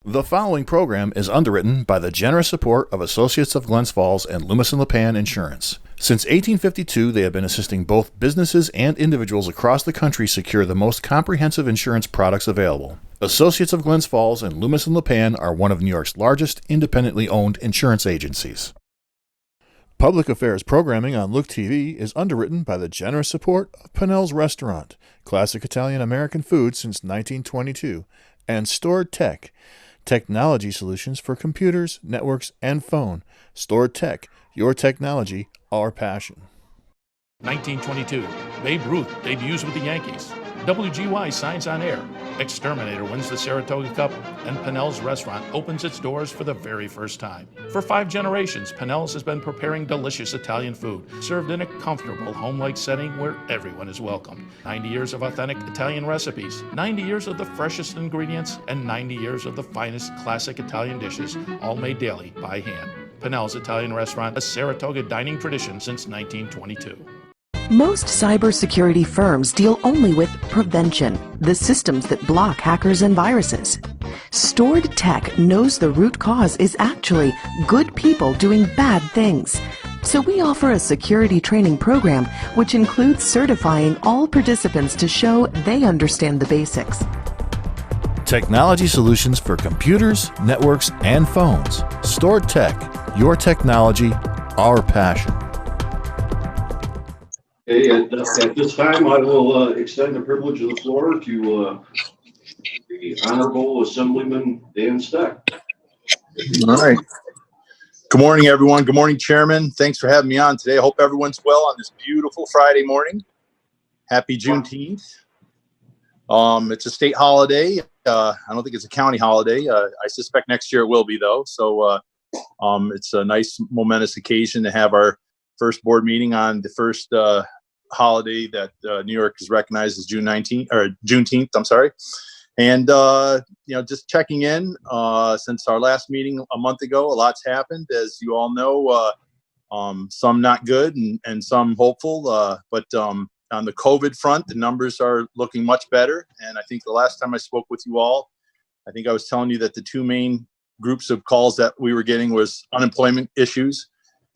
The following program is underwritten by the generous support of Associates of Glens Falls and Loomis and Lipan Insurance. Since 1852, they have been assisting both businesses and individuals across the country secure the most comprehensive insurance products available. Associates of Glens Falls and Loomis and Lipan are one of New York's largest independently owned insurance agencies. Public affairs programming on Look TV is underwritten by the generous support of Pinnell's Restaurant, classic Italian-American food since 1922, and Stored Tech, technology solutions for computers, networks, and phone. Stored Tech, your technology, our passion. 1922, Babe Ruth debuts with the Yankees. WGY signs on air. Exterminator wins the Saratoga Cup, and Pinnell's Restaurant opens its doors for the very first time. For 5 generations, Pinnell's has been preparing delicious Italian food, served in a comfortable, home-like setting where everyone is welcome. 90 years of authentic Italian recipes, 90 years of the freshest ingredients, and 90 years of the finest classic Italian dishes, all made daily by hand. Pinnell's Italian Restaurant, a Saratoga dining tradition since 1922. Most cybersecurity firms deal only with prevention, the systems that block hackers and viruses. Stored Tech knows the root cause is actually good people doing bad things. So we offer a security training program which includes certifying all participants to show they understand the basics. Technology solutions for computers, networks, and phones. Stored Tech, your technology, our passion. Okay, at this time, I will extend the privilege of the floor to the Honorable Assemblyman Dan Steck. All right. Good morning, everyone. Good morning, Chairman. Thanks for having me on today. I hope everyone's well on this beautiful Friday morning. Happy Juneteenth. It's a state holiday. I don't think it's a county holiday. I suspect next year it will be, though. So it's a nice, momentous occasion to have our first board meeting on the first holiday that New York has recognized as Juneteenth. I'm sorry, and just checking in since our last meeting a month ago. A lot's happened, as you all know. Some not good and some hopeful, but on the COVID front, the numbers are looking much better. And I think the last time I spoke with you all, I think I was telling you that the two main groups of calls that we were getting was unemployment issues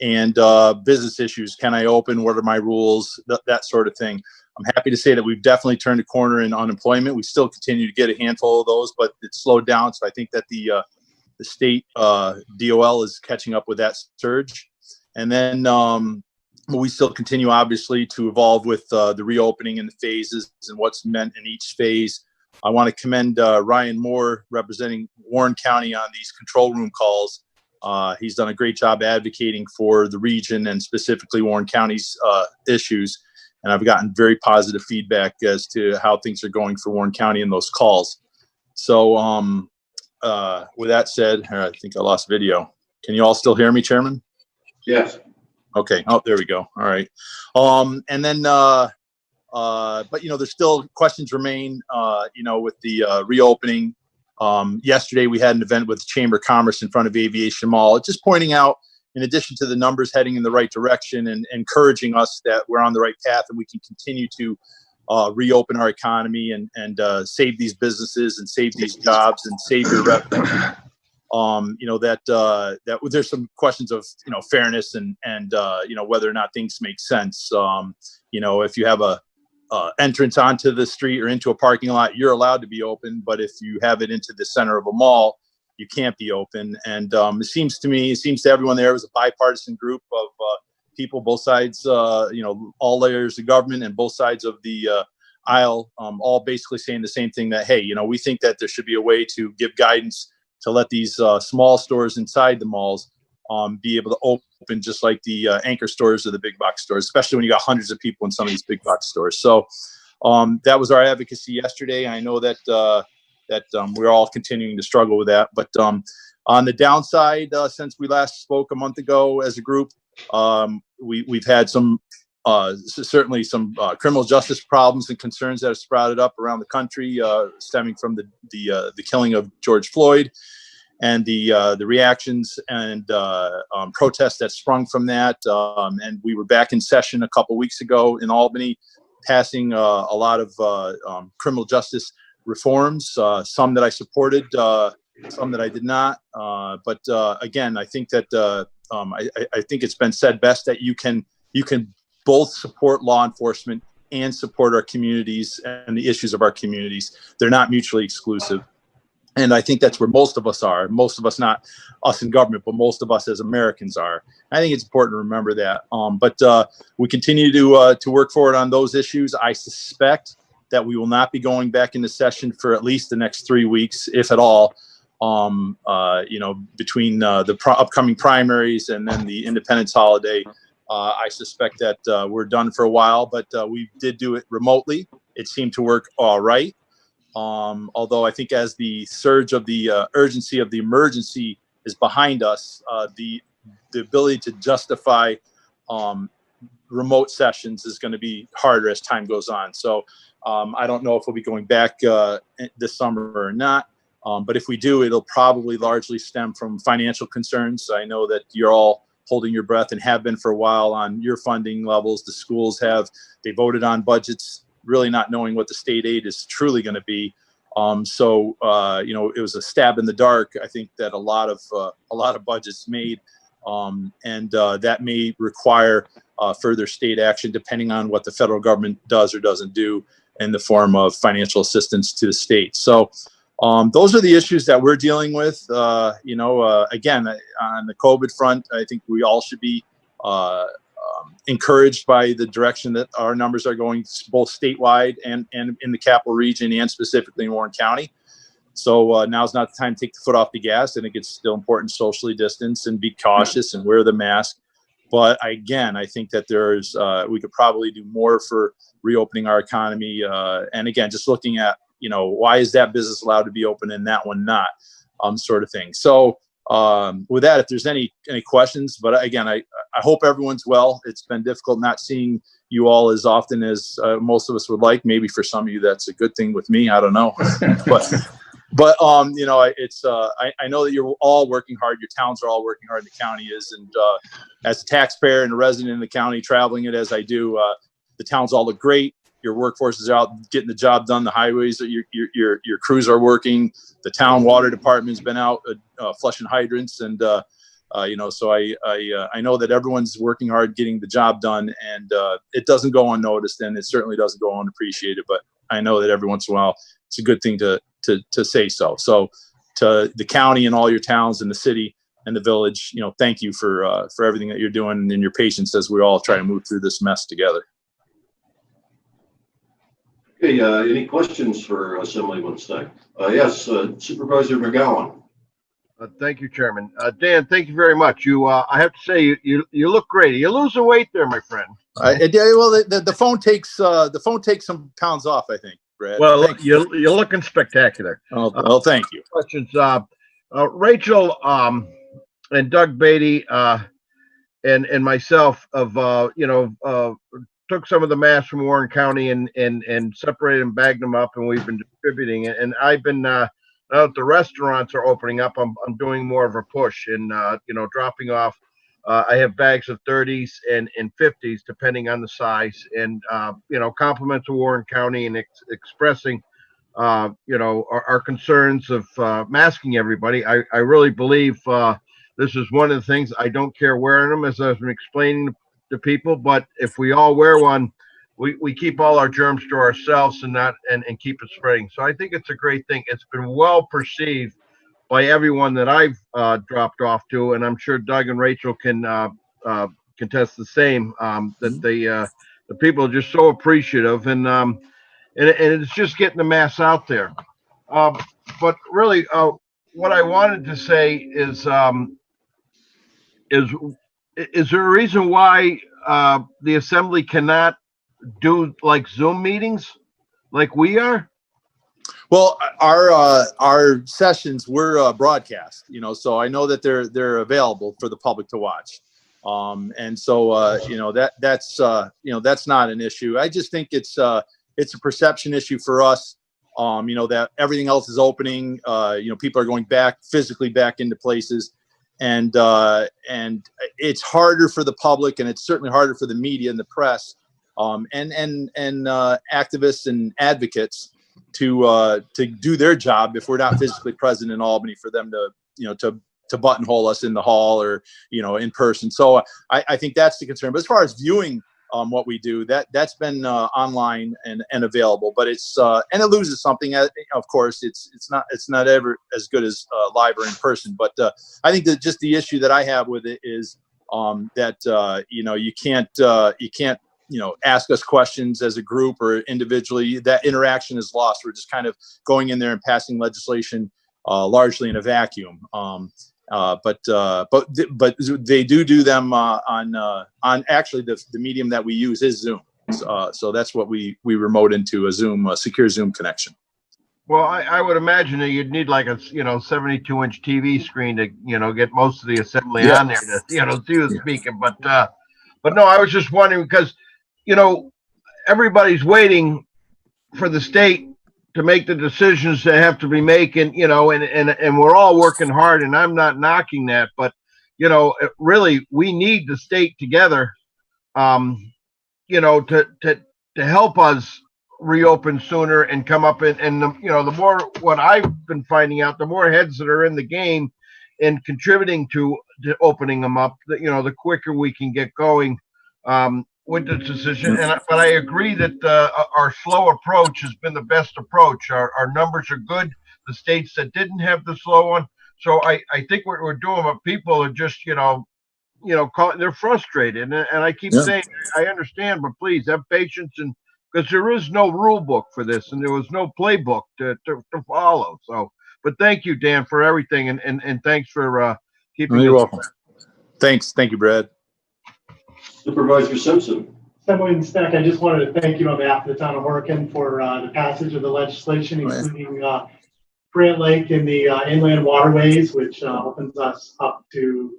and business issues. Can I open? What are my rules? That sort of thing. I'm happy to say that we've definitely turned a corner in unemployment. We still continue to get a handful of those, but it's slowed down. So I think that the state DOL is catching up with that surge. And then we still continue, obviously, to evolve with the reopening and the phases and what's meant in each phase. I want to commend Ryan Moore, representing Warren County, on these control room calls. He's done a great job advocating for the region and specifically Warren County's issues. And I've gotten very positive feedback as to how things are going for Warren County in those calls. So with that said, I think I lost video. Can you all still hear me, Chairman? Yes. Okay. Oh, there we go. All right. And then, but, there's still questions remain, with the reopening. Yesterday, we had an event with the Chamber of Commerce in front of Aviation Mall, just pointing out, in addition to the numbers heading in the right direction and encouraging us that we're on the right path and we can continue to reopen our economy and save these businesses and save these jobs and save your revenue. That there's some questions of, fairness and whether or not things make sense. If you have a entrance onto the street or into a parking lot, you're allowed to be open. But if you have it into the center of a mall, you can't be open. And it seems to everyone there was a bipartisan group of people, both sides, all layers of government and both sides of the aisle, all basically saying the same thing, that, hey, we think that there should be a way to give guidance to let these small stores inside the malls be able to open just like the anchor stores or the big box stores, especially when you got hundreds of people in some of these big box stores. So that was our advocacy yesterday. I know that we're all continuing to struggle with that. But on the downside, since we last spoke a month ago as a group, we've had certainly some criminal justice problems and concerns that have sprouted up around the country, stemming from the killing of George Floyd and the reactions and protests that sprung from that. And we were back in session a couple weeks ago in Albany, passing a lot of criminal justice reforms, some that I supported some that I did not. But again, I think that I think it's been said best that you can both support law enforcement and support our communities and the issues of our communities. They're not mutually exclusive. And I think that's where most of us are. Most of us, not us in government, but most of us as Americans are. I think it's important to remember that. But we continue to work forward on those issues. I suspect that we will not be going back into session for at least the next 3 weeks, if at all. Between the upcoming primaries and then the Independence holiday, I suspect that we're done for a while. But we did do it remotely. It seemed to work all right. Although I think as the surge of the urgency of the emergency is behind us, the ability to justify remote sessions is going to be harder as time goes on. So I don't know if we'll be going back this summer or not. But if we do, it'll probably largely stem from financial concerns. I know that you're all holding your breath and have been for a while on your funding levels. The schools they voted on budgets, really not knowing what the state aid is truly going to be. So it was a stab in the dark. I think that a lot of budgets made, and that may require further state action depending on what the federal government does or doesn't do in the form of financial assistance to the state. So those are the issues that we're dealing with. Again, on the COVID front, I think we all should be encouraged by the direction that our numbers are going, both statewide and in the capital region, and specifically in Warren County. So now's not the time to take the foot off the gas. I think it's still important to socially distance and be cautious and wear the mask. But again, I think that we could probably do more for reopening our economy. And again, just looking at, why is that business allowed to be open and that one not, sort of thing. So with that, if there's any questions, but again, I hope everyone's well. It's been difficult not seeing you all as often as most of us would like. Maybe for some of you, that's a good thing. With me, I don't know. but I know that you're all working hard. Your towns are all working hard. The county is, and as a taxpayer and a resident in the county, traveling it as I do, the towns all look great. Your workforce is out getting the job done. The highways, your crews are working. The town water department's been out flushing hydrants, and so I know that everyone's working hard getting the job done, and it doesn't go unnoticed, and it certainly doesn't go unappreciated. But I know that every once in a while, it's a good thing to say so. So to the county and all your towns and the city and the village, thank you for everything that you're doing and your patience as we all try to move through this mess together. Okay, any questions for Assemblyman Steck? Yes, Supervisor McGowan. Thank you, Chairman. Dan, thank you very much. I have to say, you look great. Are you losing weight there, my friend? Well, the phone takes some pounds off, I think, Brad. Well, you're looking spectacular. Oh, thank you. Questions, Rachel and Doug Beatty and myself took some of the masks from Warren County and separated and bagged them up, and we've been distributing it. And I've been now that the restaurants are opening up, I'm doing more of a push and dropping off. I have bags of 30s and 50s depending on the size, and compliments of Warren County and expressing our concerns of masking everybody. I really believe this is one of the things. I don't care wearing them, as I've been explaining to people, but if we all wear one, we keep all our germs to ourselves and keep it spreading. So I think it's a great thing. It's been well perceived by everyone that I've dropped off to, and I'm sure Doug and Rachel can contest the same. That the people are just so appreciative, and it's just getting the mass out there. But really, what I wanted to say is there a reason why the assembly cannot do like Zoom meetings like we are? Well, our sessions were broadcast, so I know that they're available for the public to watch. And so that's not an issue. I just think it's a perception issue for us. That everything else is opening. People are going physically back into places. And it's harder for the public, and it's certainly harder for the media and the press, and activists and advocates to do their job if we're not physically present in Albany for them to, to buttonhole us in the hall or, in person. So I think that's the concern. But as far as viewing what we do, that's been online and available, but it's and it loses something. Of course, it's not ever as good as live or in person. But I think that just the issue that I have with it is that you can't ask us questions as a group or individually. That interaction is lost. We're just kind of going in there and passing legislation largely in a vacuum. But they do them on actually the medium that we use is Zoom. So that's what we remote into, a secure Zoom connection. Well, I would imagine that you'd need like a 72-inch TV screen to get most of the assembly on there to see who's speaking. But no, I was just wondering because everybody's waiting for the state to make the decisions they have to be making, and we're all working hard, and I'm not knocking that, but really we need the state together, to help us reopen sooner and come up and the more what I've been finding out, the more heads that are in the game and contributing to opening them up, the quicker we can get going with the decision. But I agree that our slow approach has been the best approach. Our numbers are good. The states that didn't have the slow one. So I think what we're doing, but people are just, they're frustrated. And I keep saying, I understand, but please have patience, and because there is no rule book for this and there was no playbook to follow. So, but thank you, Dan, for everything. And thanks for keeping. You're welcome. Thanks. Thank you, Brad. Supervisor Simpson. Assemblyman Steck, I just wanted to thank you on behalf of the town of Horkin for the passage of the legislation, including Grant Lake and the inland waterways, which opens us up to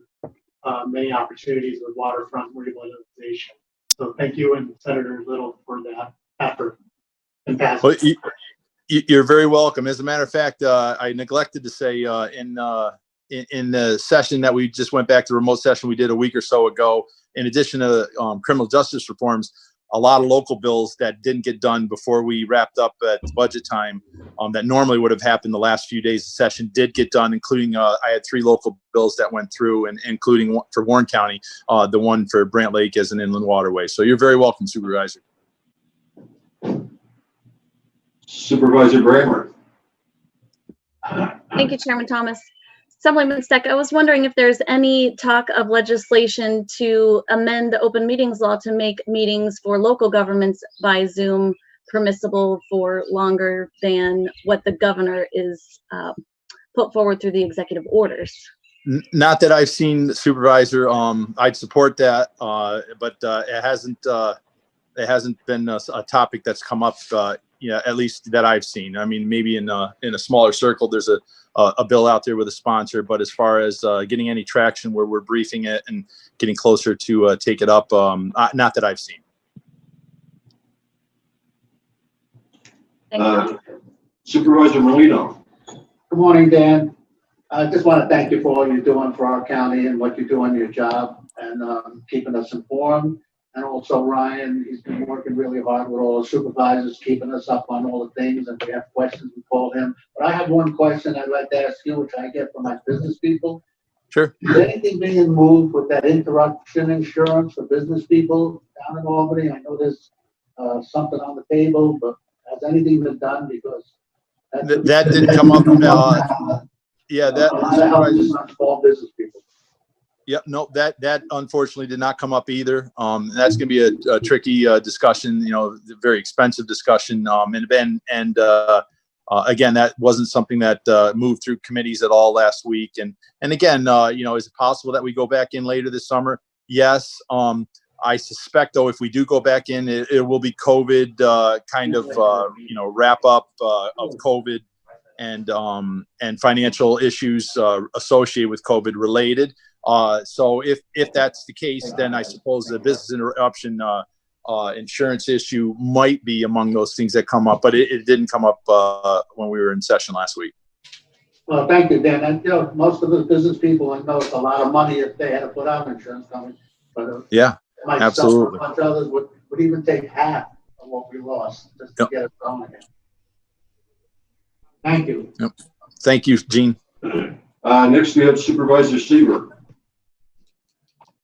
many opportunities with waterfront revitalization. So thank you and Senator Little for that effort and passage. Well, you're very welcome. As a matter of fact, I neglected to say in the session that we just went back to, remote session we did a week or so ago, in addition to criminal justice reforms, a lot of local bills that didn't get done before we wrapped up at budget time that normally would have happened the last few days of session did get done, including I had 3 local bills that went through, and including one for Warren County, the one for Brant Lake as an inland waterway. So you're very welcome, Supervisor. Supervisor Bramer. Thank you, Chairman Thomas. Assemblyman Steck, I was wondering if there's any talk of legislation to amend the open meetings law to make meetings for local governments by Zoom permissible for longer than what the governor is put forward through the executive orders. Not that I've seen, Supervisor. I'd support that, but it hasn't been a topic that's come up. At least that I've seen. I mean, maybe in a smaller circle, there's a bill out there with a sponsor, but as far as getting any traction where we're briefing it and getting closer to take it up, not that I've seen. Thank you. Supervisor Molino. Good morning, Dan. I just want to thank you for all you're doing for our county and what you do on your job and keeping us informed. And also Ryan, he's been working really hard with all the supervisors, keeping us up on all the things. And if we have questions, we call him. But I have one question I'd like to ask you, which I get from my business people. Sure. Is anything being moved with that interruption insurance for business people down in Albany? I know there's something on the table, but has anything been done? Because that didn't come up. That small business people. Yep. No, that unfortunately did not come up either. That's going to be a tricky discussion, very expensive discussion. Again, that wasn't something that moved through committees at all last week. And again, is it possible that we go back in later this summer? Yes. I suspect, though, if we do go back in, it will be COVID wrap up of COVID and financial issues associated with COVID related. So if that's the case, then I suppose the business interruption insurance issue might be among those things that come up, but it didn't come up when we were in session last week. Well, thank you, Dan. And most of the business people, I know it's a lot of money if they had to put out insurance company. But yeah, absolutely. A bunch of others would even take half of what we lost just to get it going again. Thank you. Yep. Thank you, Gene. Next we have Supervisor Seaver.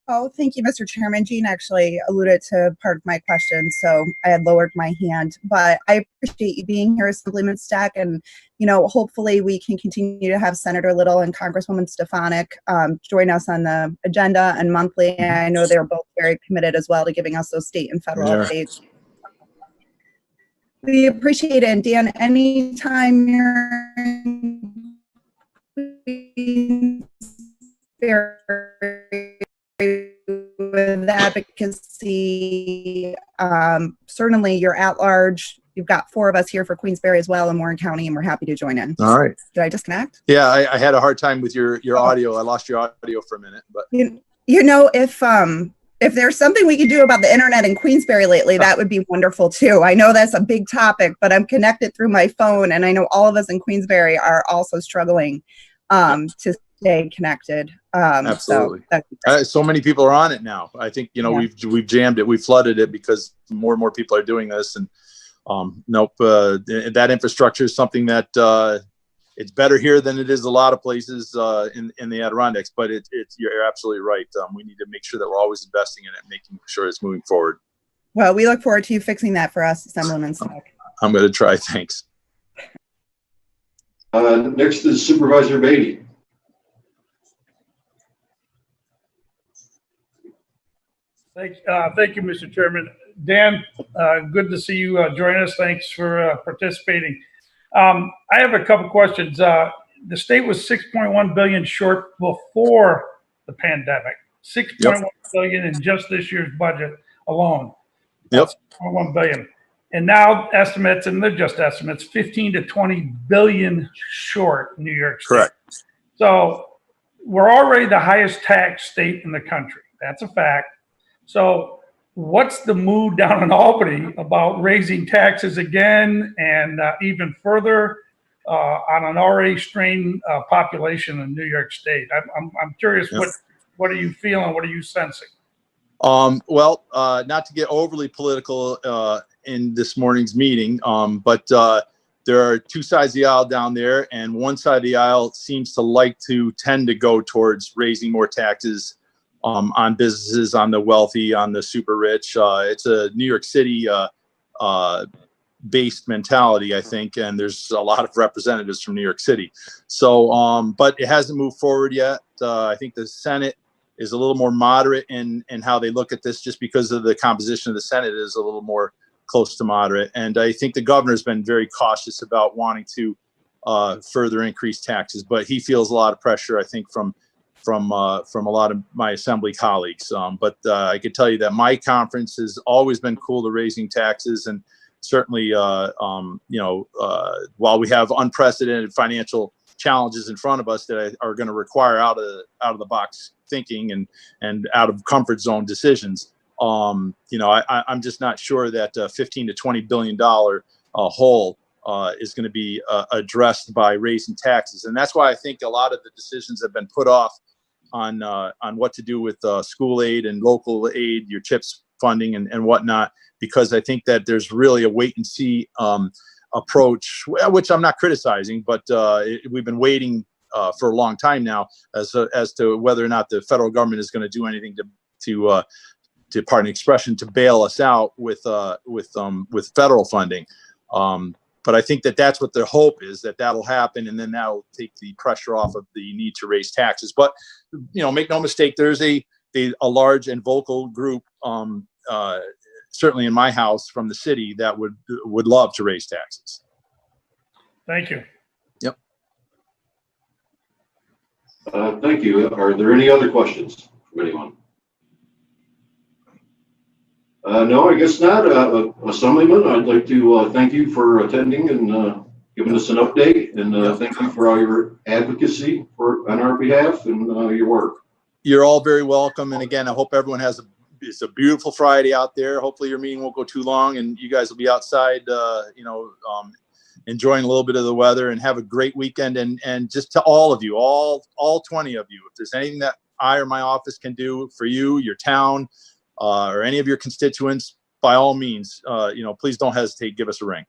Oh, thank you, Mr. Chairman. Jean actually alluded to part of my question, so I had lowered my hand. But I appreciate you being here, Assemblyman Stack, and hopefully we can continue to have Senator Little and Congresswoman Stefanik join us on the agenda and monthly. And I know they're both very committed as well to giving us those state and federal updates. We appreciate it. And Dan, anytime you're with advocacy, certainly you're at large. You've got 4 of us here for Queensberry as well in Warren County, and we're happy to join in. All right. Did I disconnect? Yeah, I had a hard time with your audio. I lost your audio for a minute, but if there's something we can do about the internet in Queensberry lately, that would be wonderful too. I know that's a big topic, but I'm connected through my phone, and I know all of us in Queensberry are also struggling to stay connected. Absolutely. So many people are on it now. I think we've jammed it, we've flooded it because more and more people are doing this. And that infrastructure is something that it's better here than it is a lot of places in the Adirondacks. But you're absolutely right. We need to make sure that we're always investing in it, and making sure it's moving forward. Well, we look forward to you fixing that for us, Assemblyman Stack. I'm going to try. Thanks. Next is Supervisor Beatty. Thank you, Mr. Chairman. Dan, good to see you join us. Thanks for participating. I have a couple questions. The state was 6.1 billion short before the pandemic. 6.1 billion in just this year's budget alone. Yep. 6.1 billion. And now estimates, and they're just estimates, 15 to 20 billion short in New York State. Correct. So we're already the highest tax state in the country. That's a fact. So what's the mood down in Albany about raising taxes again and even further on an already strained population in New York State? I'm curious, what are you feeling? What are you sensing? Well, not to get overly political in this morning's meeting, but there are 2 sides of the aisle down there, and one side of the aisle seems to tend to go towards raising more taxes on businesses, on the wealthy, on the super rich. It's a New York City based mentality, I think, and there's a lot of representatives from New York City. So, but it hasn't moved forward yet. I think the Senate is a little more moderate in how they look at this, just because of the composition of the Senate is a little more close to moderate. And I think the governor's been very cautious about wanting to further increase taxes, but he feels a lot of pressure, I think, from a lot of my assembly colleagues. But I could tell you that my conference has always been cool to raising taxes, and certainly, while we have unprecedented financial challenges in front of us that are going to require out of the box thinking and out of comfort zone decisions, I'm just not sure that $15 to $20 billion hole is going to be addressed by raising taxes. And that's why I think a lot of the decisions have been put off on what to do with school aid and local aid, your CHIPS funding and whatnot, because I think that there's really a wait and see approach, which I'm not criticizing, but we've been waiting for a long time now as to whether or not the federal government is going to do anything to pardon the expression, to bail us out with federal funding. But I think that that's what their hope is, that'll happen, and then that'll take the pressure off of the need to raise taxes. But make no mistake, there's a large and vocal group, certainly in my house from the city, that would love to raise taxes. Thank you. Yep. Thank you. Are there any other questions from anyone? No, I guess not. Assemblyman, I'd like to thank you for attending and giving us an update, and thank you for all your advocacy on our behalf and your work. You're all very welcome. And again, I hope everyone it's a beautiful Friday out there. Hopefully your meeting won't go too long and you guys will be outside, enjoying a little bit of the weather, and have a great weekend. And just to all of you, all 20 of you, if there's anything that I or my office can do for you, your town, or any of your constituents, by all means, please don't hesitate. Give us a ring.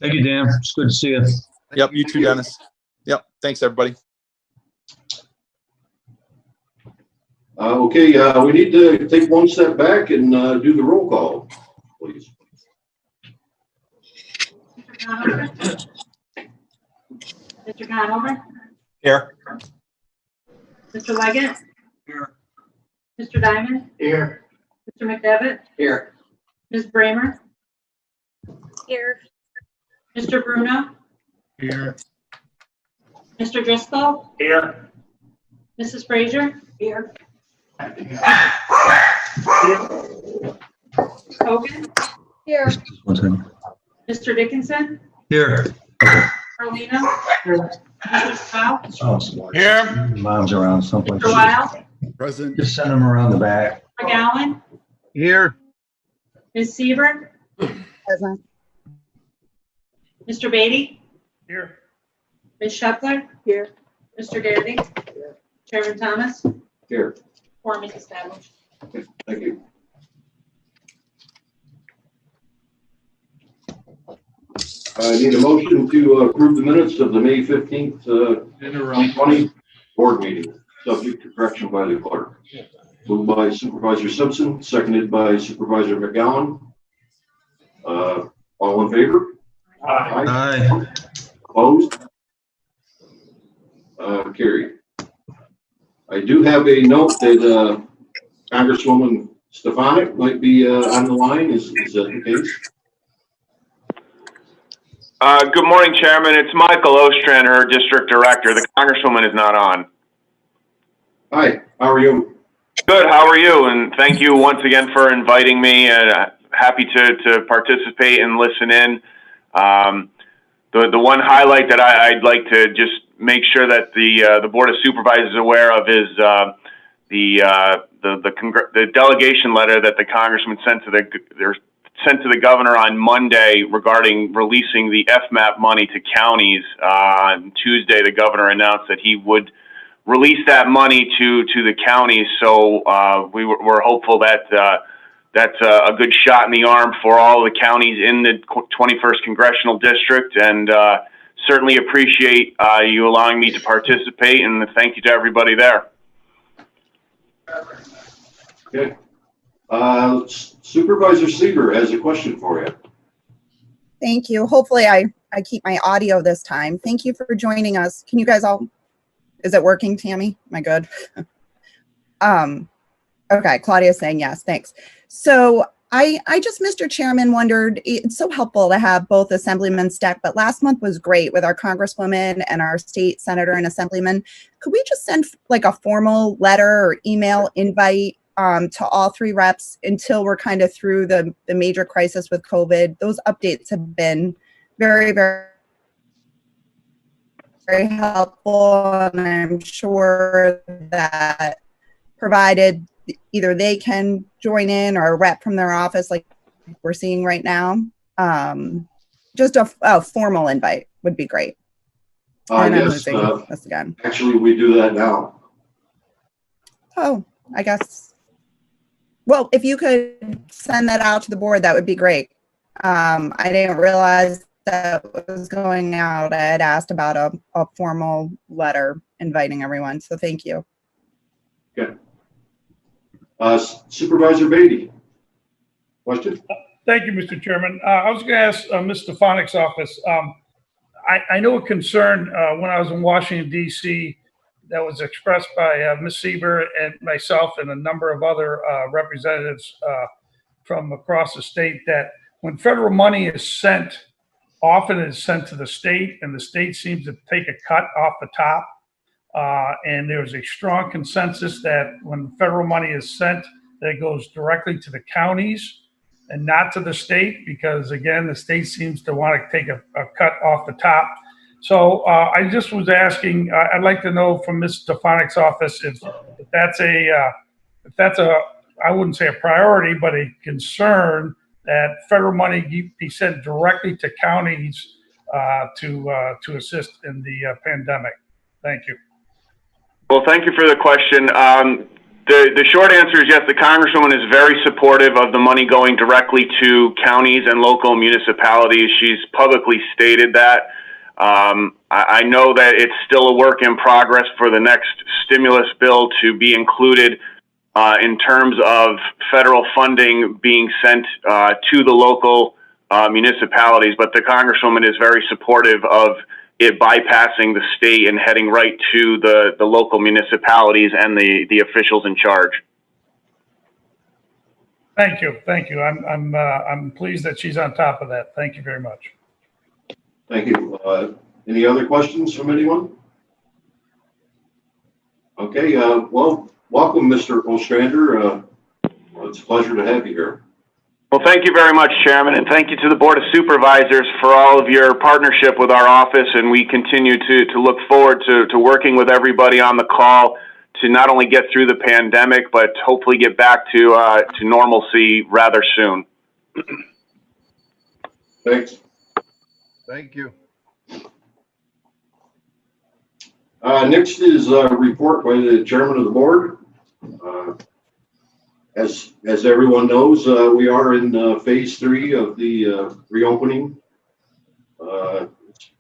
Thank you, Dan. It's good to see you. Yep, you too, Dennis. Yep, thanks, everybody. Okay, we need to take one step back and do the roll call, please. Mr. Conover? Here. Mr. Leggett? Here. Mr. Diamond? Here. Mr. McDevitt? Here. Ms. Bramer? Here. Mr. Bruno? Here. Mr. Driscoll? Here. Mrs. Frazier? Here. Hogan? Here. One second. Mr. Dickinson? Here. Carlino? Mr. Stout? Oh, Here. Mom's around someplace. Mr. Wild? Present. Just send them around the back. McGowan? Here. Ms. Seaver? Present. Mr. Beatty? Here. Ms. Shuckler? Here. Mr. Garrity? Chairman Thomas? Here, Quorum is established. thank you. I need a motion to approve the minutes of the May 15th, 2020 board meeting, subject to correction by the clerk. Moved by Supervisor Simpson, seconded by Supervisor McGowan. All in favor? Aye. Opposed? Carried. I do have a note that Congresswoman Stefanik might be on the line. Is that the case? Good morning, Chairman. It's Michael Ostrand, her district director. The Congresswoman is not on. Hi, how are you? Good, how are you? And thank you once again for inviting me. Happy to participate and listen in. The one highlight that I'd like to just make sure that the Board of Supervisors is aware of is the delegation letter that the Congressman sent to the governor on Monday regarding releasing the FMAP money to counties. On Tuesday, the governor announced that he would release that money to the counties. So we're hopeful that that's a good shot in the arm for all the counties in the 21st Congressional District, and certainly appreciate you allowing me to participate, and thank you to everybody there. Okay. Supervisor Seaver has a question for you. Thank you. Hopefully I keep my audio this time. Thank you for joining us. Can you guys all, is it working, Tammy? Am I good? Okay, Claudia's saying yes, thanks. So I just, Mr. Chairman, wondered, it's so helpful to have both Assemblyman Steck, but last month was great with our Congresswoman and our state senator and assemblyman. Could we just send like a formal letter or email invite to all three reps until we're kind of through the major crisis with COVID? Those updates have been very, very, very helpful, and I'm sure that provided either they can join in or a rep from their office like we're seeing right now, just a formal invite would be great. Yes, this again. Actually, we do that now. Oh, I guess. Well, if you could send that out to the board, that would be great. I didn't realize that was going out. I had asked about a formal letter inviting everyone, so thank you. Okay. Supervisor Beatty, question? Thank you, Mr. Chairman. I was going to ask Ms. Stefanik's office. I know a concern when I was in Washington, D.C., that was expressed by Ms. Seaver and myself and a number of other representatives from across the state, that when federal money is sent, often it's sent to the state, and the state seems to take a cut off the top. And there's a strong consensus that when federal money is sent, that it goes directly to the counties and not to the state, because again, the state seems to want to take a cut off the top. So I just was asking, I'd like to know from Ms. Stefanik's office if that's I wouldn't say a priority, but a concern that federal money be sent directly to counties to assist in the pandemic. Thank you. Well, thank you for the question. The short answer is yes, the Congresswoman is very supportive of the money going directly to counties and local municipalities. She's publicly stated that. I know that it's still a work in progress for the next stimulus bill to be included in terms of federal funding being sent to the local municipalities, but the Congresswoman is very supportive of it bypassing the state and heading right to the local municipalities and the officials in charge. Thank you, thank you. I'm pleased that she's on top of that. Thank you very much. Thank you. Any other questions from anyone? Okay, well, welcome, Mr. Ostrander. It's a pleasure to have you here. Well, thank you very much, Chairman, and thank you to the Board of Supervisors for all of your partnership with our office, and we continue to look forward to working with everybody on the call to not only get through the pandemic, but hopefully get back to normalcy rather soon. Thanks. Thank you. Next is a report by the Chairman of the Board. As everyone knows, we are in phase 3 of the reopening. It's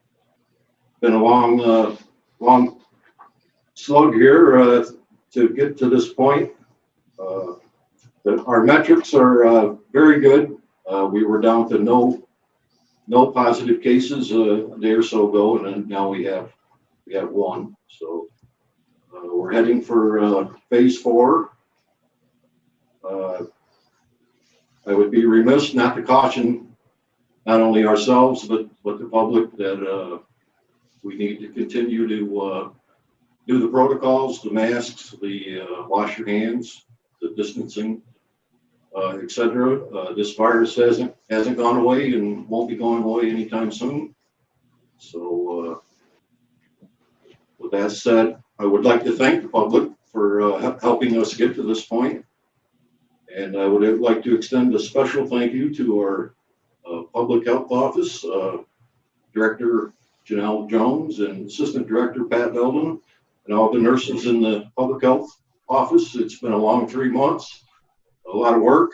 been a long slug here to get to this point. Our metrics are very good. We were down to no positive cases a day or so ago, and then now we have one. So we're heading for phase 4. I would be remiss not to caution not only ourselves but the public that we need to continue to do the protocols, the masks, the wash your hands, the distancing, etc. This virus hasn't gone away and won't be going away anytime soon. So with that said, I would like to thank the public for helping us get to this point. And I would like to extend a special thank you to our Public Health Office, Director Janelle Jones and Assistant Director Pat Belden, and all the nurses in the Public Health Office. It's been a long 3 months, a lot of work.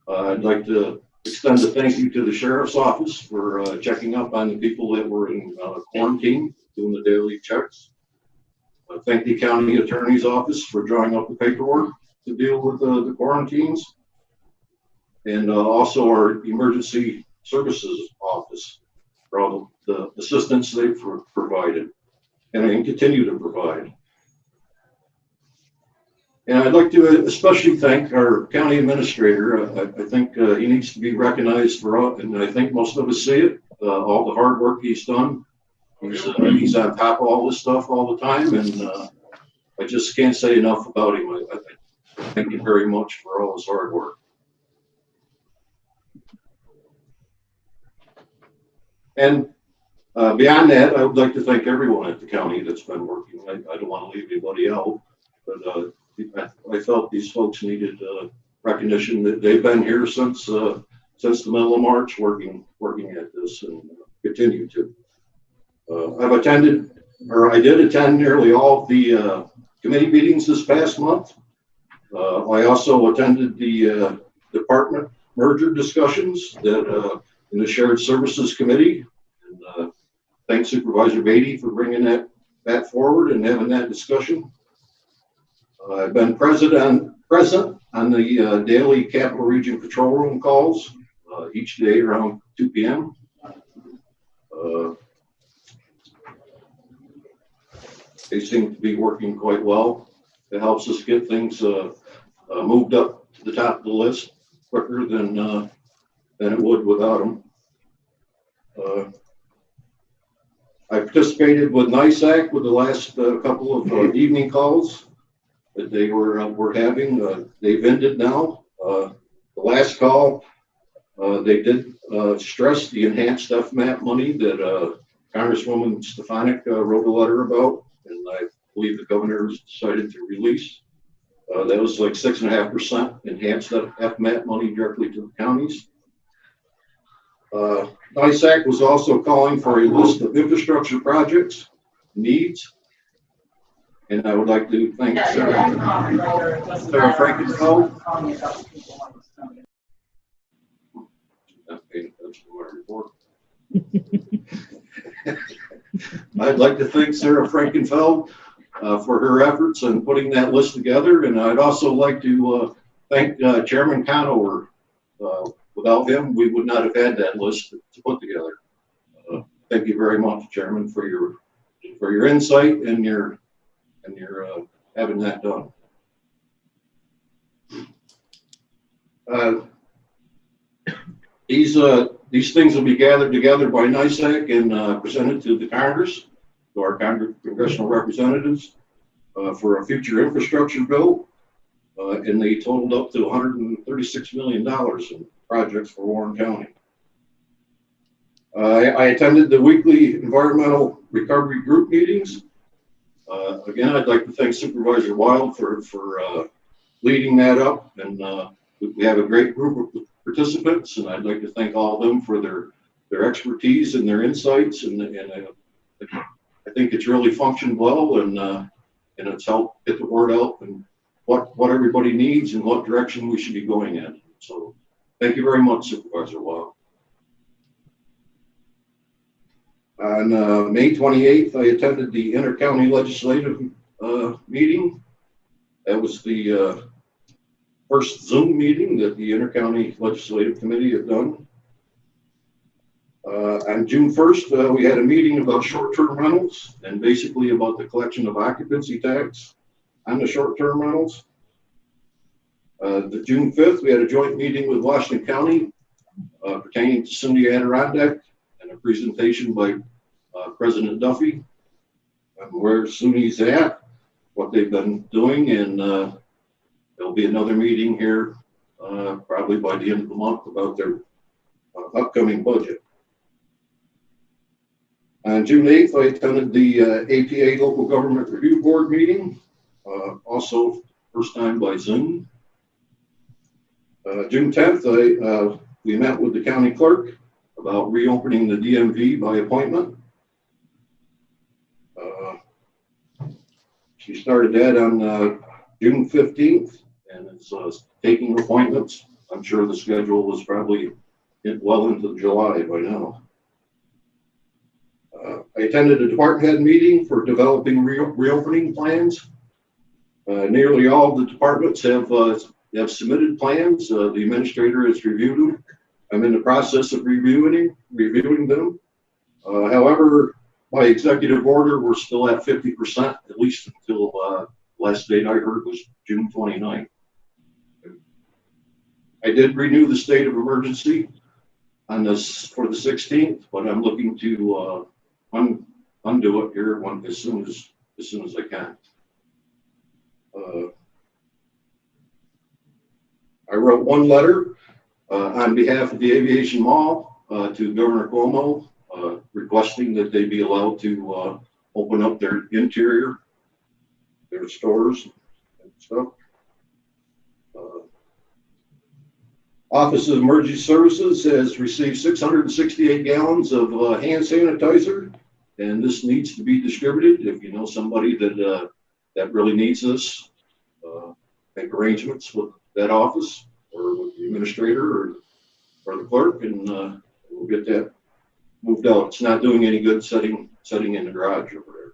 I'd like to extend a thank you to the Sheriff's Office for checking up on the people that were in quarantine, doing the daily checks. Thank the County Attorney's Office for drawing up the paperwork to deal with the quarantines, and also our Emergency Services Office for all the assistance they've provided and continue to provide. And I'd like to especially thank our County Administrator. I think he needs to be recognized for, and I think most of us see it, all the hard work he's done. He's on top of all this stuff all the time, and I just can't say enough about him. I thank you very much for all his hard work. And beyond that, I would like to thank everyone at the county that's been working. I don't want to leave anybody out, but I felt these folks needed recognition that they've been here since the middle of March working at this and continue to. I did attend nearly all of the committee meetings this past month. I also attended the department merger discussions that in the Shared Services Committee. And thanks Supervisor Beatty for bringing that forward and having that discussion. I've been present on the daily Capital Region Control Room calls each day around 2 p.m. They seem to be working quite well. It helps us get things moved up to the top of the list quicker than it would without them. I participated with NISAC with the last couple of evening calls that they were having. They've ended now. The last call, they did stress the enhanced FMAP money that Congresswoman Stefanik wrote a letter about, and I believe the governor has decided to release. That was like 6.5% enhanced FMAP money directly to the counties. NISAC was also calling for a list of infrastructure projects, needs, And I would like to thank Sarah Frankenfeld. Okay, that's my report. I'd like to thank Sarah Frankenfeld for her efforts in putting that list together, and I'd also like to thank Chairman Conover. Without him, we would not have had that list to put together. Thank you very much, Chairman, for your insight and your having that done. These things will be gathered together by NISAC and presented to the Congress, to our congressional representatives, for a future infrastructure bill, and they totaled up to $136 million in projects for Warren County. I attended the weekly environmental recovery group meetings. Again, I'd like to thank Supervisor Wild for leading that up, and we have a great group of participants, and I'd like to thank all of them for their expertise and their insights, and I think it's really functioned well, and it's helped get the word out and what everybody needs and what direction we should be going in. So thank you very much, Supervisor Wild. On May 28th, I attended the Inter-County Legislative meeting. That was the first Zoom meeting that the Inter-County Legislative Committee had done. On June 1st, we had a meeting about short-term rentals and basically about the collection of occupancy tax on the short-term rentals. The June 5th, we had a joint meeting with Washington County pertaining to Cindy Adirondack and a presentation by President Duffy on where SUNY's at, what they've been doing, and there'll be another meeting here probably by the end of the month about their upcoming budget. On June 8th, I attended the APA Local Government Review Board meeting, also first time by Zoom. June 10th, we met with the county clerk about reopening the DMV by appointment. She started that on June 15th, and it's taking appointments. I'm sure the schedule is probably well into July by now. I attended a department head meeting for developing reopening plans. Nearly all of the departments have submitted plans. The administrator has reviewed them. I'm in the process of reviewing them. However, by executive order, we're still at 50%, at least until last date I heard was June 29th. I did renew the state of emergency on this for the 16th, but I'm looking to undo it here as soon as I can. I wrote one letter on behalf of the Aviation Mall to Governor Cuomo, requesting that they be allowed to open up their interior, their stores and stuff. Office of Emergency Services has received 668 gallons of hand sanitizer, and this needs to be distributed. If you know somebody that really needs this, make arrangements with that office or with the administrator or the clerk, and we'll get that moved out. It's not doing any good setting in the garage over there.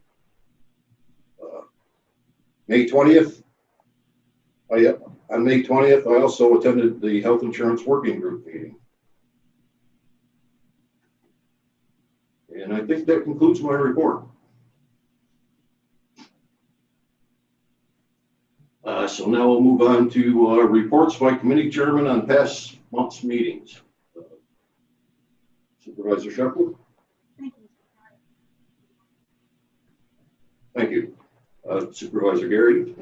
May 20th, on May 20th, I also attended the Health Insurance Working Group meeting. And I think that concludes my report. So now we'll move on to reports by committee chairman on past month's meetings. Supervisor Shepherd. Thank you. Supervisor Gary.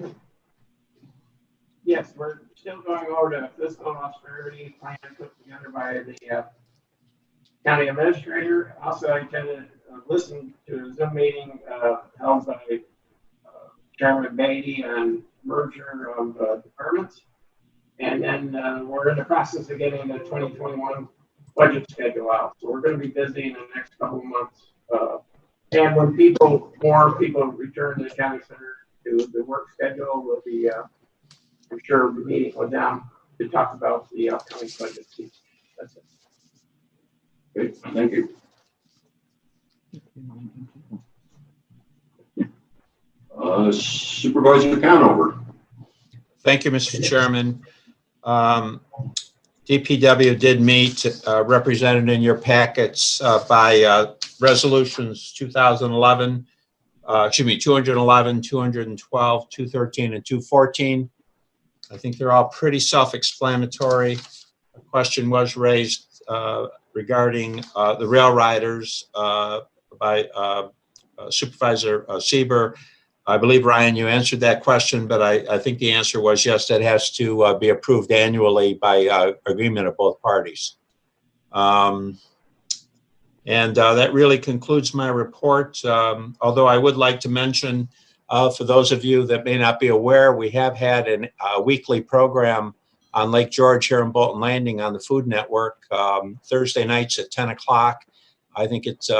Yes, we're still going over the fiscal austerity plan put together by the county administrator. Also, I attended, listened to a Zoom meeting held by Chairman Beatty on merger of departments. And then we're in the process of getting the 2021 budget schedule out. So we're going to be busy in the next couple of months. And when more people return to the county center, to the work schedule. We'll be, I'm sure, meeting with them to talk about the upcoming budget season. That's it. Great, thank you. Supervisor Conover. Thank you, Mr. Chairman. DPW did meet, represented in your packets by resolutions 211, 211, 212, 213, and 214. I think they're all pretty self-explanatory. A question was raised regarding the rail riders by Supervisor Sieber. I believe, Ryan, you answered that question, but I think the answer was yes, that has to be approved annually by agreement of both parties. And that really concludes my report. Although I would like to mention, for those of you that may not be aware, we have had a weekly program on Lake George here in Bolton Landing on the Food Network, Thursday nights at 10 o'clock. I think it's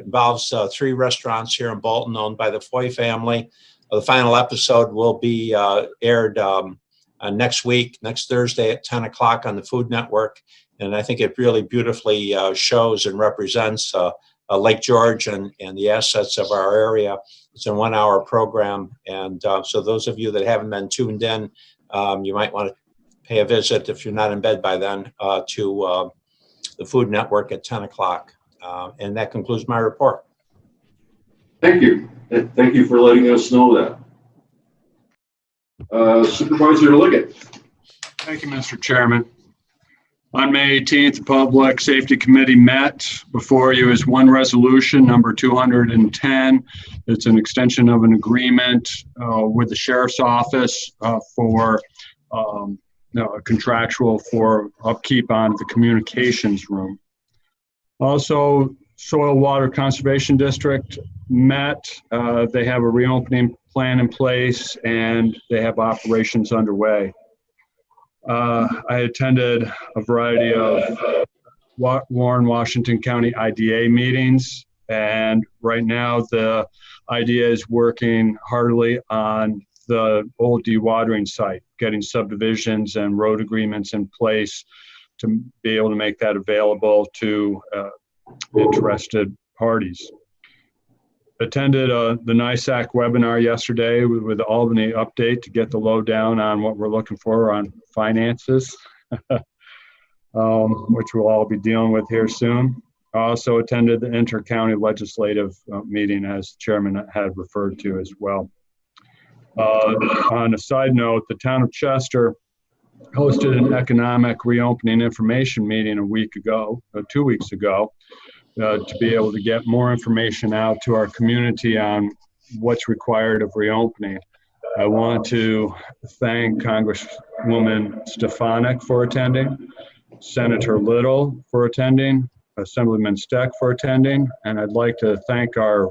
involves 3 restaurants here in Bolton owned by the Foy family. The final episode will be aired next week, next Thursday at 10 o'clock on the Food Network. And I think it really beautifully shows and represents Lake George and the assets of our area. It's a 1-hour program. And so those of you that haven't been tuned in, you might want to pay a visit if you're not in bed by then to the Food Network at 10 o'clock. And that concludes my report. Thank you. Thank you for letting us know that. Supervisor Liggett. Thank you, Mr. Chairman. On May 18th, the Public Safety Committee met. Before you is one resolution, number 210. It's an extension of an agreement with the Sheriff's Office for a contractual for upkeep on the communications room. Also, Soil Water Conservation District met. They have a reopening plan in place and they have operations underway. I attended a variety of Warren, Washington County IDA meetings, and right now the IDA is working heartily on the old dewatering site, getting subdivisions and road agreements in place to be able to make that available to interested parties. Attended the NISAC webinar yesterday with the Albany update to get the lowdown on what we're looking for on finances, which we'll all be dealing with here soon. I also attended the inter-county legislative meeting, as the chairman had referred to as well. On a side note, the town of Chester hosted an economic reopening information meeting 2 weeks ago, to be able to get more information out to our community on what's required of reopening. I want to thank Congresswoman Stefanik for attending, Senator Little for attending, Assemblyman Steck for attending, and I'd like to thank our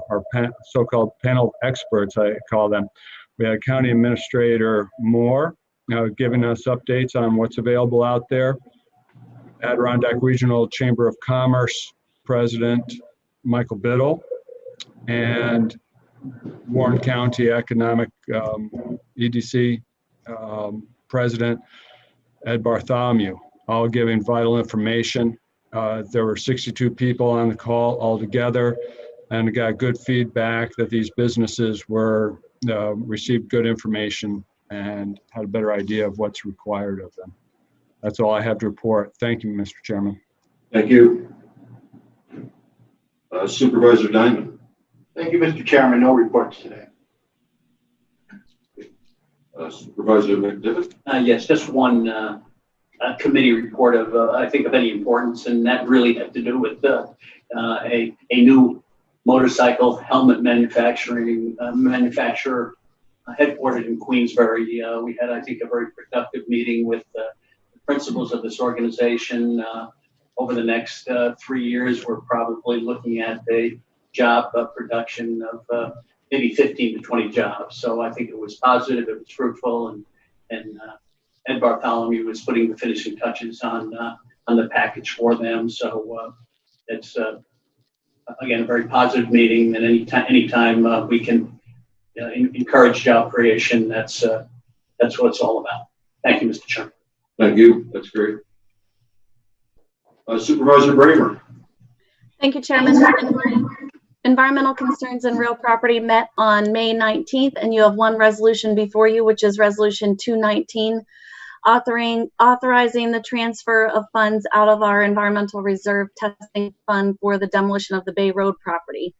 so-called panel experts, I call them. We had County Administrator Moore giving us updates on what's available out there, Adirondack Regional Chamber of Commerce President Michael Biddle, and Warren County Economic EDC President Ed Bartholomew, all giving vital information. There were 62 people on the call altogether, and got good feedback that these businesses received good information and had a better idea of what's required of them. That's all I have to report. Thank you, Mr. Chairman. Thank you. Supervisor Diamond. Thank you, Mr. Chairman. No reports today. Supervisor McDivitt. Yes, just one committee report of, I think, of any importance, and that really had to do with a new motorcycle helmet manufacturer headquartered in Queensbury. We had, I think, a very productive meeting with the principals of this organization. Over the next 3 years, we're probably looking at a job production of maybe 15 to 20 jobs. So I think it was positive, it was fruitful, and Ed Bartholomew was putting the finishing touches on the package for them. So it's again a very positive meeting, and anytime we can encourage job creation. That's what it's all about. Thank you, Mr. Chairman. Thank you. That's great. Supervisor Bramer. Thank you, Chairman. Environmental concerns and real property met on May 19th, and you have one resolution before you, which is Resolution 219, authorizing the transfer of funds out of our environmental reserve testing fund for the demolition of the Bay Road property.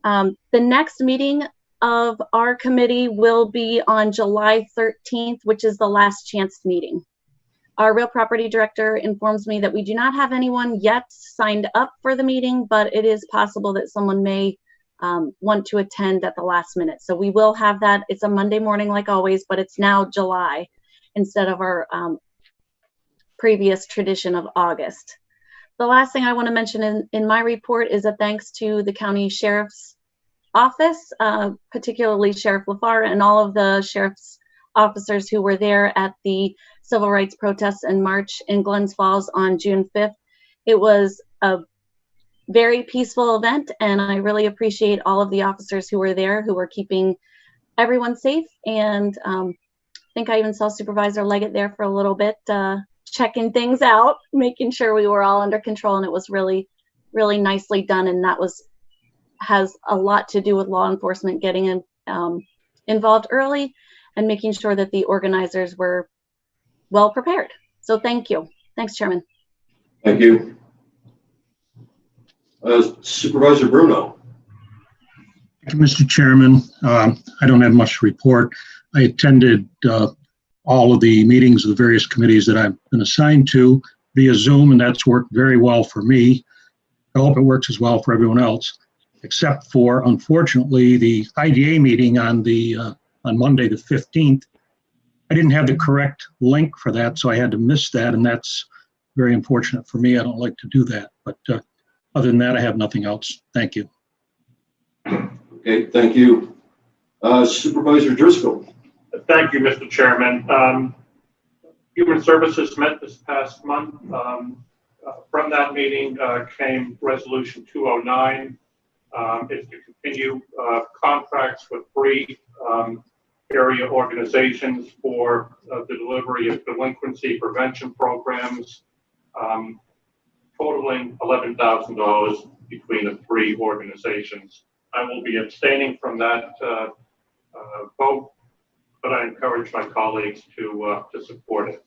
The next meeting of our committee will be on July 13th, which is the last chance meeting. Our real property director informs me that we do not have anyone yet signed up for the meeting, but it is possible that someone may want to attend at the last minute. So we will have that. It's a Monday morning like always, but it's now July instead of our previous tradition of August. The last thing I want to mention in my report is a thanks to the county sheriff's office, particularly Sheriff LaFar and all of the sheriff's officers who were there at the civil rights protests and march in Glens Falls on June 5th. It was a very peaceful event, and I really appreciate all of the officers who were there, who were keeping everyone safe. And I think I even saw Supervisor Leggett there for a little bit, checking things out, making sure we were all under control, and it was really, really nicely done. And that has a lot to do with law enforcement getting involved early and making sure that the organizers were well prepared. So thank you. Thanks, Chairman. Thank you. Supervisor Bruno. Thank you, Mr. Chairman. I don't have much to report. I attended all of the meetings of the various committees that I've been assigned to via Zoom, and that's worked very well for me. I hope it works as well for everyone else, except for, unfortunately, the IDA meeting on Monday the 15th. I didn't have the correct link for that, so I had to miss that, and that's very unfortunate for me. I don't like to do that, but other than that, I have nothing else. Thank you. Okay, thank you. Supervisor Driscoll. Thank you, Mr. Chairman. Human Services met this past month. From that meeting came Resolution 209. It's to continue contracts with 3 area organizations for the delivery of delinquency prevention programs, totaling $11,000 between the 3 organizations. I will be abstaining from that vote, but I encourage my colleagues to support it.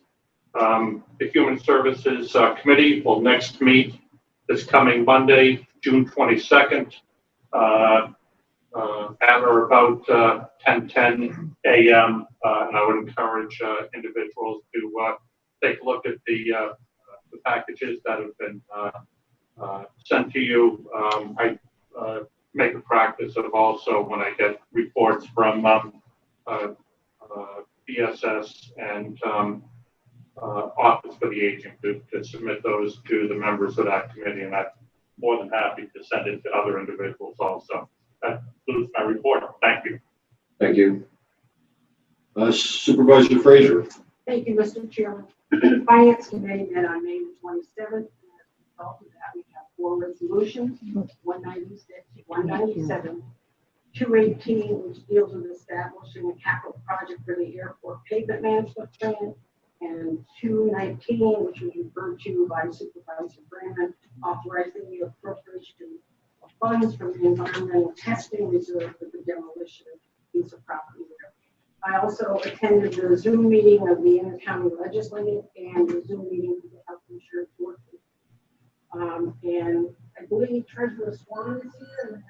The Human Services Committee will next meet this coming Monday, June 22nd, at or about 10:10 a.m. And I would encourage individuals to take a look at the packages that have been sent to you. I make a practice of also, when I get reports from BSS and Office for the Aging, to submit those to the members of that committee, and I'm more than happy to send it to other individuals also. That concludes my report. Thank you. Thank you. Supervisor Frazier. Thank you, Mr. Chairman. The Finance Committee met on May 27th. And as a result of that, we have 4 resolutions: 196, 197, 218, which deals with establishing a capital project for the airport pavement management plan, and 219, which was referred to by Supervisor Brandon, authorizing the appropriation of funds from the environmental testing reserve for the demolition of a piece of property there. I also attended the Zoom meeting of the Intercounty Legislative and the Zoom meeting of the Health Insurance Board. And I believe Treasurer Swan is here,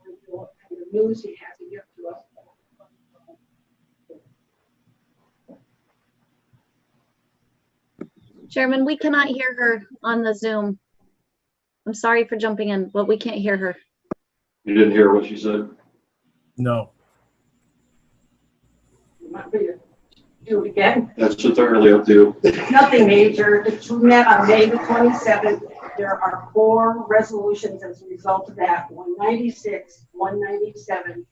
and what kind of news he has to give to us. Chairman, we cannot hear her on the Zoom. I'm sorry for jumping in, but we can't hear her. You didn't hear what she said? No. You might be to do it again. That's entirely up to you. Nothing major. It's met on May the 27th. There are 4 resolutions as a result of that: 196, 197,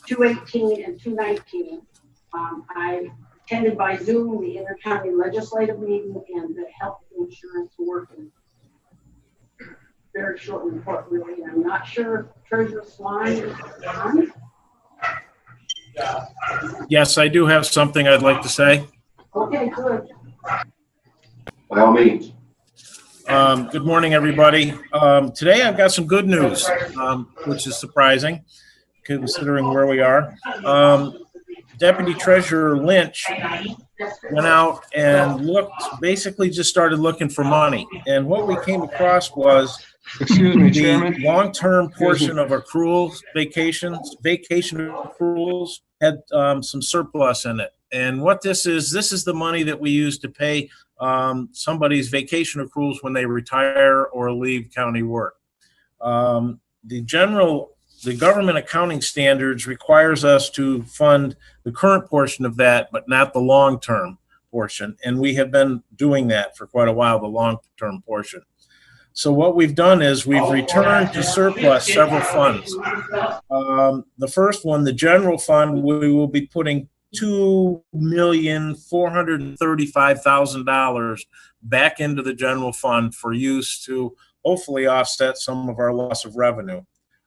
218, and 219. I attended by Zoom the Intercounty Legislative meeting and the Health Insurance Working. Very short report, really. I'm not sure if Treasurer Swan is on. Yes, I do have something I'd like to say. Okay, good. By all means. Good morning, everybody. Today I've got some good news, which is surprising considering where we are. Deputy Treasurer Lynch went out and basically just started looking for money. And what we came across was Excuse me, the Chairman. long-term portion of accruals, vacation accruals had some surplus in it. And what this is the money that we use to pay somebody's vacation accruals when they retire or leave county work. The government accounting standards requires us to fund the current portion of that, but not the long-term portion. And we have been doing that for quite a while, the long-term portion. So what we've done is we've returned to surplus several funds. The first one, the general fund, we will be putting $2,435,000 back into the general fund for use to hopefully offset some of our loss of revenue.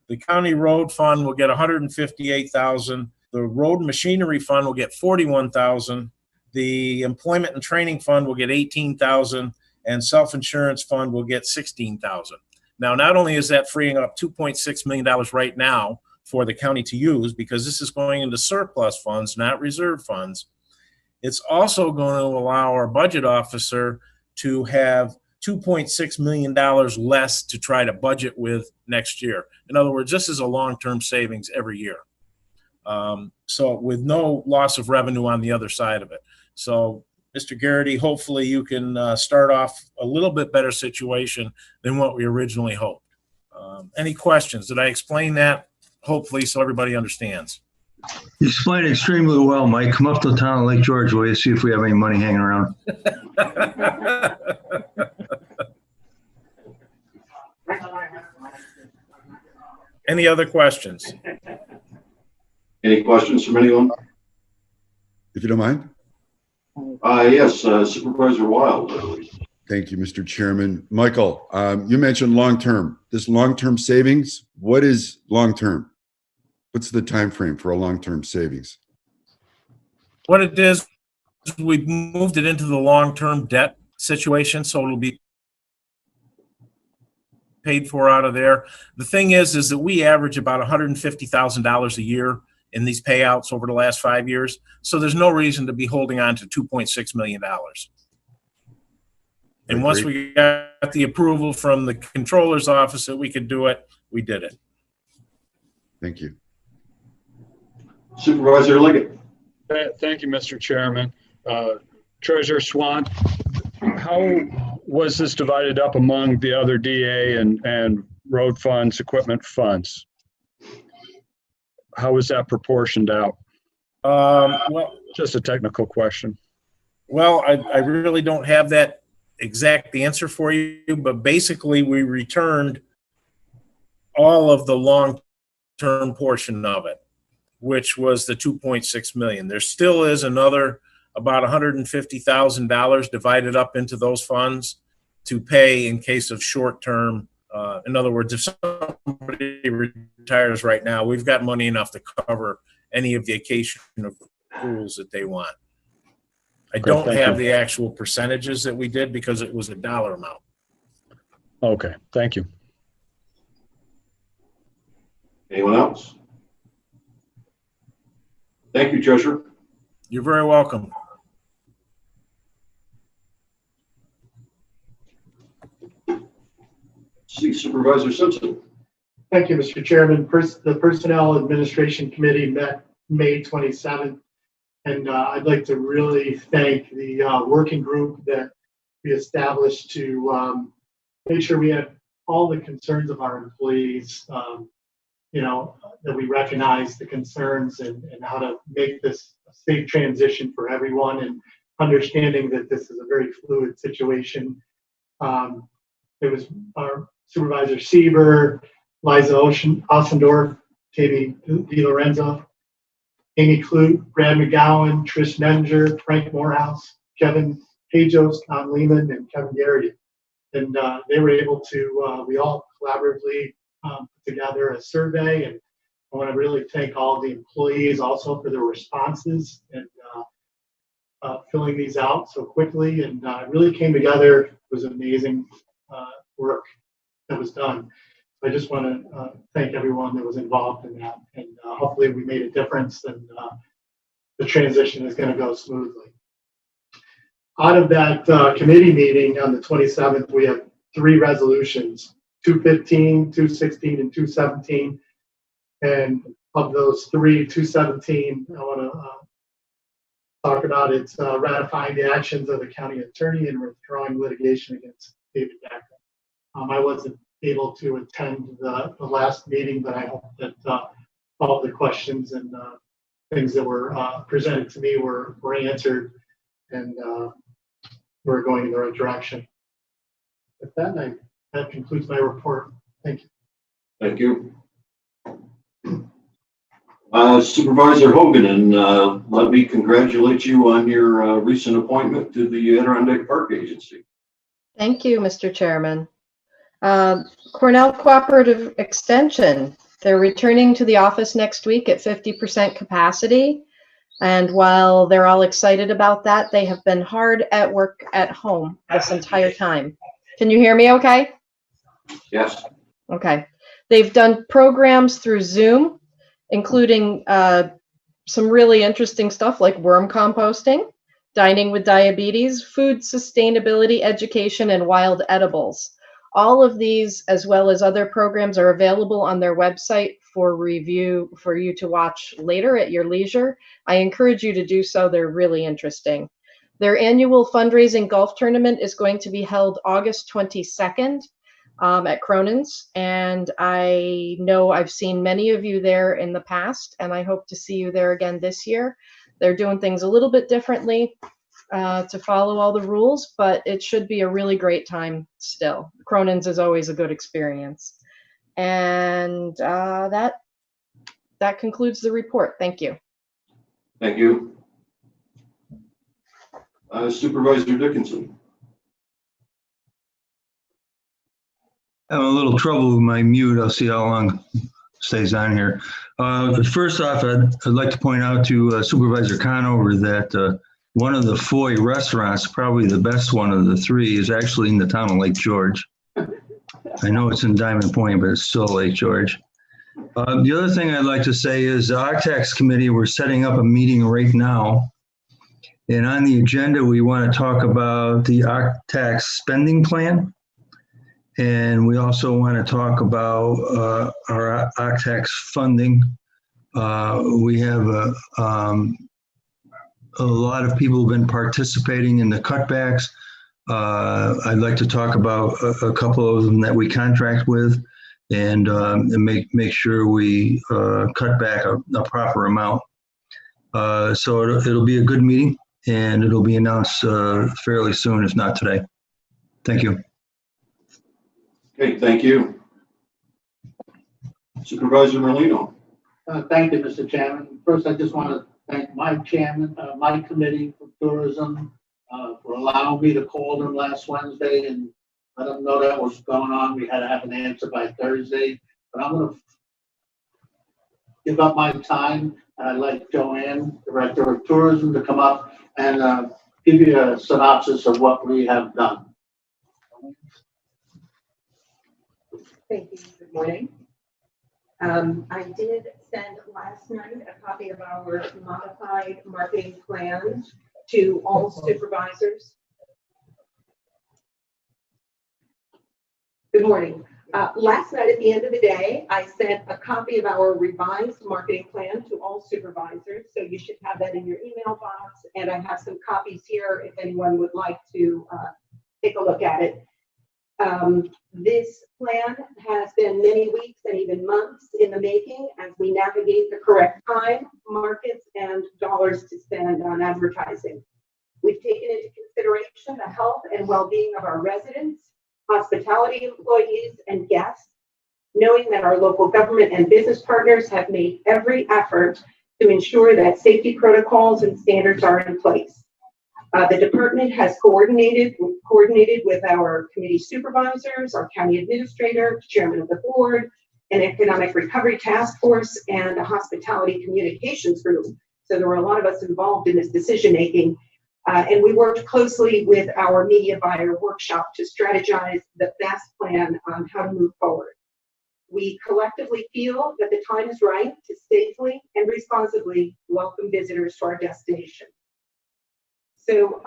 The county road fund will get $158,000. The road machinery fund will get $41,000. The employment and training fund will get $18,000, and self-insurance fund will get $16,000. Now, not only is that freeing up $2.6 million right now for the county to use, because this is going into surplus funds, not reserve funds, it's also going to allow our budget officer to have $2.6 million less to try to budget with next year. In other words, this is a long-term savings every year. So with no loss of revenue on the other side of it. So Mr. Garrity, hopefully you can start off a little bit better situation than what we originally hoped. Any questions? Did I explain that? Hopefully so everybody understands. You explained it extremely well, Mike. Come up to the town of Lake George, will you, see if we have any money hanging around. Any other questions? Any questions from anyone? If you don't mind. Yes, Supervisor Wild. Thank you, Mr. Chairman. Michael, you mentioned long-term. This long-term savings, what is long-term? What's the time frame for a long-term savings? What it is, we've moved it into the long-term debt situation, so it'll be paid for out of there. The thing is that we average about $150,000 a year in these payouts over the last 5 years. So there's no reason to be holding on to $2.6 million. And once we got the approval from the controller's office that we could do it, we did it. Thank you. Supervisor Liggett. Thank you, Mr. Chairman. Treasurer Swan, how was this divided up among the other DA and road funds, equipment funds? How was that proportioned out? Well, just a technical question. Well, I really don't have that exact answer for you, but basically we returned all of the long-term portion of it, which was the $2.6 million. There still is another about $150,000 divided up into those funds to pay in case of short-term. In other words, if somebody retires right now, we've got money enough to cover any of the vacation accruals that they want. I don't have the actual percentages that we did because it was a dollar amount. Okay, thank you. Anyone else? Thank you, Treasurer. You're very welcome. See Supervisor Simpson. Thank you, Mr. Chairman. The Personnel Administration Committee met May 27th, and I'd like to really thank the working group that we established to make sure we had all the concerns of our employees, that we recognize the concerns and how to make this a safe transition for everyone, and understanding that this is a very fluid situation. It was our Supervisor Sieber, Liza Ossendorf, Tammy DiLorenzo, Amy Clute, Brad McGowan, Trish Nenger, Frank Morehouse, Kevin Pajos, Don Lehman, and Kevin Garrity. And they were able to, we all collaboratively put together a survey and I want to really thank all the employees also for their responses and filling these out so quickly. And it really came together. It was amazing work that was done. I just want to thank everyone that was involved in that. And hopefully we made a difference and the transition is going to go smoothly. Out of that committee meeting on the 27th, we have 3 resolutions, 215, 216, and 217. And of those 3, 217, I want to talk about it's ratifying the actions of the county attorney and withdrawing litigation against David Becker. I wasn't able to attend the last meeting, but I hope that all the questions and things that were presented to me were answered and we're going in the right direction. With that, that concludes my report. Thank you. Thank you. Supervisor Hogan, and let me congratulate you on your recent appointment to the Adirondack Park Agency. Thank you, Mr. Chairman. Cornell Cooperative Extension, they're returning to the office next week at 50% capacity. And while they're all excited about that, they have been hard at work at home this entire time. Can you hear me okay? Yes. Okay. They've done programs through Zoom, including some really interesting stuff like worm composting, dining with diabetes, food sustainability education, and wild edibles. All of these, as well as other programs, are available on their website for review for you to watch later at your leisure. I encourage you to do so. They're really interesting. Their annual fundraising golf tournament is going to be held August 22nd at Cronin's, and I know I've seen many of you there in the past, and I hope to see you there again this year. They're doing things a little bit differently to follow all the rules, but it should be a really great time still. Cronin's is always a good experience. And that concludes the report. Thank you. Thank you. Supervisor Dickinson. Having a little trouble with my mute. I'll see how long it stays on here. First off, I'd like to point out to Supervisor Conover that one of the Foy restaurants, probably the best one of the 3, is actually in the town of Lake George. I know it's in Diamond Point, but it's still Lake George. The other thing I'd like to say is the OCTAX committee, we're setting up a meeting right now. And on the agenda, we want to talk about the OCTAX spending plan. And we also want to talk about our OCTAX funding. We have a lot of people have been participating in the cutbacks. I'd like to talk about a couple of them that we contract with and make sure we cut back a proper amount. So it'll be a good meeting and it'll be announced fairly soon, if not today. Thank you. Okay, thank you. Supervisor Merlino. Thank you, Mr. Chairman. First, I just want to thank my chairman, my committee for tourism, for allowing me to call them last Wednesday and let them know that was going on. We had to have an answer by Thursday, but I'm going to give up my time. And I'd like Joanne, Director of Tourism, to come up and give you a synopsis of what we have done. Thank you. Good morning. I did send last night a copy of our modified marketing plan to all supervisors. Good morning. Last night at the end of the day, I sent a copy of our revised marketing plan to all supervisors. So you should have that in your email box. And I have some copies here if anyone would like to take a look at it. This plan has been many weeks and even months in the making as we navigate the correct time, markets, and dollars to spend on advertising. We've taken into consideration the health and well-being of our residents, hospitality employees, and guests, knowing that our local government and business partners have made every effort to ensure that safety protocols and standards are in place. The department has coordinated with our committee supervisors, our county administrator, chairman of the board, an economic recovery task force, and a hospitality communications group. So there were a lot of us involved in this decision making. And we worked closely with our media buyer workshop to strategize the best plan on how to move forward. We collectively feel that the time is right to safely and responsibly welcome visitors to our destination. So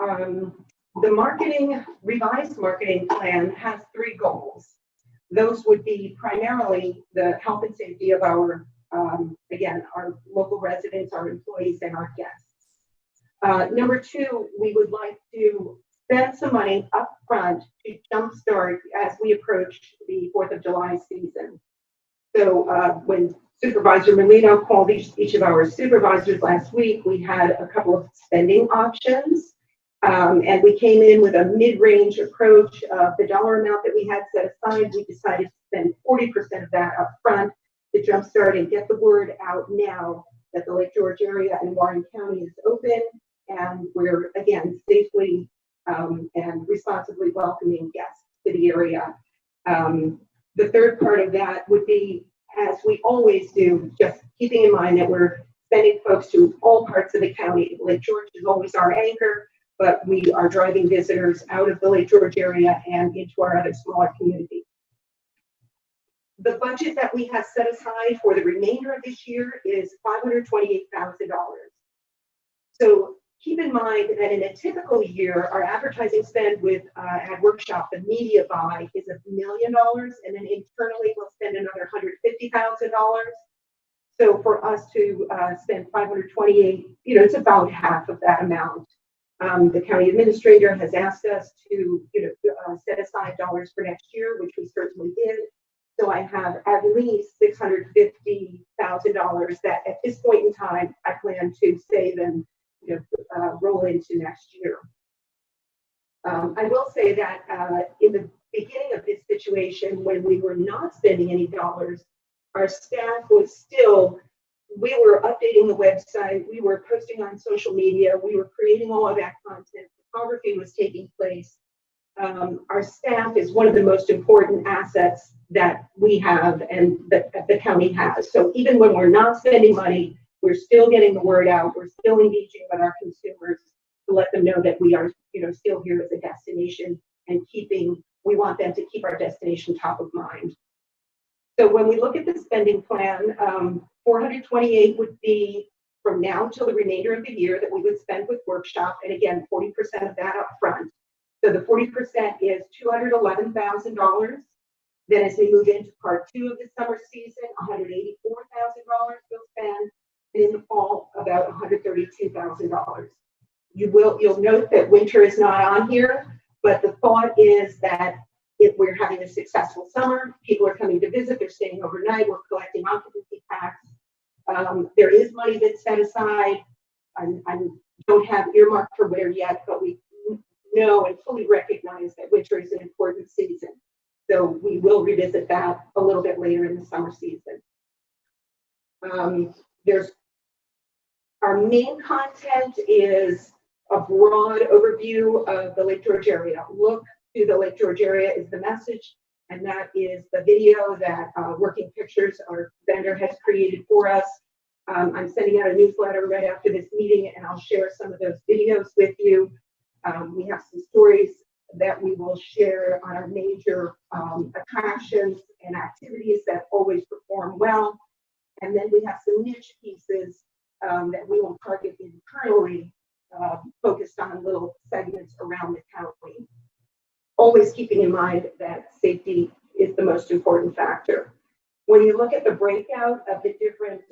the revised marketing plan has 3 goals. Those would be primarily the health and safety of our, again, our local residents, our employees, and our guests. Number 2, we would like to spend some money up front to jumpstart as we approach the 4th of July season. So when Supervisor Molino called each of our supervisors last week, we had a couple of spending options. And we came in with a mid-range approach of the dollar amount that we had set aside. We decided to spend 40% of that up front to jumpstart and get the word out now that the Lake George area and Warren County is open, and we're, again, safely and responsibly welcoming guests to the area. The third part of that would be, as we always do, just keeping in mind that we're sending folks to all parts of the county. Lake George is always our anchor, but we are driving visitors out of the Lake George area and into our other smaller communities. The budget that we have set aside for the remainder of this year is $528,000. So keep in mind that in a typical year, our advertising spend with Ad Workshop, the media buy, is $1 million, and then internally we'll spend another $150,000. So for us to spend 528, it's about half of that amount. The county administrator has asked us to, set aside dollars for next year, which we certainly did. So I have at least $650,000 that at this point in time I plan to save and roll into next year. I will say that in the beginning of this situation, when we were not spending any dollars, our staff was still, we were updating the website, we were posting on social media, we were creating all of that content, photography was taking place. Our staff is one of the most important assets that we have and that the county has. So even when we're not spending money, we're still getting the word out, we're still engaging with our consumers to let them know that we are, still here as a destination and we want them to keep our destination top of mind. So when we look at the spending plan, 428 would be from now till the remainder of the year that we would spend with workshop, and again, 40% of that up front. So the 40% is $211,000. Then as we move into part 2 of the summer season, $184,000 we'll spend, and in the fall, about $132,000. You'll note that winter is not on here, but the thought is that if we're having a successful summer, people are coming to visit, they're staying overnight, we're collecting occupancy tax. There is money that's set aside. I don't have earmarked for where yet, but we know and fully recognize that winter is an important season. So we will revisit that a little bit later in the summer season. Our main content is a broad overview of the Lake George area. Look to the Lake George area is the message, and that is the video that Working Pictures, our vendor, has created for us. I'm sending out a newsletter right after this meeting, and I'll share some of those videos with you. We have some stories that we will share on our major attractions and activities that always perform well. And then we have some niche pieces that we will target internally, focused on little segments around the county. Always keeping in mind that safety is the most important factor. When you look at the breakout of the different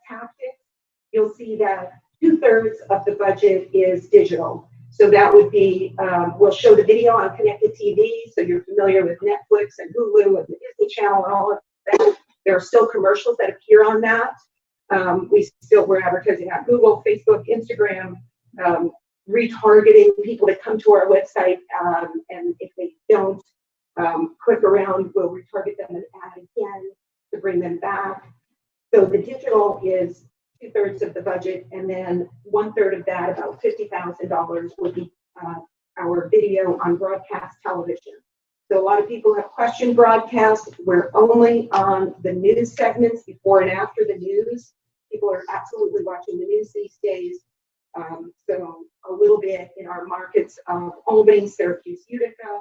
tactics, you'll see that 2/3 of the budget is digital. So that would be, we'll show the video on connected TV, so you're familiar with Netflix and Hulu and the Disney Channel and all of that. There are still commercials that appear on that. We're advertising on Google, Facebook, Instagram, retargeting people that come to our website, and if they don't click around, we'll retarget them and add again to bring them back. So the digital is 2/3 of the budget, and then 1/3 of that, about $50,000, would be our video on broadcast television. So a lot of people have questioned broadcast. We're only on the news segments before and after the news. People are absolutely watching the news these days. So a little bit in our markets of Albany, Syracuse, Utica,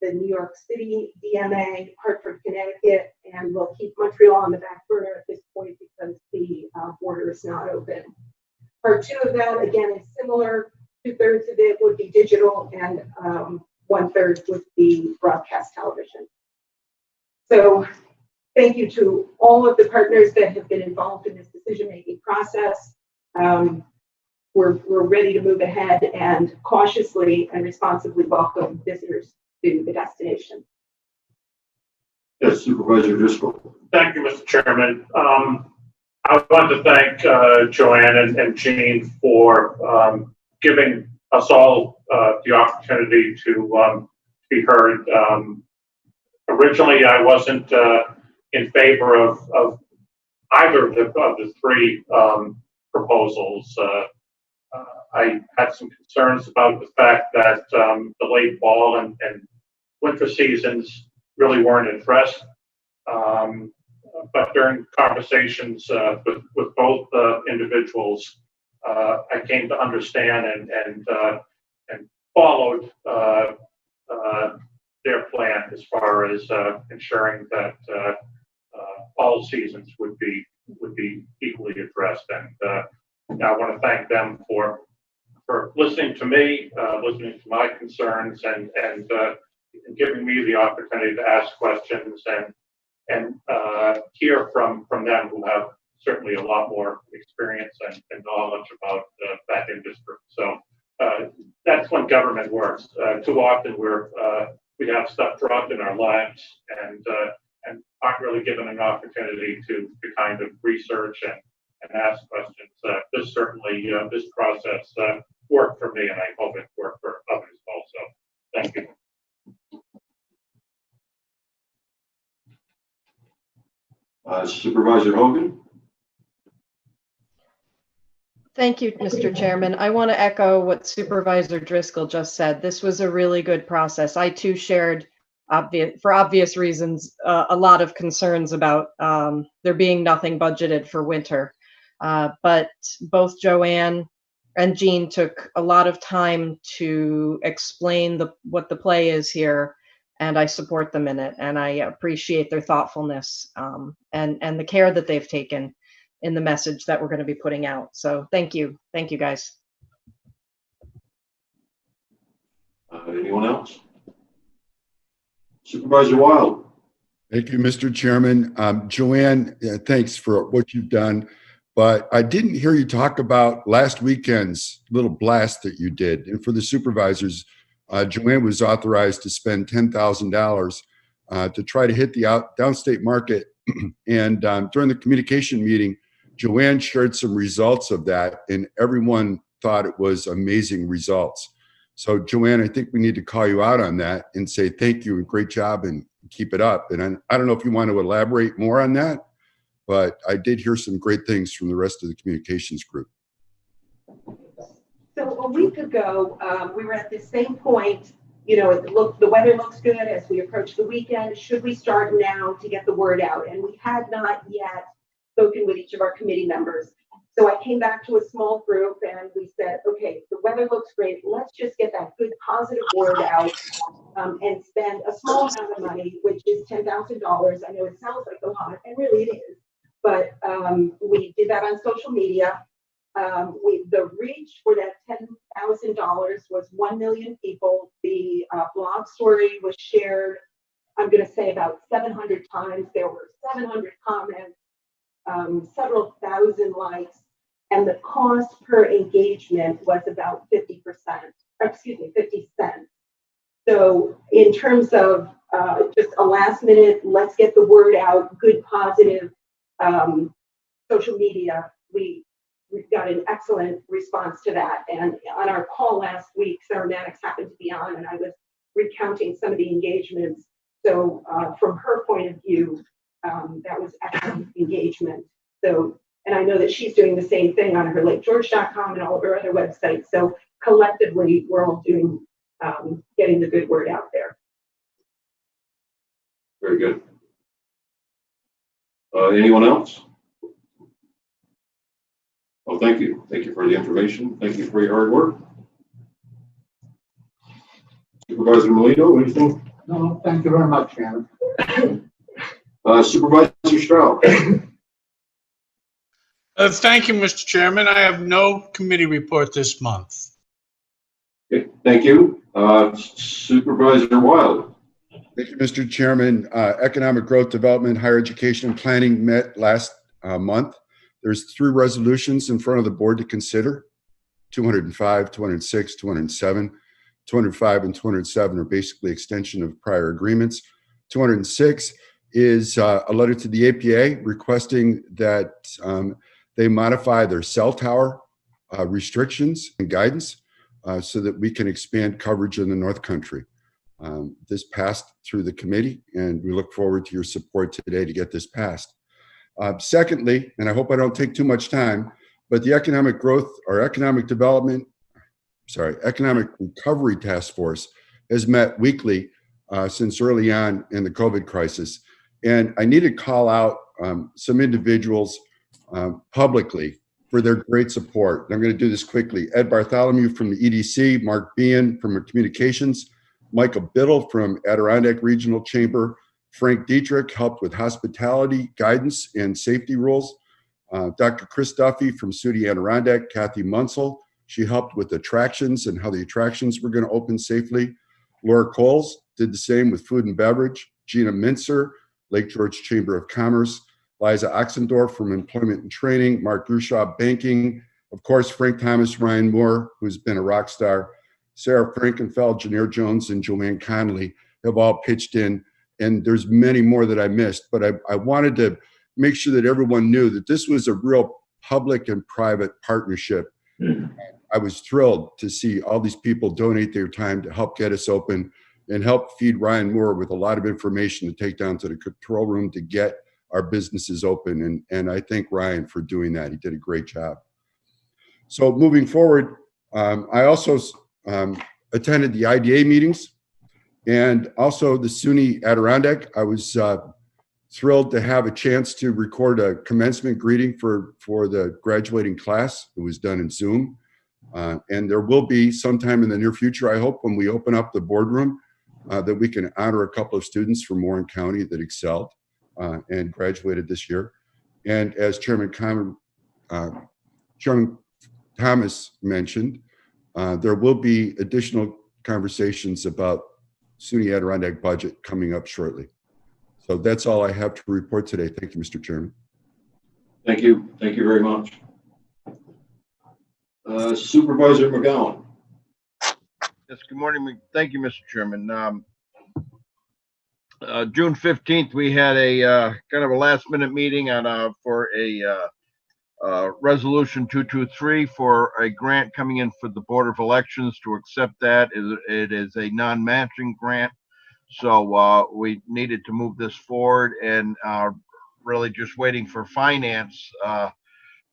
the New York City, DMA, Hartford, Connecticut, and we'll keep Montreal on the back burner at this point because the border is not open. Part two of that, again, is similar. 2/3 of it would be digital and 1/3 would be broadcast television. So thank you to all of the partners that have been involved in this decision-making process. We're ready to move ahead and cautiously and responsibly welcome visitors to the destination. Yes, Supervisor Driscoll. Thank you, Mr. Chairman. I want to thank Joanne and Jean for giving us all the opportunity to be heard. Originally, I wasn't in favor of either of the three proposals. I had some concerns about the fact that the late fall and winter seasons really weren't addressed. But during conversations with both individuals, I came to understand and followed their plan as far as ensuring that all seasons would be equally addressed. And I want to thank them for listening to me, listening to my concerns, and giving me the opportunity to ask questions and hear from them who have certainly a lot more experience and knowledge about that industry. So that's when government works. Too often we have stuff dropped in our lives and aren't really given an opportunity to kind of research and ask questions. This certainly, this process worked for me, and I hope it worked for others also. Thank you. Supervisor Hogan. Thank you, Mr. Chairman. I want to echo what Supervisor Driscoll just said. This was a really good process. I too shared, for obvious reasons, a lot of concerns about there being nothing budgeted for winter. But both Joanne and Jean took a lot of time to explain what the play is here, and I support them in it, and I appreciate their thoughtfulness and the care that they've taken in the message that we're going to be putting out. So thank you guys. Anyone else? Supervisor Wild. Thank you, Mr. Chairman. Joanne, thanks for what you've done. But I didn't hear you talk about last weekend's little blast that you did. And for the supervisors, Joanne was authorized to spend $10,000 to try to hit the downstate market. And during the communication meeting, Joanne shared some results of that, and everyone thought it was amazing results. So Joanne, I think we need to call you out on that and say thank you and great job and keep it up. And I don't know if you want to elaborate more on that, but I did hear some great things from the rest of the communications group. So a week ago, we were at the same point. You know, the weather looks good as we approach the weekend. Should we start now to get the word out? And we had not yet spoken with each of our committee members. So I came back to a small group and we said, okay, the weather looks great. Let's just get that good positive word out and spend a small amount of money, which is $10,000. I know it sounds like a lot, and really it is. But we did that on social media. The reach for that $10,000 was 1 million people. The blog story was shared, I'm going to say about 700 times. There were 700 comments, several thousand likes, and the cost per engagement was about 50 cents. So in terms of just a last minute, let's get the word out, good, positive social media, we've got an excellent response to that. And on our call last week, Sarah Maddox happened to be on, and I was recounting some of the engagements. So from her point of view, that was excellent engagement. So, and I know that she's doing the same thing on her LakeGeorge.com and all of her other websites. So collectively, we're all doing, getting the good word out there. Very good. Anyone else? Well, thank you. Thank you for the information. Thank you for your hard work. Supervisor Molino, anything? No, thank you very much, Shannon. Supervisor Stroud. Thank you, Mr. Chairman. I have no committee report this month. Okay, thank you. Supervisor Wild. Thank you, Mr. Chairman. Economic Growth Development, Higher Education and Planning met last month. There's 3 resolutions in front of the board to consider. 205, 206, 207. 205 and 207 are basically extension of prior agreements. 206 is a letter to the APA requesting that they modify their cell tower restrictions and guidance so that we can expand coverage in the North Country. This passed through the committee, and we look forward to your support today to get this passed. Secondly, and I hope I don't take too much time, but the Economic Recovery Task Force has met weekly since early on in the COVID crisis. And I need to call out some individuals publicly for their great support. And I'm going to do this quickly. Ed Bartholomew from the EDC, Mark Bean from Communications, Michael Biddle from Adirondack Regional Chamber, Frank Dietrich helped with hospitality, guidance, and safety rules. Dr. Chris Duffy from SUNY Adirondack, Kathy Munsell, she helped with attractions and how the attractions were going to open safely. Laura Coles did the same with food and beverage. Gina Mintzer, Lake George Chamber of Commerce. Liza Oxendorf from Employment and Training. Mark Grushaw, Banking. Of course, Frank Thomas, Ryan Moore, who's been a rock star. Sarah Frankenfeld, Janelle Jones, and Joanne Connolly have all pitched in. And there's many more that I missed, but I wanted to make sure that everyone knew that this was a real public and private partnership. I was thrilled to see all these people donate their time to help get us open and help feed Ryan Moore with a lot of information to take down to the control room to get our businesses open. And I thank Ryan for doing that. He did a great job. So moving forward, I also attended the IDA meetings and also the SUNY Adirondack. I was thrilled to have a chance to record a commencement greeting for the graduating class. It was done in Zoom. And there will be sometime in the near future, I hope, when we open up the boardroom, that we can honor a couple of students from Warren County that excelled and graduated this year. And as Chairman Thomas mentioned, there will be additional conversations about SUNY Adirondack budget coming up shortly. So that's all I have to report today. Thank you, Mr. Chairman. Thank you. Thank you very much. Supervisor McGowan. Yes, good morning. Thank you, Mr. Chairman. June 15th, we had a kind of a last minute meeting for a resolution 223 for a grant coming in for the Board of Elections to accept that. It is a non-matching grant. So we needed to move this forward and really just waiting for finance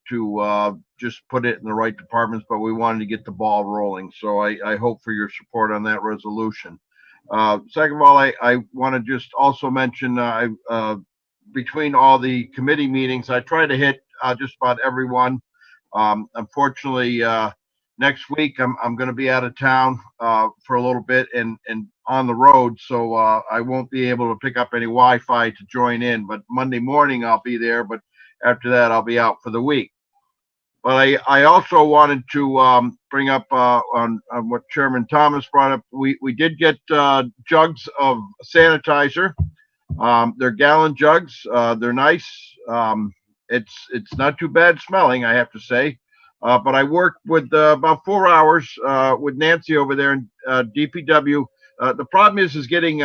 to just put it in the right departments, but we wanted to get the ball rolling. So I hope for your support on that resolution. Second of all, I want to just also mention between all the committee meetings, I try to hit just about everyone. Unfortunately, next week I'm going to be out of town for a little bit and on the road, so I won't be able to pick up any Wi-Fi to join in. But Monday morning I'll be there, but after that I'll be out for the week. But I also wanted to bring up on what Chairman Thomas brought up. We did get jugs of sanitizer. They're gallon jugs. They're nice. It's not too bad smelling, I have to say. But I worked with about 4 hours with Nancy over there in DPW. The problem is getting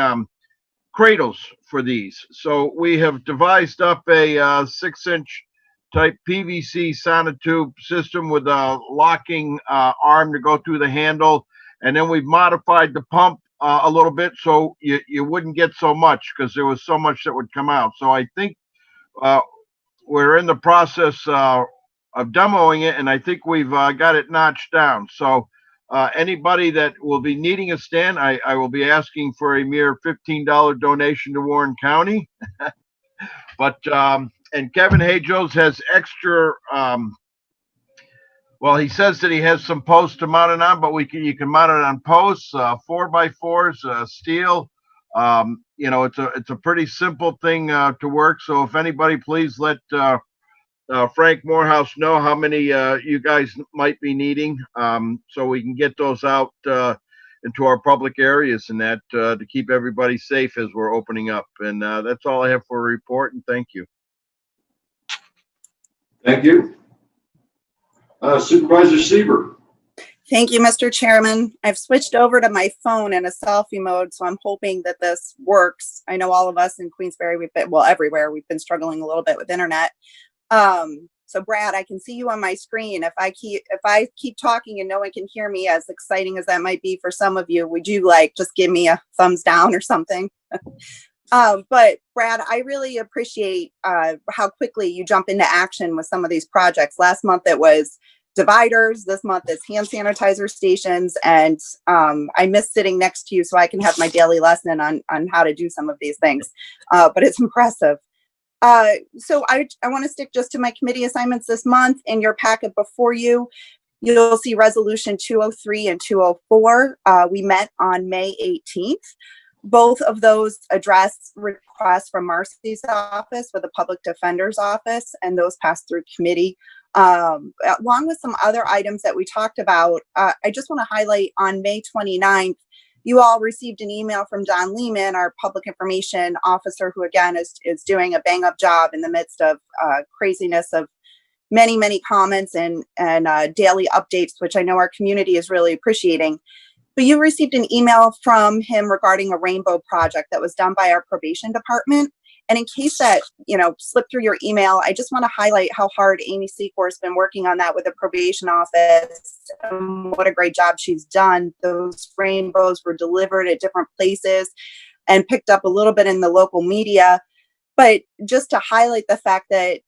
cradles for these. So we have devised up a 6-inch type PVC sonotube system with a locking arm to go through the handle. And then we've modified the pump a little bit so you wouldn't get so much because there was so much that would come out. So I think we're in the process of demoing it, and I think we've got it notched down. So Anybody that will be needing a stand, I will be asking for a mere $15 donation to Warren County. But, and Kevin Hayjos has extra, well, he says that he has some posts to mount it on, but you can mount it on posts, 4x4s, steel. You know, it's a pretty simple thing to work. So if anybody, please let Frank Morehouse know how many you guys might be needing, so we can get those out into our public areas and that to keep everybody safe as we're opening up. And that's all I have for a report. And thank you. Thank you. Supervisor Sieber. Thank you, Mr. Chairman. I've switched over to my phone in a selfie mode, so I'm hoping that this works. I know all of us in Queensbury, well, everywhere, we've been struggling a little bit with internet. So Brad, I can see you on my screen. If I keep talking and no one can hear me, as exciting as that might be for some of you, would you just give me a thumbs down or something? But Brad, I really appreciate how quickly you jump into action with some of these projects. Last month it was dividers. This month it's hand sanitizer stations. And I miss sitting next to you so I can have my daily lesson on how to do some of these things. But it's impressive. So I want to stick just to my committee assignments this month. In your packet before you, you'll see resolution 203 and 204. We met on May 18th. Both of those address requests from Marcy's office with the public defender's office, and those passed through committee. Along with some other items that we talked about, I just want to highlight on May 29th, you all received an email from John Lehman, our public information officer, who again is doing a bang up job in the midst of craziness of many comments and daily updates, which I know our community is really appreciating. But you received an email from him regarding a rainbow project that was done by our probation department. And in case that, slipped through your email, I just want to highlight how hard Amy Secor has been working on that with the probation office. What a great job she's done. Those rainbows were delivered at different places and picked up a little bit in the local media. But just to highlight the fact that,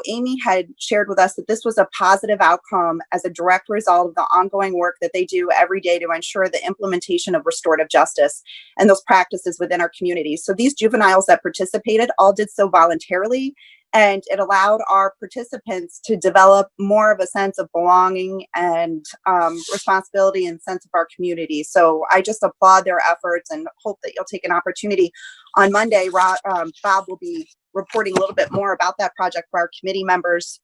Amy had shared with us that this was a positive outcome as a direct result of the ongoing work that they do every day to ensure the implementation of restorative justice and those practices within our community. So these juveniles that participated all did so voluntarily, and it allowed our participants to develop more of a sense of belonging and responsibility and sense of our community. So I just applaud their efforts and hope that you'll take an opportunity. On Monday, Bob will be reporting a little bit more about that project for our committee members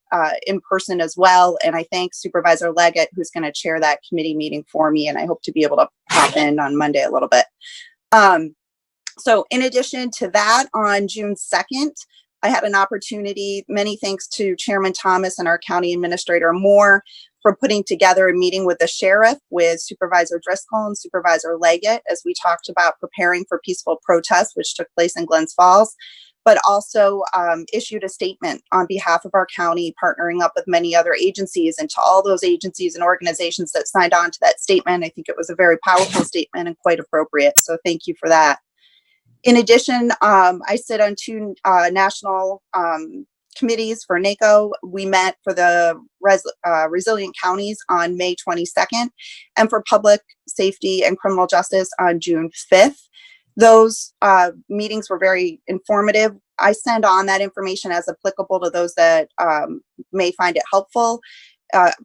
in person as well. And I thank Supervisor Leggett, who's going to chair that committee meeting for me. And I hope to be able to pop in on Monday a little bit. So in addition to that, on June 2nd, I had an opportunity, many thanks to Chairman Thomas and our County Administrator Moore, for putting together a meeting with the sheriff, with Supervisor Driscoll and Supervisor Leggett, as we talked about preparing for peaceful protests, which took place in Glens Falls, but also issued a statement on behalf of our county, partnering up with many other agencies. And to all those agencies and organizations that signed on to that statement, I think it was a very powerful statement and quite appropriate. So thank you for that. In addition, I sit on two national committees for NACO. We met for the Resilient Counties on May 22nd, and for Public Safety and Criminal Justice on June 5th. Those meetings were very informative. I send on that information as applicable to those that may find it helpful,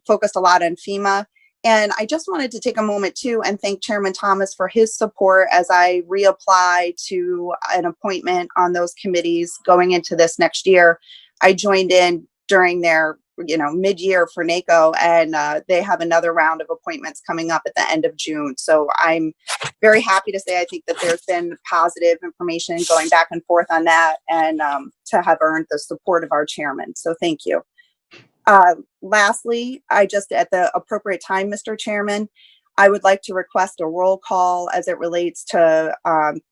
focused a lot on FEMA. And I just wanted to take a moment too and thank Chairman Thomas for his support as I reapply to an appointment on those committees going into this next year. I joined in during their mid-year for NACO, and they have another round of appointments coming up at the end of June. So I'm very happy to say I think that there's been positive information going back and forth on that, and to have earned the support of our chairman. So thank you. Lastly, I just, at the appropriate time, Mr. Chairman, I would like to request a roll call as it relates to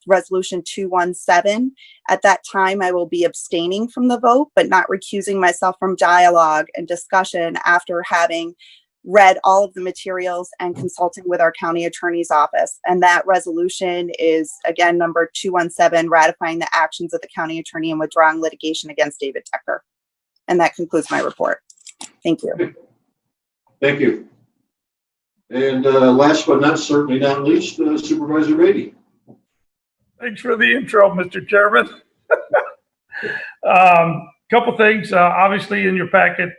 Resolution 217. At that time, I will be abstaining from the vote, but not recusing myself from dialogue and discussion after having read all of the materials and consulting with our county attorney's office. And that resolution is, again, number 217, ratifying the actions of the county attorney in withdrawing litigation against David Tecker. And that concludes my report. Thank you. Thank you. And last but certainly not least, Supervisor Beatty. Thanks for the intro, Mr. Chairman. Couple things, obviously in your packet,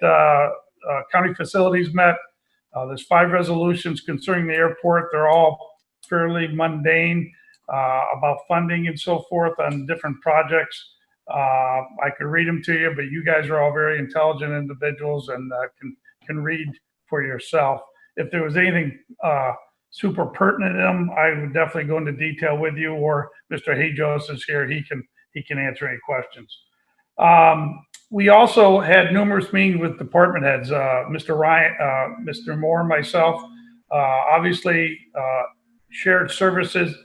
county facilities met. There's 5 resolutions concerning the airport. They're all fairly mundane about funding and so forth on different projects. I could read them to you, but you guys are all very intelligent individuals and can read for yourself. If there was anything super pertinent in them, I would definitely go into detail with you, or Mr. Hajos is here. He can answer any questions. We also had numerous meetings with department heads, Mr. Ryan, Mr. Moore, myself. Obviously, shared services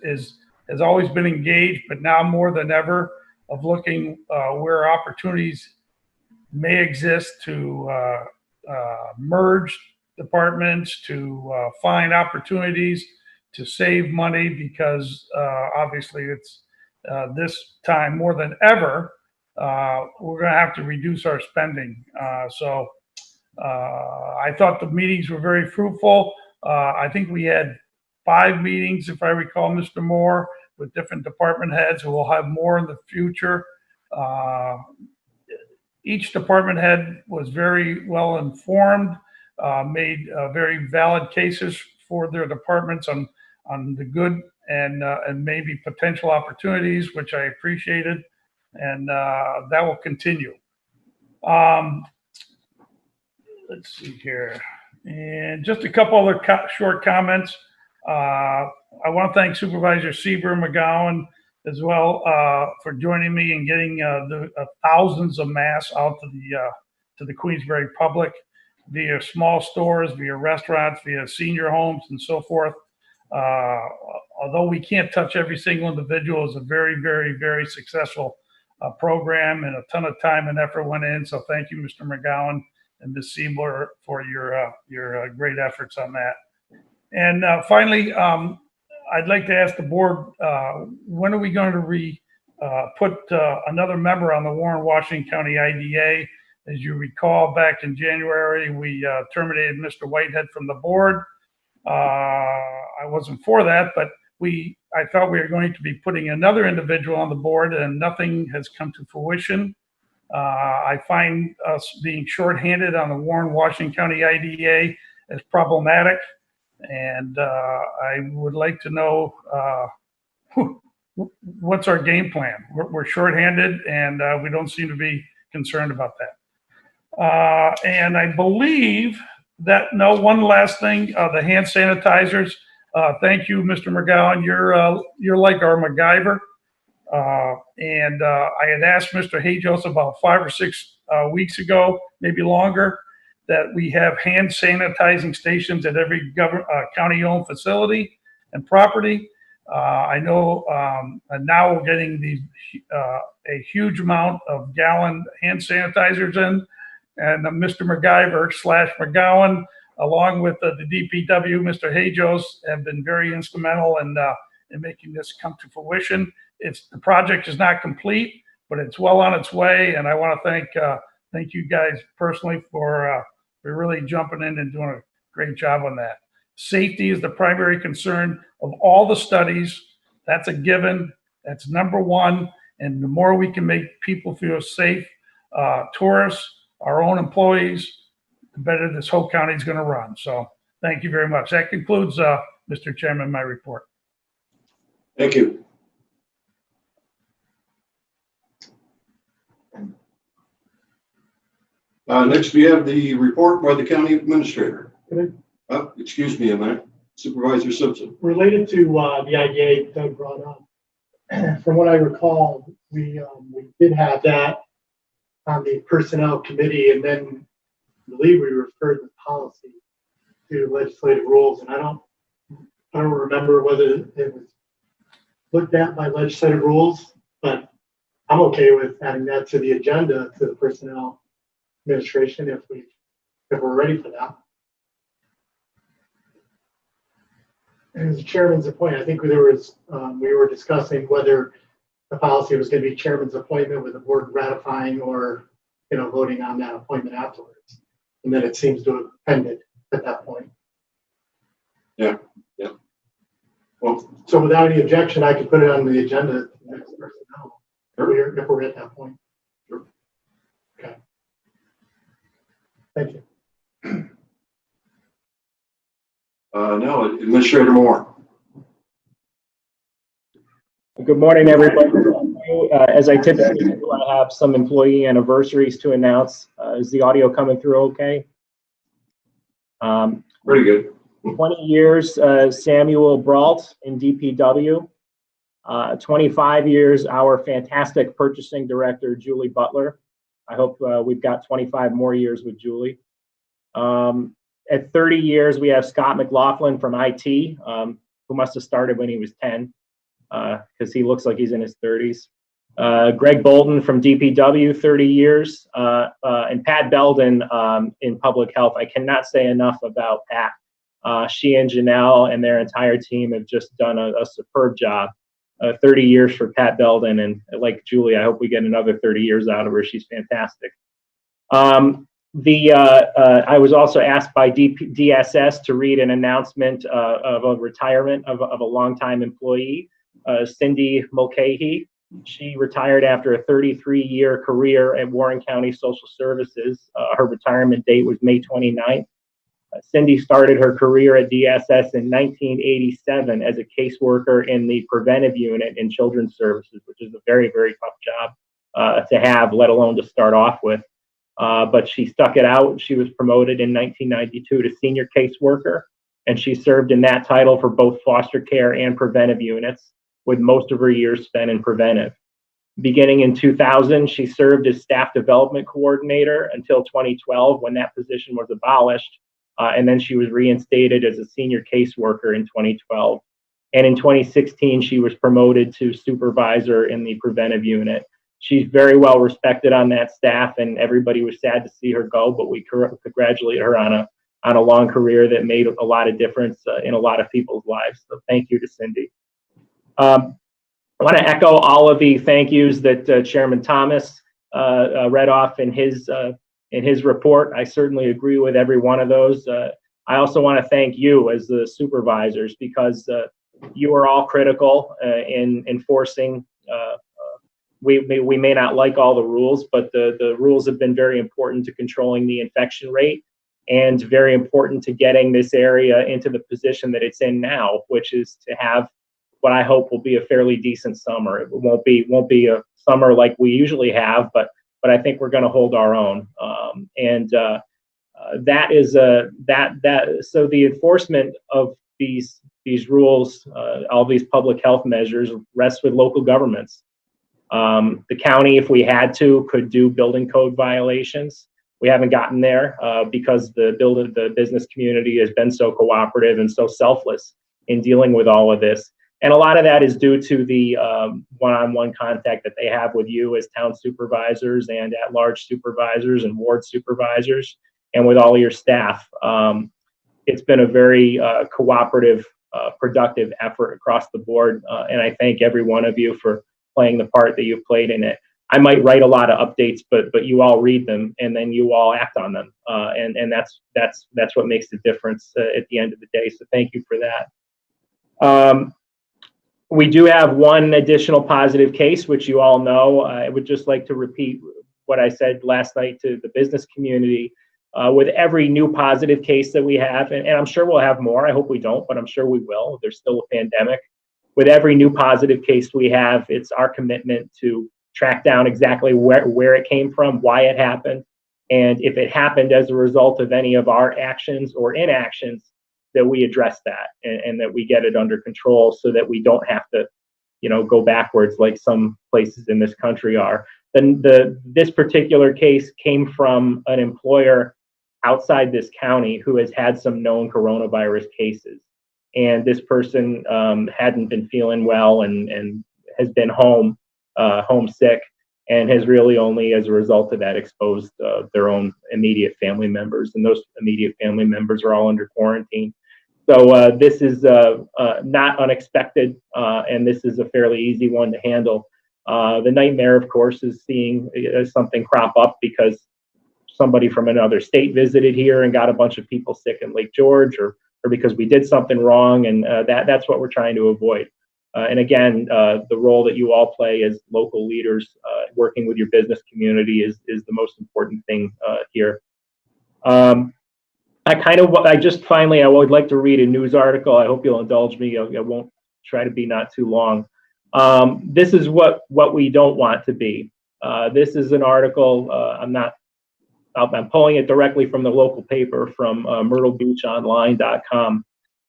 has always been engaged, but now more than ever of looking where opportunities may exist to merge departments, to find opportunities to save money, because obviously it's this time more than ever, we're going to have to reduce our spending. So I thought the meetings were very fruitful. I think we had 5 meetings, if I recall, Mr. Moore, with different department heads, who will have more in the future. Each department head was very well informed, made very valid cases for their departments on the good and maybe potential opportunities, which I appreciated, and that will continue. Let's see here, and just a couple other short comments. I want to thank Supervisor Seaver McGowan as well for joining me and getting the thousands of masks out to the Queensbury public via small stores, via restaurants, via senior homes, and so forth. Although we can't touch every single individual, it's a very, very, very successful program, and a ton of time and effort went in. So thank you, Mr. McGowan and Ms. Seaver, for your great efforts on that. And finally, I'd like to ask the board, when are we going to put another member on the Warren-Washington County IDA? As you recall, back in January, we terminated Mr. Whitehead from the board. I wasn't for that, but I thought we were going to be putting another individual on the board, and nothing has come to fruition. I find us being shorthanded on the Warren-Washington County IDA as problematic, and I would like to know what's our game plan. We're shorthanded, and we don't seem to be concerned about that. And I believe that, no, one last thing, the hand sanitizers. Thank you, Mr. McGowan. You're like our MacGyver. And I had asked Mr. Hajos about 5 or 6 weeks ago, maybe longer, that we have hand sanitizing stations at every county-owned facility and property. I know and now we're getting a huge amount of gallon hand sanitizers in, and Mr. MacGyver / McGowan, along with the DPW, Mr. Hajos, have been very instrumental in making this come to fruition. The project is not complete, but it's well on its way, and I want to thank you guys personally for really jumping in and doing a great job on that. Safety is the primary concern of all the studies. That's a given. That's number one. And the more we can make people feel safe, tourists, our own employees, the better this whole county is going to run. So thank you very much. That concludes, Mr. Chairman, my report. Thank you. Next, we have the report by the county administrator. Excuse me a minute. Supervisor Simpson. Related to the IDA Doug brought up, from what I recall, we did have that on the personnel committee, and then I believe we referred the policy to legislative rules, and I don't remember whether it was looked at by legislative rules, but I'm okay with adding that to the agenda to the personnel administration if we're ready for that. And as the chairman's appointment, I think there was we were discussing whether the policy was going to be chairman's appointment with the board ratifying or voting on that appointment afterwards. And then it seems to have ended at that point. Yeah, yeah. Well, So without any objection, I could put it on the agenda next personnel, if we're at that point. Sure. Okay. Thank you. No, Administrator Moore. Good morning, everybody. As I typically do, I have some employee anniversaries to announce. Is the audio coming through okay? Pretty good. 20 years, Samuel Brault in DPW. 25 years, our fantastic purchasing director, Julie Butler. I hope we've got 25 more years with Julie. At 30 years, we have Scott McLaughlin from IT, who must have started when he was 10, because he looks like he's in his 30s. Greg Bolton from DPW, 30 years, and Pat Belden in public health. I cannot say enough about Pat. She and Janelle and their entire team have just done a superb job. 30 years for Pat Belden, and like Julie, I hope we get another 30 years out of her. She's fantastic. I was also asked by DSS to read an announcement of a retirement of a longtime employee, Cindy Mulcahy. She retired after a 33-year career at Warren County Social Services. Her retirement date was May 29th. Cindy started her career at DSS in 1987 as a caseworker in the preventive unit in children's services, which is a very, very tough job to have, let alone to start off with. But she stuck it out. She was promoted in 1992 to senior caseworker, and she served in that title for both foster care and preventive units, with most of her years spent in preventive. Beginning in 2000, she served as staff development coordinator until 2012, when that position was abolished, and then she was reinstated as a senior caseworker in 2012. And in 2016, she was promoted to supervisor in the preventive unit. She's very well respected on that staff, and everybody was sad to see her go, but we congratulate her on a long career that made a lot of difference in a lot of people's lives. So thank you to Cindy. I want to echo all of the thank yous that Chairman Thomas read off in his report. I certainly agree with every one of those. I also want to thank you as the supervisors, because you are all critical in enforcing. We may not like all the rules, but the rules have been very important to controlling the infection rate, and very important to getting this area into the position that it's in now, which is to have what I hope will be a fairly decent summer. It won't be a summer like we usually have, but I think we're going to hold our own. That is so the enforcement of these rules, all these public health measures, rests with local governments. The county, if we had to, could do building code violations. We haven't gotten there because the business community has been so cooperative and so selfless in dealing with all of this. And a lot of that is due to the one-on-one contact that they have with you as town supervisors and at-large supervisors and ward supervisors, and with all your staff. It's been a very cooperative, productive effort across the board, and I thank every one of you for playing the part that you've played in it. I might write a lot of updates, but you all read them, and then you all act on them, and that's what makes the difference at the end of the day. So thank you for that. We do have one additional positive case, which you all know. I would just like to repeat what I said last night to the business community. With every new positive case that we have, and I'm sure we'll have more. I hope we don't, but I'm sure we will. There's still a pandemic. With every new positive case we have, it's our commitment to track down exactly where it came from, why it happened, and if it happened as a result of any of our actions or inactions, that we address that and that we get it under control, so that we don't have to, go backwards like some places in this country are. This particular case came from an employer outside this county who has had some known coronavirus cases. And this person hadn't been feeling well and has been homesick, and has really only as a result of that exposed their own immediate family members. And those immediate family members are all under quarantine. So this is not unexpected, and this is a fairly easy one to handle. The nightmare, of course, is seeing something crop up because somebody from another state visited here and got a bunch of people sick in Lake George, or or because we did something wrong, and that's what we're trying to avoid. And again, the role that you all play as local leaders, working with your business community is the most important thing here. I just finally, I would like to read a news article. I hope you'll indulge me. I won't try to be not too long. This is what we don't want to be. This is an article. I'm pulling it directly from the local paper, from MyrtleBeachOnline.com.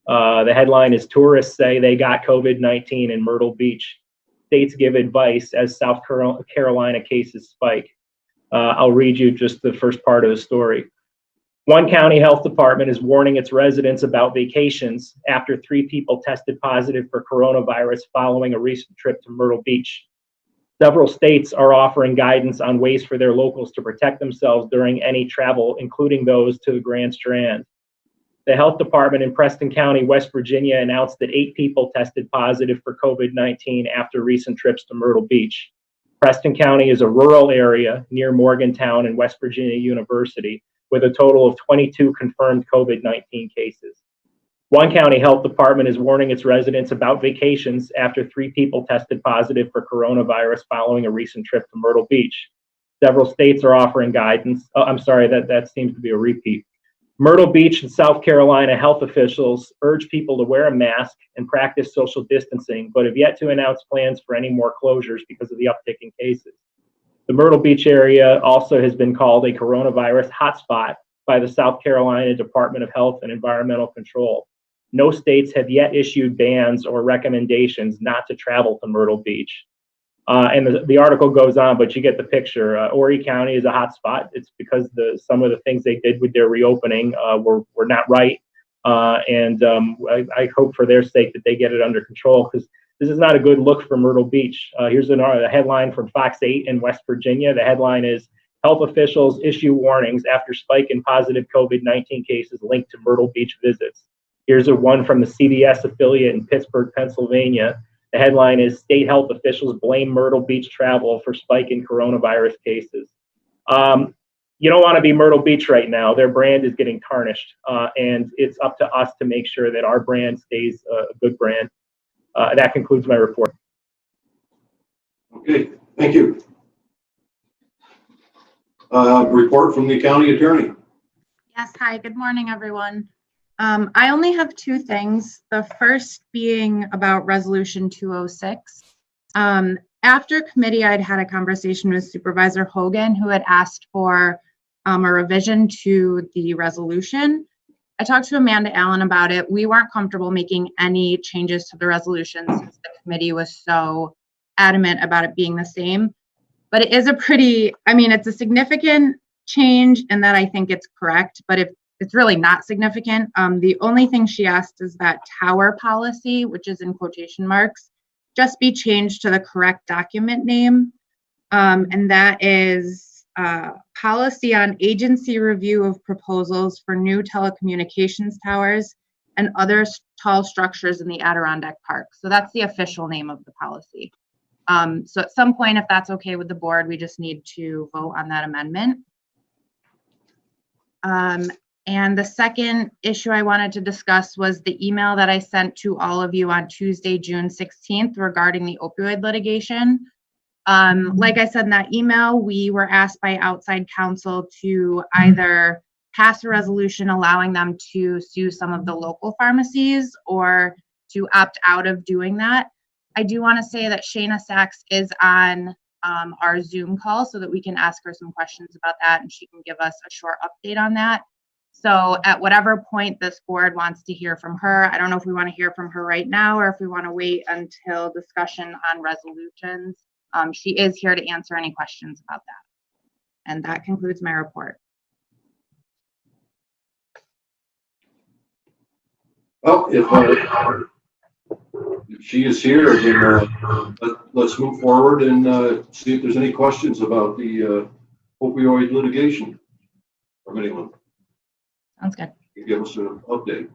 The headline is "Tourists Say They Got COVID-19 in Myrtle Beach. States Give Advice as South Carolina Cases Spike." I'll read you just the first part of the story. One county health department is warning its residents about vacations after 3 people tested positive for coronavirus following a recent trip to Myrtle Beach. Several states are offering guidance on ways for their locals to protect themselves during any travel, including those to the Grand Strand. The health department in Preston County, West Virginia, announced that 8 people tested positive for COVID-19 after recent trips to Myrtle Beach. Preston County is a rural area near Morgantown and West Virginia University, with a total of 22 confirmed COVID-19 cases. One county health department is warning its residents about vacations after 3 people tested positive for coronavirus following a recent trip to Myrtle Beach. Several states are offering guidance. Oh, I'm sorry, that seems to be a repeat. Myrtle Beach and South Carolina health officials urge people to wear a mask and practice social distancing, but have yet to announce plans for any more closures because of the uptick in cases. The Myrtle Beach area also has been called a coronavirus hotspot by the South Carolina Department of Health and Environmental Control. No states have yet issued bans or recommendations not to travel to Myrtle Beach. And the article goes on, but you get the picture. Horry County is a hotspot. It's because some of the things they did with their reopening were not right. I hope for their sake that they get it under control, because this is not a good look for Myrtle Beach. Here's a headline from Fox 8 in West Virginia. The headline is, "Health officials issue warnings after spike in positive COVID-19 cases linked to Myrtle Beach visits." Here's one from the CBS affiliate in Pittsburgh, Pennsylvania. The headline is, "State health officials blame Myrtle Beach travel for spike in coronavirus cases." You don't want to be Myrtle Beach right now. Their brand is getting tarnished, and it's up to us to make sure that our brand stays a good brand. That concludes my report. Okay, thank you. Report from the county attorney. Yes, hi, good morning, everyone. I only have 2 things. The first being about Resolution 206. After committee, I'd had a conversation with Supervisor Hogan, who had asked for a revision to the resolution. I talked to Amanda Allen about it. We weren't comfortable making any changes to the resolution since the committee was so adamant about it being the same. But it is it's a significant change in that I think it's correct, but if it's really not significant. The only thing she asked is that tower policy, which is in quotation marks, just be changed to the correct document name. And that is policy on agency review of proposals for new telecommunications towers and other tall structures in the Adirondack Park. So that's the official name of the policy. So at some point, if that's okay with the board, we just need to vote on that amendment. And the second issue I wanted to discuss was the email that I sent to all of you on Tuesday, June 16th regarding the opioid litigation. Like I said in that email, we were asked by outside counsel to either pass a resolution allowing them to sue some of the local pharmacies or to opt out of doing that. I do want to say that Shayna Sachs is on our Zoom call so that we can ask her some questions about that and she can give us a short update on that. So at whatever point this board wants to hear from her, I don't know if we want to hear from her right now or if we want to wait until discussion on resolutions. She is here to answer any questions about that. And that concludes my report. Well, if she is here, then let's move forward and see if there's any questions about the opioid litigation from anyone. Sounds good. Give us an update.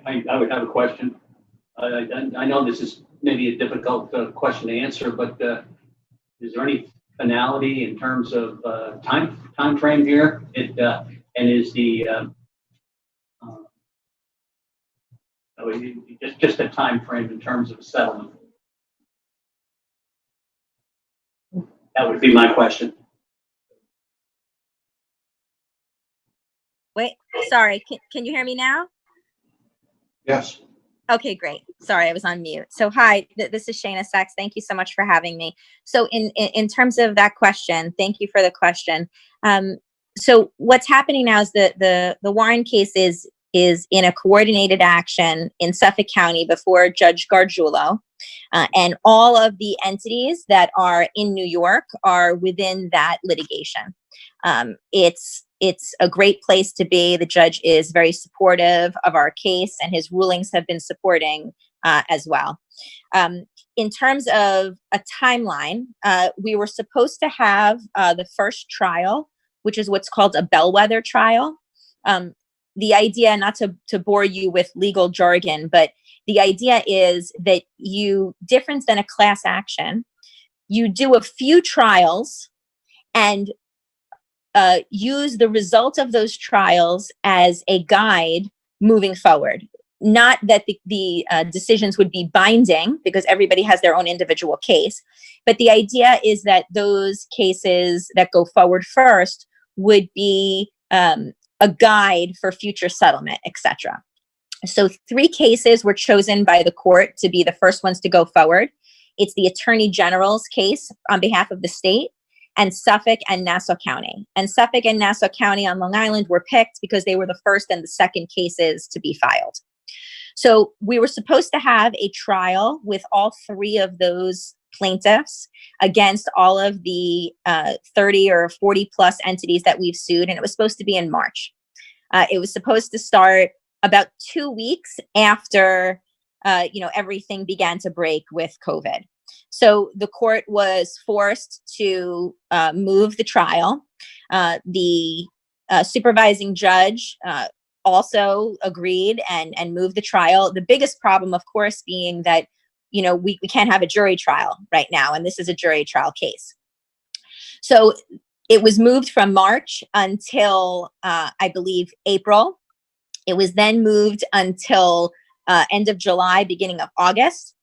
I would have a question. I know this is maybe a difficult question to answer, but is there any finality in terms of time frame here? And is the just a time frame in terms of a settlement? That would be my question. Wait, sorry, can you hear me now? Yes. Okay, great. Sorry, I was on mute. So hi, this is Shayna Sachs. Thank you so much for having me. So in terms of that question, thank you for the question. So what's happening now is the Warren case is in a coordinated action in Suffolk County before Judge Gargiulo. And all of the entities that are in New York are within that litigation. It's a great place to be. The judge is very supportive of our case, and his rulings have been supporting as well. In terms of a timeline, we were supposed to have the first trial, which is what's called a bellwether trial. The idea, not to bore you with legal jargon, but the idea is that different than a class action, you do a few trials and use the result of those trials as a guide moving forward. Not that the decisions would be binding, because everybody has their own individual case, but the idea is that those cases that go forward first would be a guide for future settlement, etc. So 3 cases were chosen by the court to be the first ones to go forward. It's the Attorney General's case on behalf of the state, and Suffolk and Nassau County. And Suffolk and Nassau County on Long Island were picked because they were the first and the second cases to be filed. So we were supposed to have a trial with all 3 of those plaintiffs against all of the 30 or 40 plus entities that we've sued, and it was supposed to be in March. It was supposed to start about 2 weeks after everything began to break with COVID. So the court was forced to move the trial. The supervising judge also agreed and moved the trial. The biggest problem, of course, being that we can't have a jury trial right now, and this is a jury trial case. So it was moved from March until I believe April. It was then moved until end of July, beginning of August.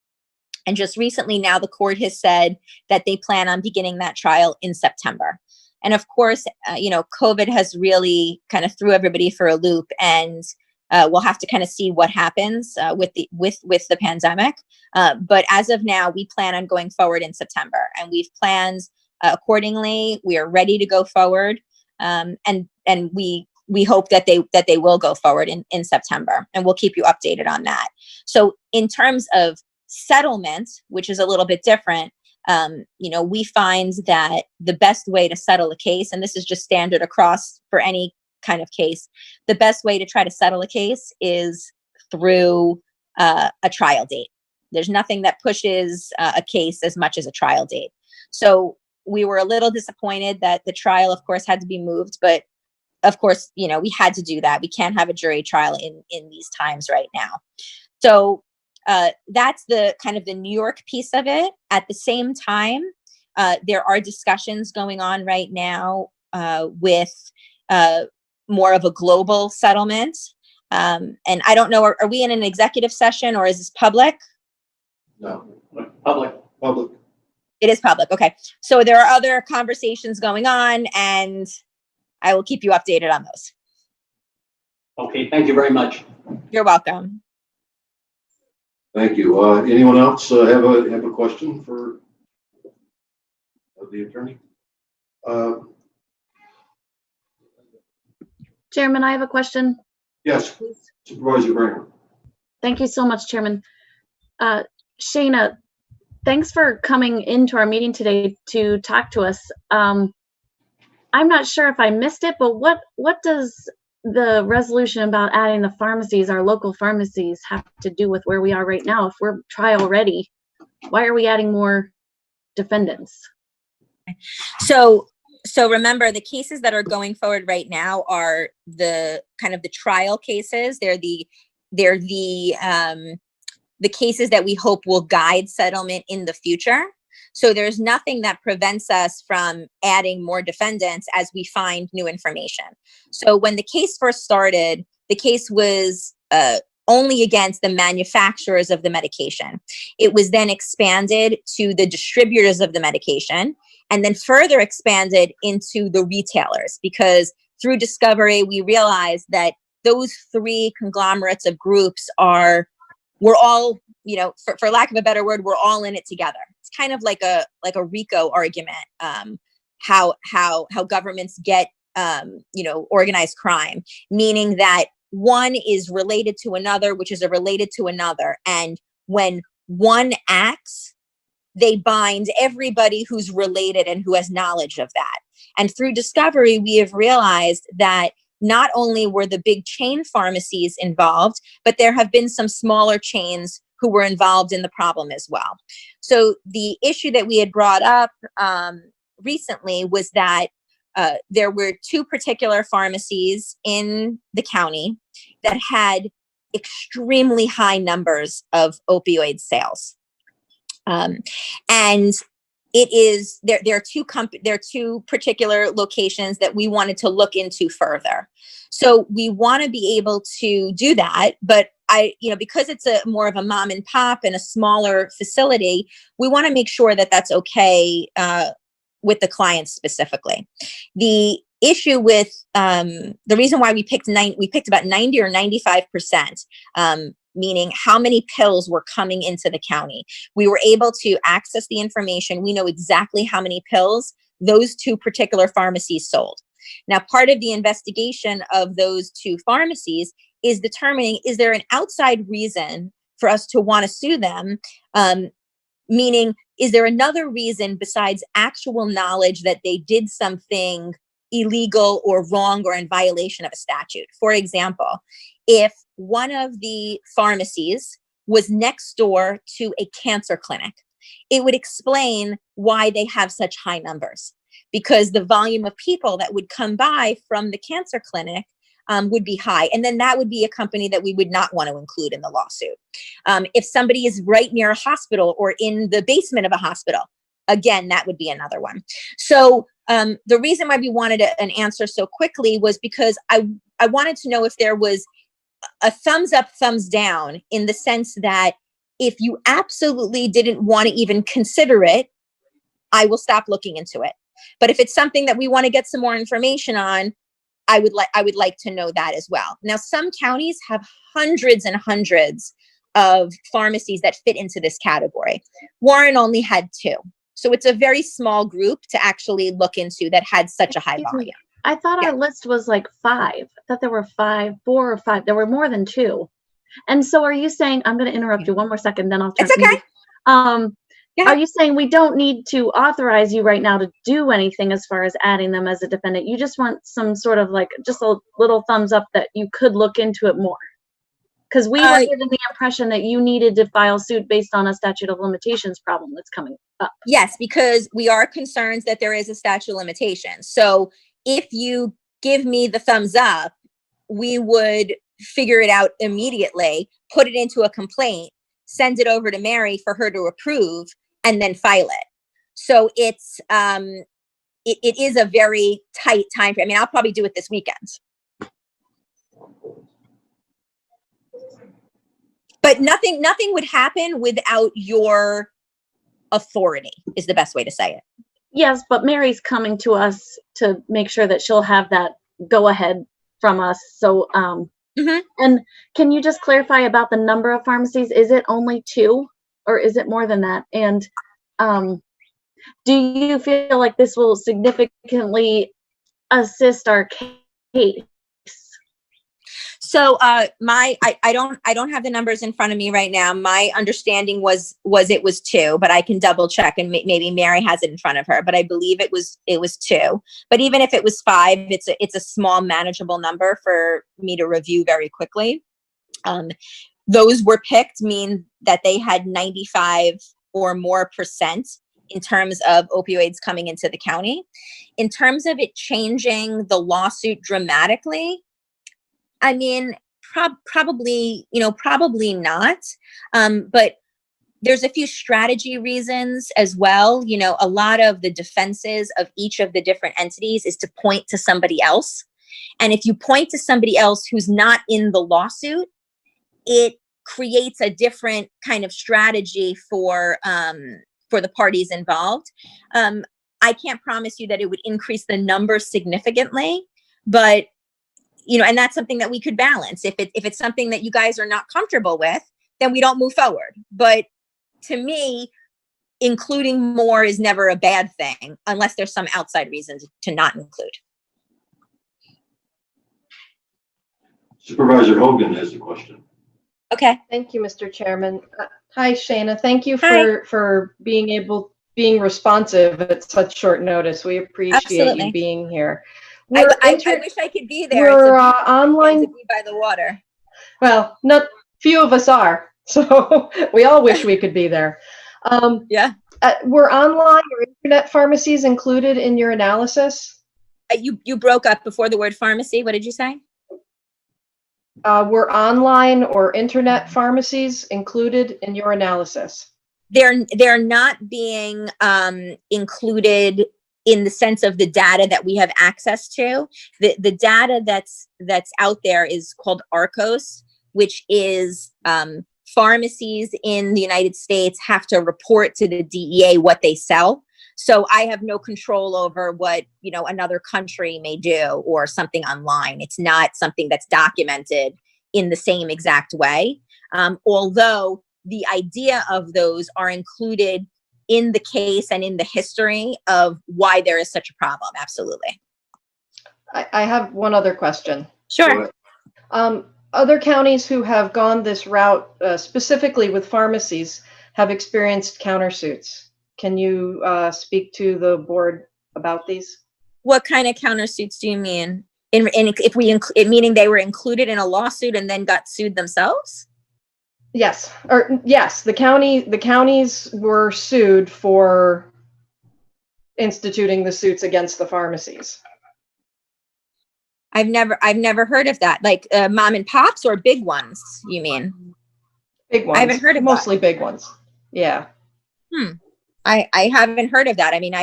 And just recently now the court has said that they plan on beginning that trial in September. And of course, COVID has really kind of threw everybody for a loop, and we'll have to kind of see what happens with the pandemic. But as of now, we plan on going forward in September, and we've planned accordingly. We are ready to go forward, and we hope that they will go forward in September, and we'll keep you updated on that. So in terms of settlement, which is a little bit different, we find that the best way to settle a case, and this is just standard across for any kind of case, the best way to try to settle a case is through a trial date. There's nothing that pushes a case as much as a trial date. So we were a little disappointed that the trial, of course, had to be moved, but of course, we had to do that. We can't have a jury trial in these times right now. So that's the kind of the New York piece of it. At the same time, there are discussions going on right now with more of a global settlement. And I don't know, are we in an executive session or is this public? No, public. It is public. Okay. So there are other conversations going on, and I will keep you updated on those. Okay. Thank you very much. You're welcome. Thank you. Anyone else have a question for the attorney? Chairman, I have a question. Yes, Supervisor Bringer. Thank you so much, Chairman. Shayna, thanks for coming into our meeting today to talk to us. I'm not sure if I missed it, but what does the resolution about adding the pharmacies, our local pharmacies, have to do with where we are right now? If we're trial ready, why are we adding more defendants? So remember, the cases that are going forward right now are the kind of the trial cases. They're the cases that we hope will guide settlement in the future. So there's nothing that prevents us from adding more defendants as we find new information. So when the case first started, the case was only against the manufacturers of the medication. It was then expanded to the distributors of the medication, and then further expanded into the retailers, because through discovery, we realized that those three conglomerates of groups we're all, for lack of a better word, we're all in it together. It's kind of like a RICO argument, how governments get, organized crime, meaning that one is related to another, which is related to another. And when one acts, they bind everybody who's related and who has knowledge of that. And through discovery, we have realized that not only were the big chain pharmacies involved, but there have been some smaller chains who were involved in the problem as well. So the issue that we had brought up recently was that there were two particular pharmacies in the county that had extremely high numbers of opioid sales. And it is there are two particular locations that we wanted to look into further. So we want to be able to do that, but because it's more of a mom and pop and a smaller facility, we want to make sure that that's okay with the clients specifically. The issue with the reason why we picked about 90 or 95%, meaning how many pills were coming into the county. We were able to access the information. We know exactly how many pills those two particular pharmacies sold. Now, part of the investigation of those two pharmacies is determining, is there an outside reason for us to want to sue them? Meaning, is there another reason besides actual knowledge that they did something illegal or wrong or in violation of a statute? For example, if one of the pharmacies was next door to a cancer clinic, it would explain why they have such high numbers, because the volume of people that would come by from the cancer clinic would be high. And then that would be a company that we would not want to include in the lawsuit. If somebody is right near a hospital or in the basement of a hospital, again, that would be another one. So the reason why we wanted an answer so quickly was because I wanted to know if there was a thumbs up, thumbs down, in the sense that if you absolutely didn't want to even consider it, I will stop looking into it. But if it's something that we want to get some more information on, I would like to know that as well. Now, some counties have hundreds and hundreds of pharmacies that fit into this category. Warren only had 2. So it's a very small group to actually look into that had such a high volume. I thought our list was like 5. I thought there were 4 or 5. There were more than 2. And so are you saying, I'm going to interrupt you one more second, then I'll turn. It's okay. Are you saying we don't need to authorize you right now to do anything as far as adding them as a defendant? You just want some sort of just a little thumbs up that you could look into it more? Because we were given the impression that you needed to file suit based on a statute of limitations problem that's coming up. Yes, because we are concerned that there is a statute of limitations. So if you give me the thumbs up, we would figure it out immediately, put it into a complaint, send it over to Mary for her to approve, and then file it. So it's it is a very tight time frame. I mean, I'll probably do it this weekend. But nothing would happen without your authority, is the best way to say it. Yes, but Mary's coming to us to make sure that she'll have that go ahead from us. So, and can you just clarify about the number of pharmacies? Is it only 2 or is it more than that? And do you feel like this will significantly assist our case? So I don't have the numbers in front of me right now. My understanding was it was 2, but I can double check, and maybe Mary has it in front of her, but I believe it was 2. But even if it was 5, it's a small manageable number for me to review very quickly. Those were picked mean that they had 95 or more % in terms of opioids coming into the county. In terms of it changing the lawsuit dramatically, I mean, probably not. But There's a few strategy reasons as well. You know, a lot of the defenses of each of the different entities is to point to somebody else. And if you point to somebody else who's not in the lawsuit, it creates a different kind of strategy for the parties involved. I can't promise you that it would increase the number significantly, but you know, and that's something that we could balance. If it's something that you guys are not comfortable with, then we don't move forward. But to me, including more is never a bad thing unless there's some outside reason to not include. Supervisor Hogan has a question. Okay. Thank you, Mr. Chairman. Hi, Shana. Thank you for being responsive at such short notice. We appreciate you being here. I wish I could be there. We're online. To be by the water. Well, not few of us are, so we all wish we could be there. Yeah. Were online or internet pharmacies included in your analysis? You broke up before the word pharmacy. What did you say? Were online or internet pharmacies included in your analysis? They're not being included in the sense of the data that we have access to. The data that's out there is called ARCOS, which is pharmacies in the United States have to report to the DEA what they sell. So I have no control over what, you know, another country may do or something online. It's not something that's documented in the same exact way. Although the idea of those are included in the case and in the history of why there is such a problem. Absolutely. I have one other question. Sure. Other counties who have gone this route, specifically with pharmacies, have experienced countersuits. Can you speak to the board about these? What kind of countersuits do you mean? Meaning they were included in a lawsuit and then got sued themselves? Yes, the counties were sued for instituting the suits against the pharmacies. I've never heard of that. Like mom and pops or big ones, you mean? Big ones. I haven't heard of mostly that. Big ones. Yeah. I haven't heard of that. I mean,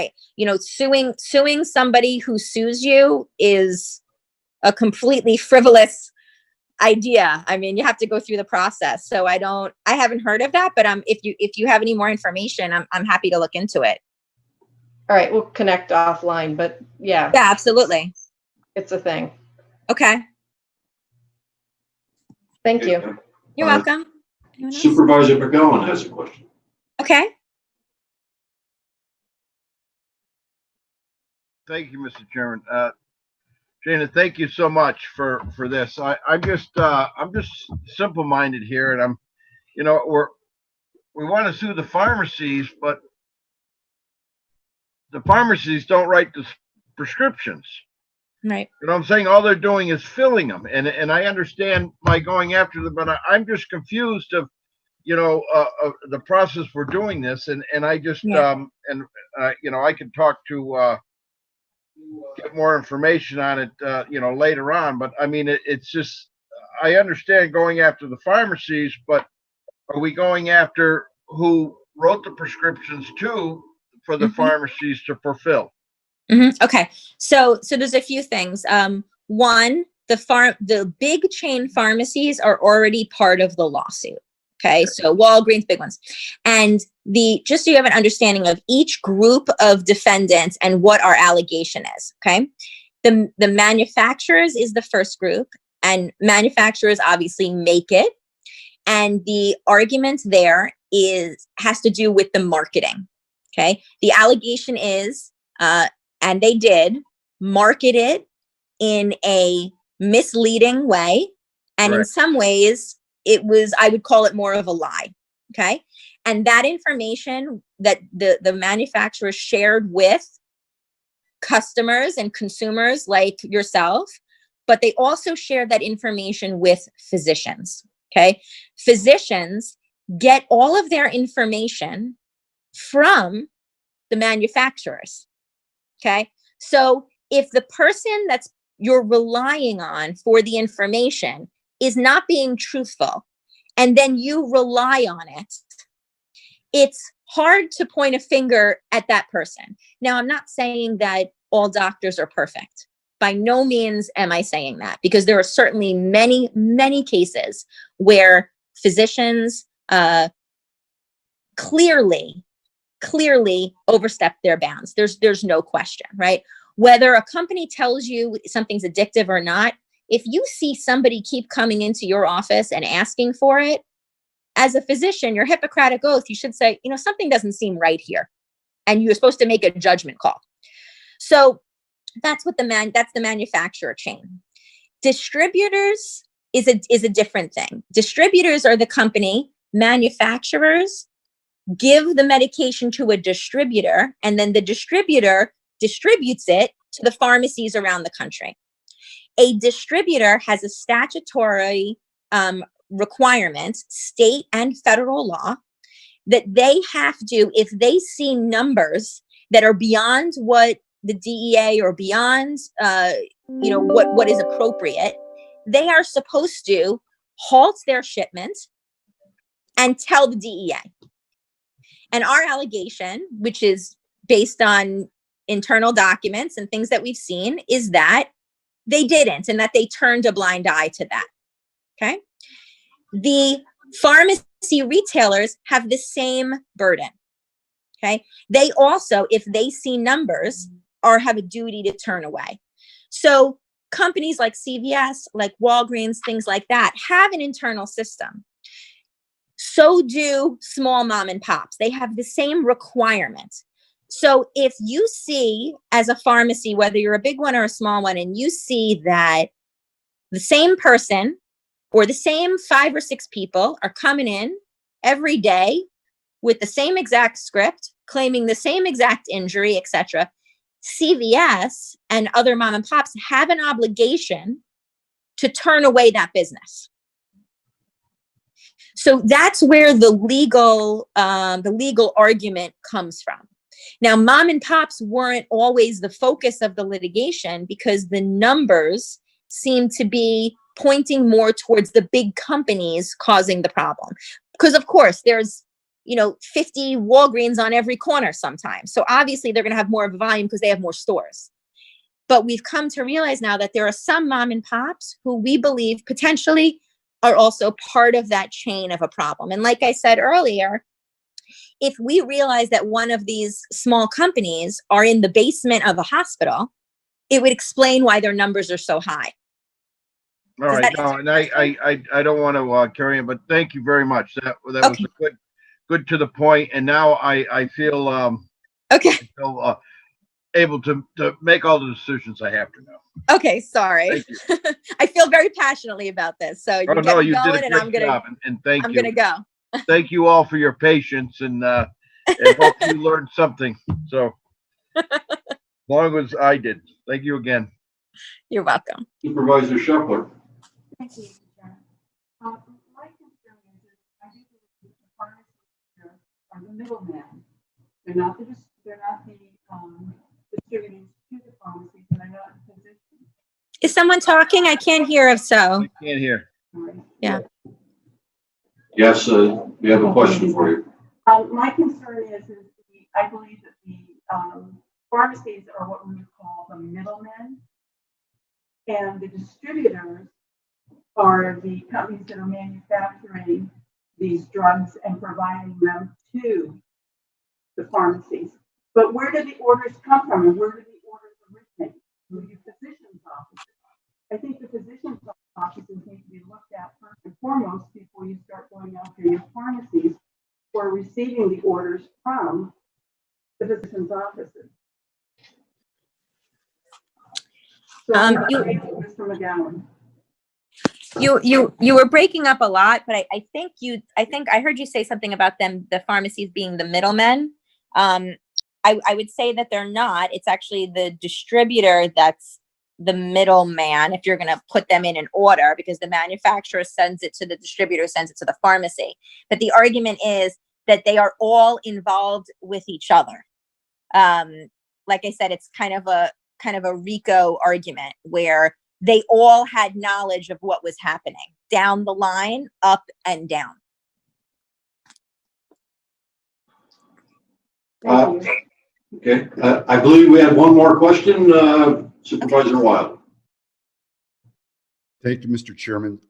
suing somebody who sues you is a completely frivolous idea. I mean, you have to go through the process. So I haven't heard of that, but if you have any more information, I'm happy to look into it. All right, we'll connect offline, but yeah. Yeah, absolutely. It's a thing. Okay. Thank you. You're welcome. Supervisor McGowan has a question. Okay. Thank you, Mr. Chairman. Shana, thank you so much for this. I'm just simple-minded here, and we want to sue the pharmacies, but the pharmacies don't write the prescriptions. Right. You know what I'm saying? All they're doing is filling them, and I understand by going after them, but I'm just confused of the process for doing this, and I just I could talk to get more information on it later on, but I mean it's just, I understand going after the pharmacies, but are we going after who wrote the prescriptions too for the pharmacies to fulfill? Okay, so there's a few things. One, the big chain pharmacies are already part of the lawsuit. Okay, so Walgreens, big ones. And just so you have an understanding of each group of defendants and what our allegation is, okay? The manufacturers is the first group, and manufacturers obviously make it. And the argument there has to do with the marketing, okay? The allegation is, and they did market it in a misleading way. And in some ways, I would call it more of a lie. Okay. And that information that the manufacturer shared with customers and consumers like yourself, but they also shared that information with physicians. Okay. Physicians get all of their information from the manufacturers. Okay. So if the person you're relying on for the information is not being truthful, and then you rely on it, it's hard to point a finger at that person. Now, I'm not saying that all doctors are perfect. By no means am I saying that, because there are certainly many, many cases where physicians clearly overstep their bounds. There's no question, right? Whether a company tells you something's addictive or not, if you see somebody keep coming into your office and asking for it, as a physician, your Hippocratic oath, you should say, something doesn't seem right here. And you're supposed to make a judgment call. So that's the manufacturer chain. Distributors is a different thing. Distributors are the company. Manufacturers give the medication to a distributor, and then the distributor distributes it to the pharmacies around the country. A distributor has a statutory requirement, state and federal law, that they have to, if they see numbers that are beyond what the DEA or beyond, what is appropriate, they are supposed to halt their shipment and tell the DEA. And our allegation, which is based on internal documents and things that we've seen, is that they didn't, and that they turned a blind eye to that. Okay. The pharmacy retailers have the same burden. Okay. They also, if they see numbers, have a duty to turn away. So companies like CVS, like Walgreens, things like that have an internal system. So do small mom and pops. They have the same requirements. So if you see as a pharmacy, whether you're a big one or a small one, and you see that the same person or the same 5 or 6 people are coming in every day with the same exact script, claiming the same exact injury, etc., CVS and other mom and pops have an obligation to turn away that business. So that's where the legal argument comes from. Now, mom and pops weren't always the focus of the litigation because the numbers seem to be pointing more towards the big companies causing the problem. Because of course, there's 50 Walgreens on every corner sometimes. So obviously they're going to have more of a volume because they have more stores. But we've come to realize now that there are some mom and pops who we believe potentially are also part of that chain of a problem. And like I said earlier, if we realize that one of these small companies are in the basement of a hospital, it would explain why their numbers are so high. All right, no, and I don't want to carry on, but thank you very much. That was a good to the point, and now I feel able to make all the decisions I have to now. Okay, sorry. I feel very passionately about this, so you get me going, and I'm gonna thank you. I'm gonna go. Thank you all for your patience, and hope you learned something. So, as long as I did, thank you again. You're welcome. Supervisor Shepler. Thank you, Chair. My concern is that I do believe the pharmacists are the middleman. They're not the distributors to the pharmacies, and they're not in position. Is someone talking? I can't hear if so. I can't hear. Yeah. Yes, we have a question for you. My concern is I believe that the pharmacies are what we would call the middlemen, and the distributors are the companies that are manufacturing these drugs and providing them to the pharmacies. But where do the orders come from, and where do the orders originate? Through your physician's offices. I think the physician's offices need to be looked at first and foremost before you start going after your pharmacies who are receiving the orders from the physician's offices. So Mr. McGowan. You were breaking up a lot, but I think I heard you say something about the pharmacies being the middlemen. I would say that they're not. It's actually the distributor that's the middleman, if you're going to put them in an order, because the manufacturer sends it to the distributor, sends it to the pharmacy. But the argument is that they are all involved with each other. Like I said, it's kind of a RICO argument where they all had knowledge of what was happening down the line, up and down. Thank you. Okay, I believe we had one more question, Supervisor Wild. Thank you, Mr. Chairman.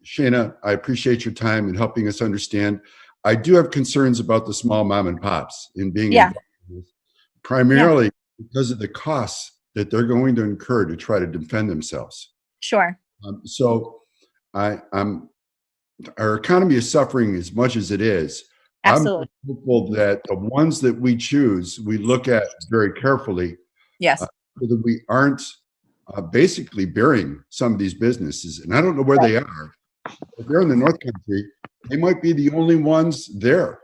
Shayna, I appreciate your time in helping us understand. I do have concerns about the small mom and pops in being involved in this, primarily because of the costs that they're going to incur to try to defend themselves. Sure. So our economy is suffering as much as it is. Absolutely. I'm hopeful that the ones that we choose, we look at very carefully. Yes. So that we aren't basically burying some of these businesses. And I don't know where they are. If they're in the North Country, they might be the only ones there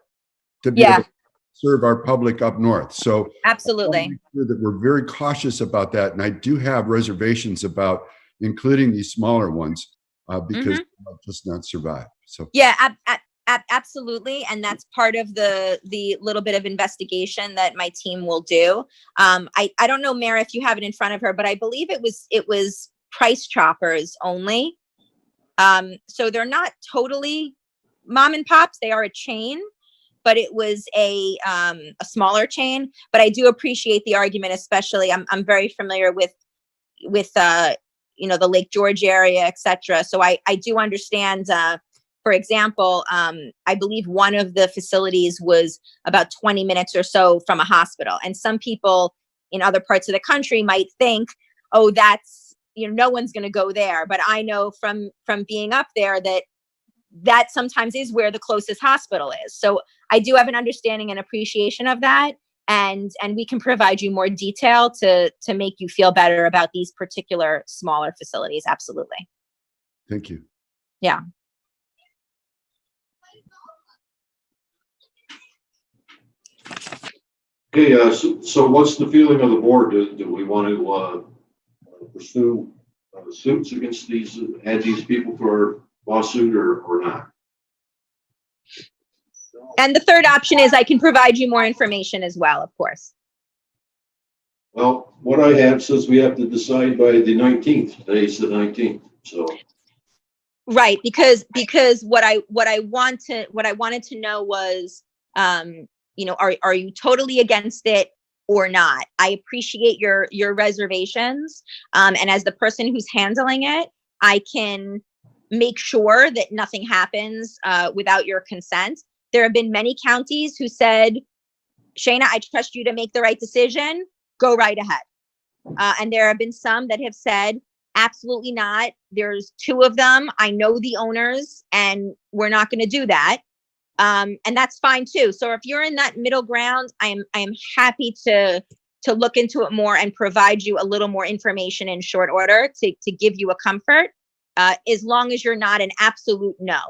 to be able to serve our public up north. So absolutely, make sure that we're very cautious about that. And I do have reservations about including these smaller ones because they'll just not survive. So yeah, absolutely, and that's part of the little bit of investigation that my team will do. I don't know, Mara, if you have it in front of her, but I believe it was Price Choppers only. So they're not totally mom and pops; they are a chain, but it was a smaller chain. But I do appreciate the argument, especially I'm very familiar with the Lake George area, etc. So I do understand. For example, I believe one of the facilities was about 20 minutes or so from a hospital. And some people in other parts of the country might think, oh, that's, no one's going to go there. But I know from being up there that sometimes is where the closest hospital is. So I do have an understanding and appreciation of that. And we can provide you more detail to make you feel better about these particular smaller facilities. Absolutely. Thank you. Yeah. Okay, so what's the feeling of the board? Do we want to pursue suits against add these people for a lawsuit or not? And the third option is I can provide you more information as well, of course. Well, what I have says we have to decide by the 19th. Today's the 19th, so. Right, because what I wanted to know was, are you totally against it or not? I appreciate your reservations, and as the person who's handling it, I can make sure that nothing happens without your consent. There have been many counties who said, Shayna, I trust you to make the right decision. Go right ahead. And there have been some that have said, absolutely not. There's 2 of them. I know the owners and we're not going to do that. And that's fine too. So if you're in that middle ground, I am happy to look into it more and provide you a little more information in short order to give you a comfort, as long as you're not an absolute no.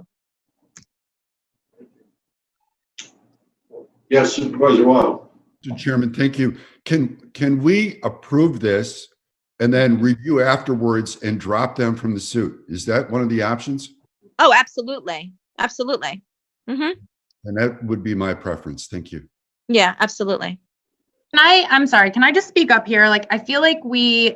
Yes, Supervisor Wild. Mr. Chairman, thank you. Can we approve this and then review afterwards and drop them from the suit? Is that one of the options? Oh, absolutely. Absolutely. Mm-hmm. And that would be my preference. Thank you. Yeah, absolutely. I'm sorry, can I just speak up here? Like, I feel like we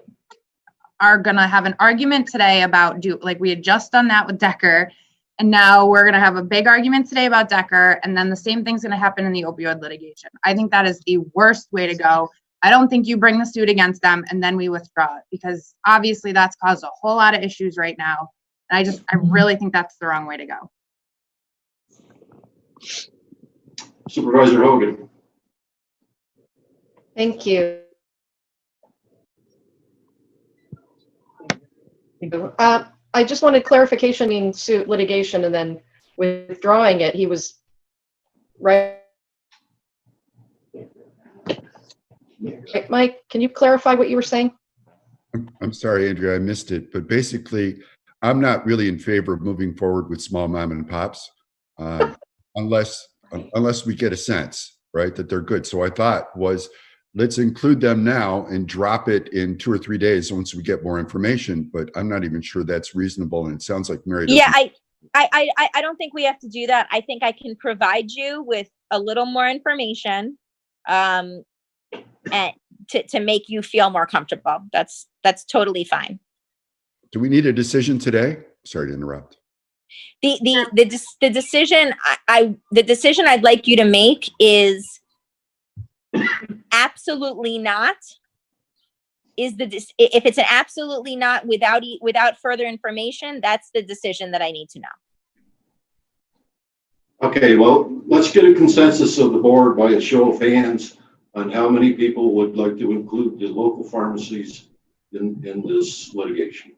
are gonna have an argument today about we had just done that with Decker, and now we're gonna have a big argument today about Decker, and then the same thing's gonna happen in the opioid litigation. I think that is the worst way to go. I don't think you bring the suit against them and then we withdraw it, because obviously that's caused a whole lot of issues right now. And I really think that's the wrong way to go. Supervisor Hogan. Thank you. I just wanted clarification in suit litigation and then withdrawing it. He was right. Mike, can you clarify what you were saying? I'm sorry, Andrea, I missed it. But basically, I'm not really in favor of moving forward with small mom and pops unless we get a sense, right, that they're good. So I thought was, let's include them now and drop it in 2 or 3 days once we get more information. But I'm not even sure that's reasonable. And it sounds like Mary doesn't. Yeah, I don't think we have to do that. I think I can provide you with a little more information and to make you feel more comfortable. That's totally fine. Do we need a decision today? Sorry to interrupt. The decision I'd like you to make is absolutely not is if it's an absolutely not without further information, that's the decision that I need to know. Okay, well, let's get a consensus of the board by a show of hands on how many people would like to include the local pharmacies in this litigation.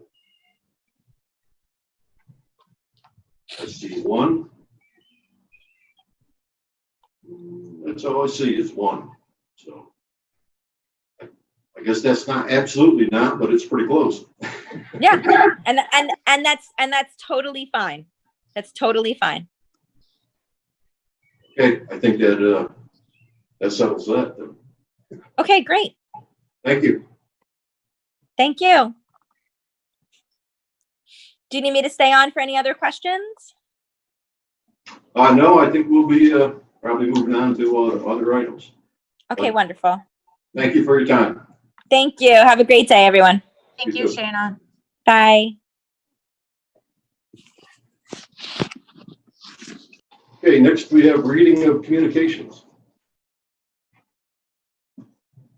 I see one. That's all I see is one. So I guess that's not absolutely not, but it's pretty close. Yeah, and that's totally fine. That's totally fine. Okay, I think that that settles that. Then. Okay, great. Thank you. Thank you. Do you need me to stay on for any other questions? No, I think we'll be probably moving on to other items. Okay, wonderful. Thank you for your time. Thank you. Have a great day, everyone. Thank You you, too. Shayna. Bye. Okay, next we have reading of communications.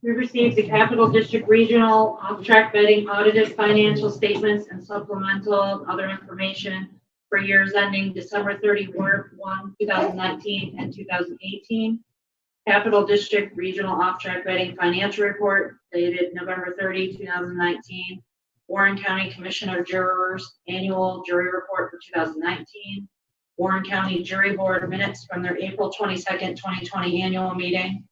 We received the Capital District Regional off-track vetting audited financial statements and supplemental other information for years ending December 31, 2019 and 2018. Capital District Regional off-track vetting financial report dated November 30, 2019. Warren County Commissioner Jurors Annual Jury Report for 2019. Warren County Jury Board minutes from their April 22nd, 2020 annual meeting.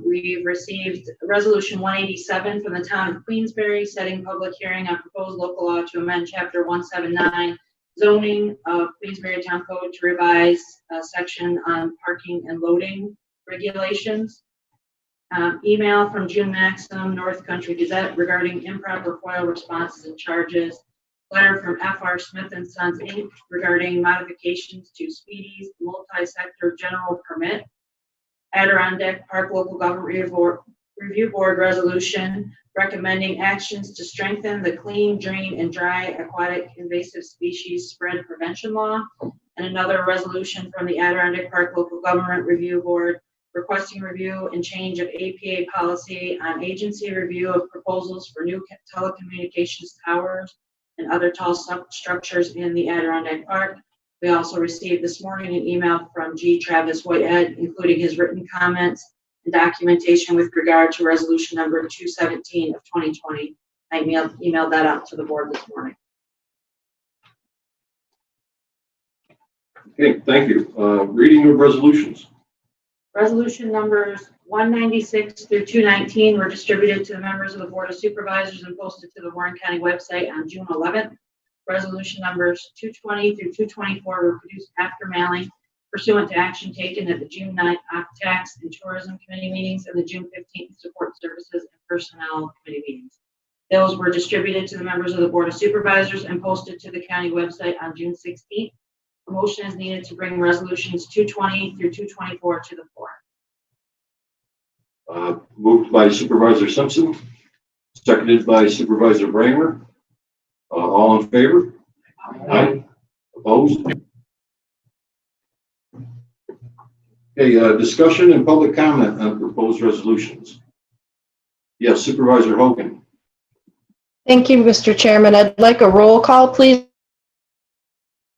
We've received Resolution 187 from the town of Queensbury, setting public hearing on proposed local law to amend Chapter 179 zoning of Queensbury Town Code to revise a section on parking and loading regulations. Email from June Maxim, North Country Gazette, regarding improper FOIL responses and charges. Letter from F.R. Smith and Sons, Inc., regarding modifications to Speedy's multi-sector general permit. Adirondack Park Local Government Review Board resolution recommending actions to strengthen the clean, drain, and dry aquatic invasive species spread prevention law. And another resolution from the Adirondack Park Local Government Review Board requesting review and change of APA policy on agency review of proposals for new telecommunications towers and other tall structures in the Adirondack Park. We also received this morning an email from G. Travis Whitehead, including his written comments and documentation with regard to resolution number 217 of 2020. I emailed that out to the board this morning. Okay, thank you. Reading of resolutions. Resolution numbers 196 through 219 were distributed to the members of the Board of Supervisors and posted to the Warren County website on June 11th. Resolution numbers 220 through 224 were produced after mailing pursuant to action taken at the June 9th Tax and Tourism Committee meetings and the June 15th Support Services and Personnel Committee meetings. Those were distributed to the members of the Board of Supervisors and posted to the county website on June 16th. A motion is needed to bring resolutions 220 through 224 to the floor. Moved by Supervisor Simpson, seconded by Supervisor Bramer. All in favor? Aye. Opposed? Okay, discussion and public comment on proposed resolutions. Yes, Supervisor Hogan. Thank you, Mr. Chairman. I'd like a roll call, please.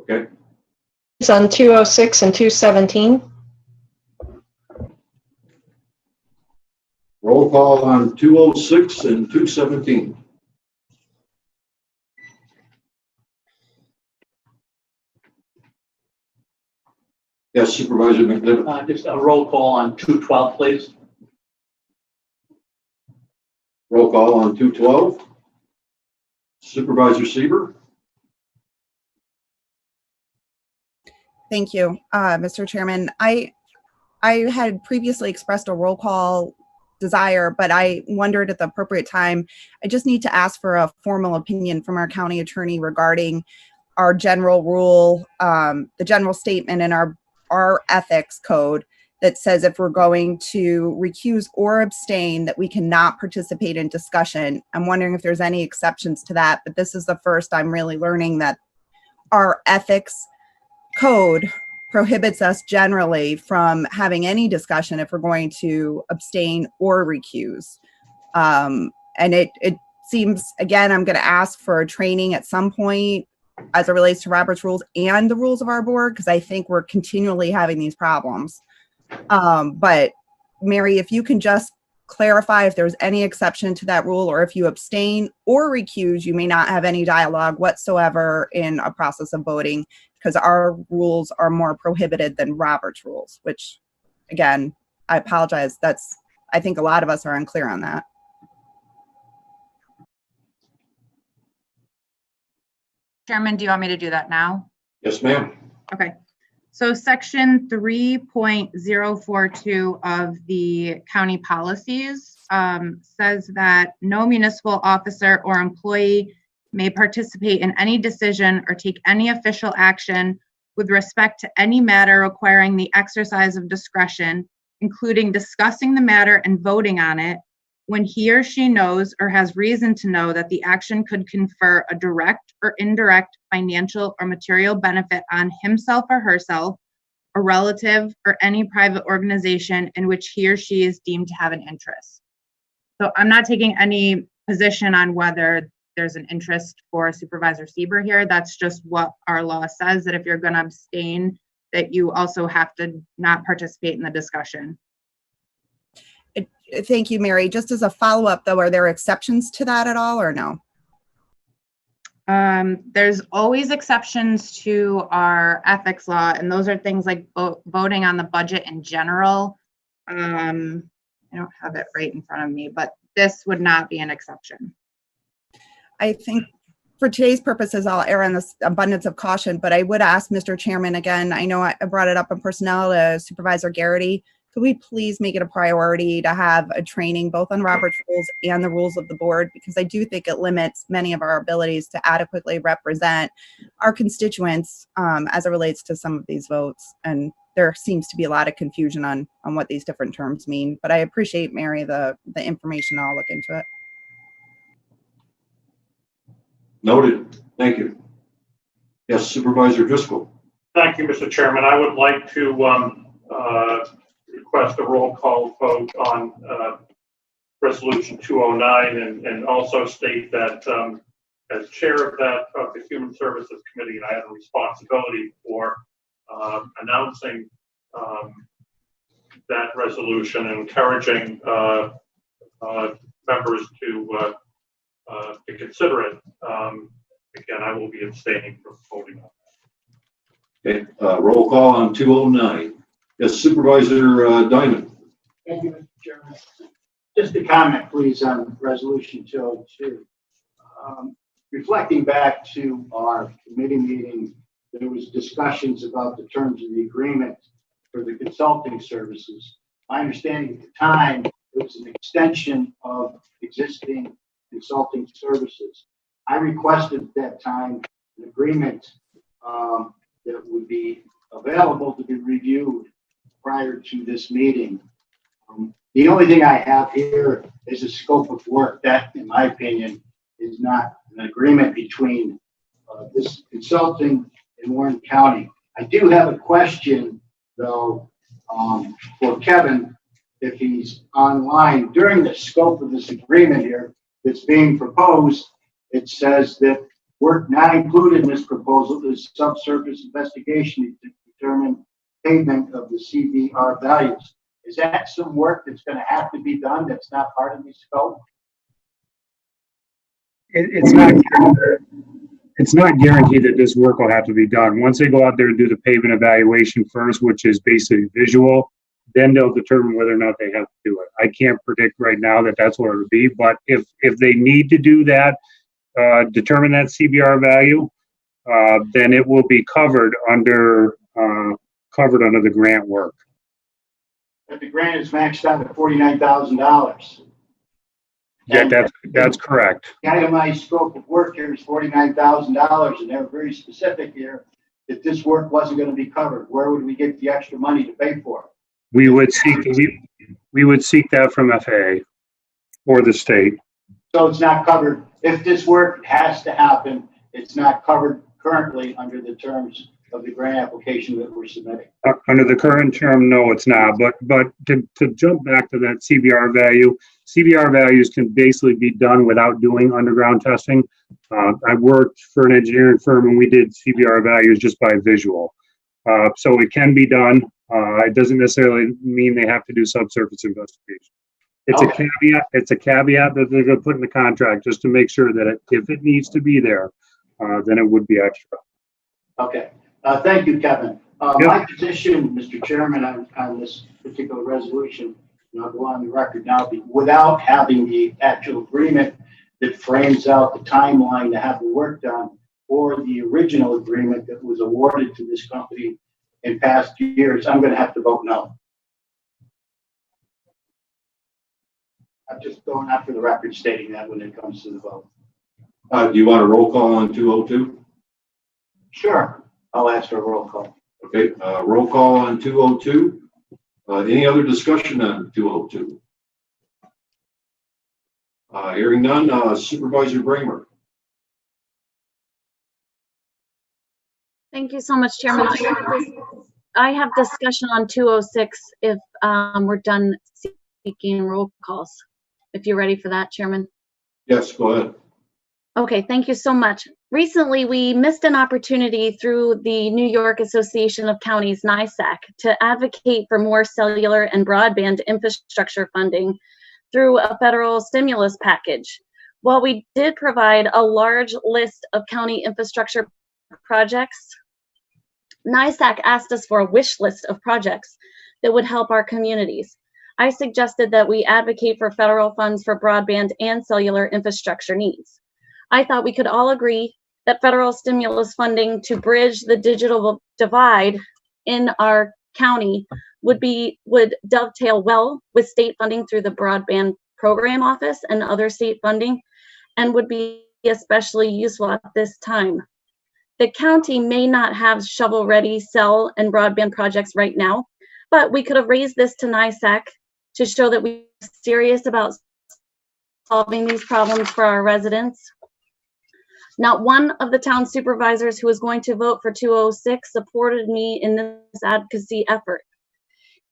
Okay. It's on 206 and 217. Roll call on 206 and 217. Yes, Supervisor McNiven. Just a roll call on 212, please. Roll call on 212. Supervisor Sieber. Thank you, Mr. Chairman. I had previously expressed a roll call desire, but I wondered at the appropriate time, I just need to ask for a formal opinion from our county attorney regarding our general rule, the general statement in our ethics code that says if we're going to recuse or abstain, that we cannot participate in discussion. I'm wondering if there's any exceptions to that, but this is the first I'm really learning that our ethics code prohibits us generally from having any discussion if we're going to abstain or recuse. And it seems, again, I'm going to ask for training at some point as it relates to Robert's rules and the rules of our board, because I think we're continually having these problems. But Mary, if you can just clarify if there's any exception to that rule, or if you abstain or recuse, you may not have any dialogue whatsoever in a process of voting, because our rules are more prohibited than Robert's rules, which, again, I apologize. I think a lot of us are unclear on that. Chairman, do you want me to do that now? Yes, ma'am. Okay. So section 3.042 of the county policies says that no municipal officer or employee may participate in any decision or take any official action with respect to any matter requiring the exercise of discretion, including discussing the matter and voting on it, when he or she knows or has reason to know that the action could confer a direct or indirect financial or material benefit on himself or herself, a relative, or any private organization in which he or she is deemed to have an interest. So I'm not taking any position on whether there's an interest for Supervisor Sieber here. That's just what our law says, that if you're going to abstain, that you also have to not participate in the discussion. Thank you, Mary. Just as a follow-up, though, are there exceptions to that at all, or no? There's always exceptions to our ethics law, and those are things like voting on the budget in general. I don't have it right in front of me, but this would not be an exception. I think for today's purposes, I'll err on this abundance of caution, but I would ask Mr. Chairman again, I know I brought it up in personnel to Supervisor Garrity. Could we please make it a priority to have a training both on Robert's rules and the rules of the board? Because I do think it limits many of our abilities to adequately represent our constituents as it relates to some of these votes. And there seems to be a lot of confusion on what these different terms mean. But I appreciate, Mary, the information. I'll look into it. Noted. Thank you. Yes, Supervisor Driscoll. Thank you, Mr. Chairman. I would like to request a roll call vote on Resolution 209 and also state that as chair of the Human Services Committee, I have a responsibility for announcing that resolution and encouraging members to consider it. Again, I will be abstaining from voting on that. Okay, roll call on 209. Yes, Supervisor Diamond. Thank you, Mr. Chairman. Just a comment, please, on Resolution 202. Reflecting back to our committee meeting, there was discussions about the terms of the agreement for the consulting services. My understanding at the time, it was an extension of existing consulting services. I requested at that time an agreement that would be available to be reviewed prior to this meeting. The only thing I have here is a scope of work that, in my opinion, is not an agreement between this consulting and Warren County. I do have a question, though, for Kevin, if he's online. During the scope of this agreement here that's being proposed, it says that work not included in this proposal is subsurface investigation to determine payment of the CBR values. Is that some work that's going to have to be done that's not part of the scope? It's not guaranteed that this work will have to be done. Once they go out there and do the pavement evaluation first, which is basically visual, then they'll determine whether or not they have to do it. I can't predict right now that that's what it would be, but if they need to do that, determine that CBR value, then it will be covered under the grant work. But the grant is maxed out at $49,000. Yeah, that's correct. The itemized scope of work here is $49,000, and they're very specific here that this work wasn't going to be covered. Where would we get the extra money to pay for it? We would seek that from FAA or the state. So it's not covered. If this work has to happen, it's not covered currently under the terms of the grant application that we're submitting. Under the current term, no, it's not. But to jump back to that CBR value, CBR values can basically be done without doing underground testing. I worked for an engineering firm and we did CBR values just by visual. So it can be done. It doesn't necessarily mean they have to do subsurface investigation. It's a caveat. It's a caveat that they're going to put in the contract just to make sure that if it needs to be there, then it would be extra. Okay. Thank you, Kevin. My position, Mr. Chairman, on this particular resolution, and I'll go on the record now, without having the actual agreement that frames out the timeline to have the work done, or the original agreement that was awarded to this company in past years, I'm going to have to vote no. I'm just going out for the record stating that when it comes to the vote. Do you want a roll call on 202? Sure. I'll ask for a roll call. Okay, roll call on 202. Any other discussion on 202? Hearing none, Supervisor Bramer. Thank you so much, Chairman. I have discussion on 206 if we're done seeking roll calls. If you're ready for that, Chairman. Yes, go ahead. Okay, thank you so much. Recently, we missed an opportunity through the New York Association of Counties, NYSAC, to advocate for more cellular and broadband infrastructure funding through a federal stimulus package. While we did provide a large list of county infrastructure projects, NYSAC asked us for a wish list of projects that would help our communities. I suggested that we advocate for federal funds for broadband and cellular infrastructure needs. I thought we could all agree that federal stimulus funding to bridge the digital divide in our county would dovetail well with state funding through the Broadband Program Office and other state funding, and would be especially useful at this time. The county may not have shovel-ready cell and broadband projects right now, but we could have raised this to NYSAC to show that we're serious about solving these problems for our residents. Not one of the town supervisors who was going to vote for 206 supported me in this advocacy effort.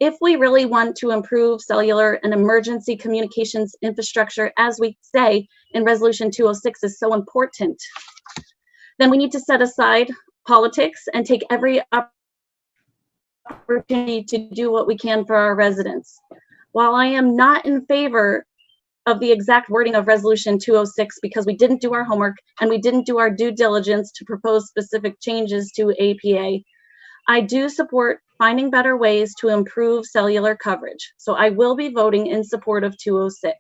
If we really want to improve cellular and emergency communications infrastructure, as we say in Resolution 206 is so important, then we need to set aside politics and take every opportunity to do what we can for our residents. While I am not in favor of the exact wording of Resolution 206 because we didn't do our homework and we didn't do our due diligence to propose specific changes to APA, I do support finding better ways to improve cellular coverage. So I will be voting in support of 206.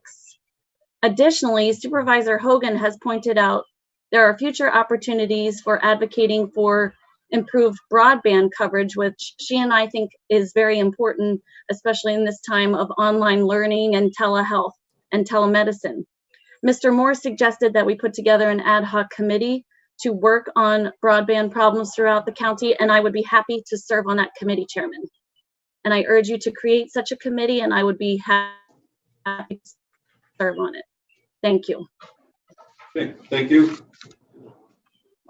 Additionally, Supervisor Hogan has pointed out there are future opportunities for advocating for improved broadband coverage, which she and I think is very important, especially in this time of online learning and telehealth and telemedicine. Mr. Moore suggested that we put together an ad hoc committee to work on broadband problems throughout the county, and I would be happy to serve on that committee, Chairman. And I urge you to create such a committee, and I would be happy to serve on it. Thank you. Okay, thank you.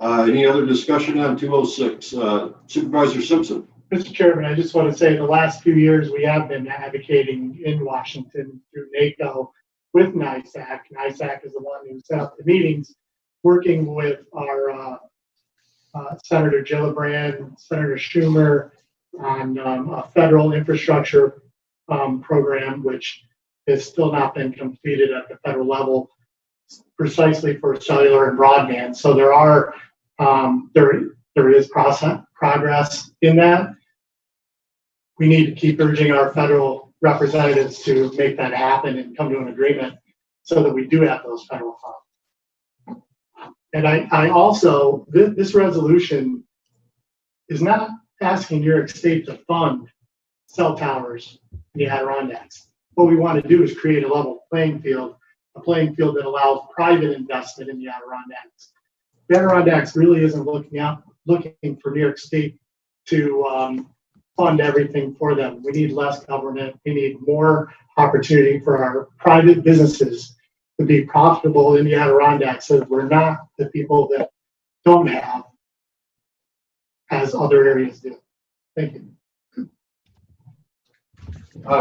Any other discussion on 206? Supervisor Simpson. Mr. Chairman, I just want to say the last few years we have been advocating in Washington through NACO with NYSAC. NYSAC is the one who set up the meetings, working with our Senator Gillibrand, Senator Schumer on a federal infrastructure program, which has still not been completed at the federal level, precisely for cellular and broadband. So there are there is progress in that. We need to keep urging our federal representatives to make that happen and come to an agreement so that we do have those federal funds. And I also, this resolution is not asking New York State to fund cell towers in the Adirondacks. What we want to do is create a level playing field, a playing field that allows private investment in the Adirondacks. The Adirondacks really isn't looking for New York State to fund everything for them. We need less government. We need more opportunity for our private businesses to be profitable in the Adirondacks so that we're not the people that don't have as other areas do. Thank you.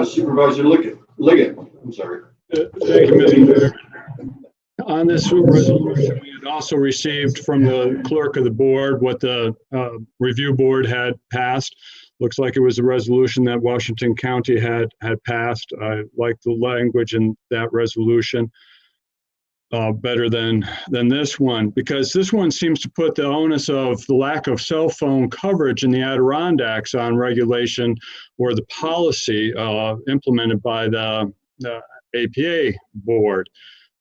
Supervisor Liggett, I'm sorry. Thank you, Mr. Chair. On this resolution, we had also received from the clerk of the board what the review board had passed. Looks like it was a resolution that Washington County had passed. I like the language in that resolution better than this one, because this one seems to put the onus of the lack of cell phone coverage in the Adirondacks on regulation or the policy implemented by the APA board,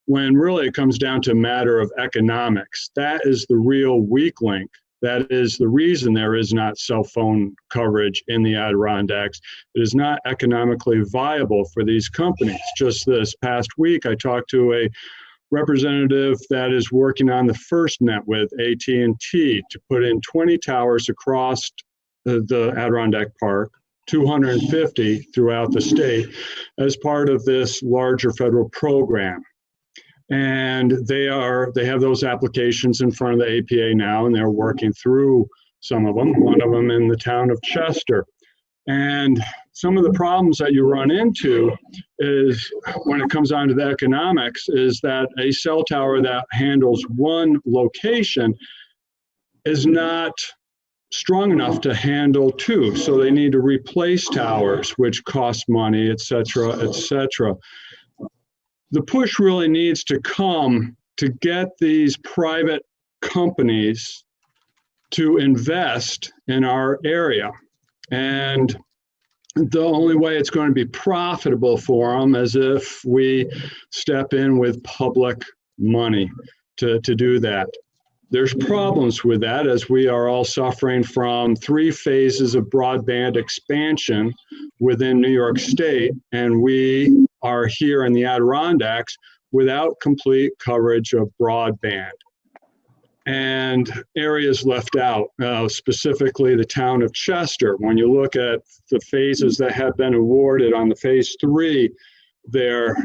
when really it comes down to a matter of economics. That is the real weak link. That is the reason there is not cell phone coverage in the Adirondacks. It is not economically viable for these companies. Just this past week, I talked to a representative that is working on the FirstNet with AT&T to put in 20 towers across the Adirondack Park, 250 throughout the state, as part of this larger federal program. And they have those applications in front of the APA now, and they're working through some of them, one of them in the town of Chester. And some of the problems that you run into is, when it comes down to the economics, is that a cell tower that handles one location is not strong enough to handle two. So they need to replace towers, which cost money, et cetera, et cetera. The push really needs to come to get these private companies to invest in our area. And the only way it's going to be profitable for them is if we step in with public money to do that. There's problems with that, as we are all suffering from 3 phases of broadband expansion within New York State, and we are here in the Adirondacks without complete coverage of broadband. And areas left out, specifically the town of Chester. When you look at the phases that have been awarded on the phase 3, there,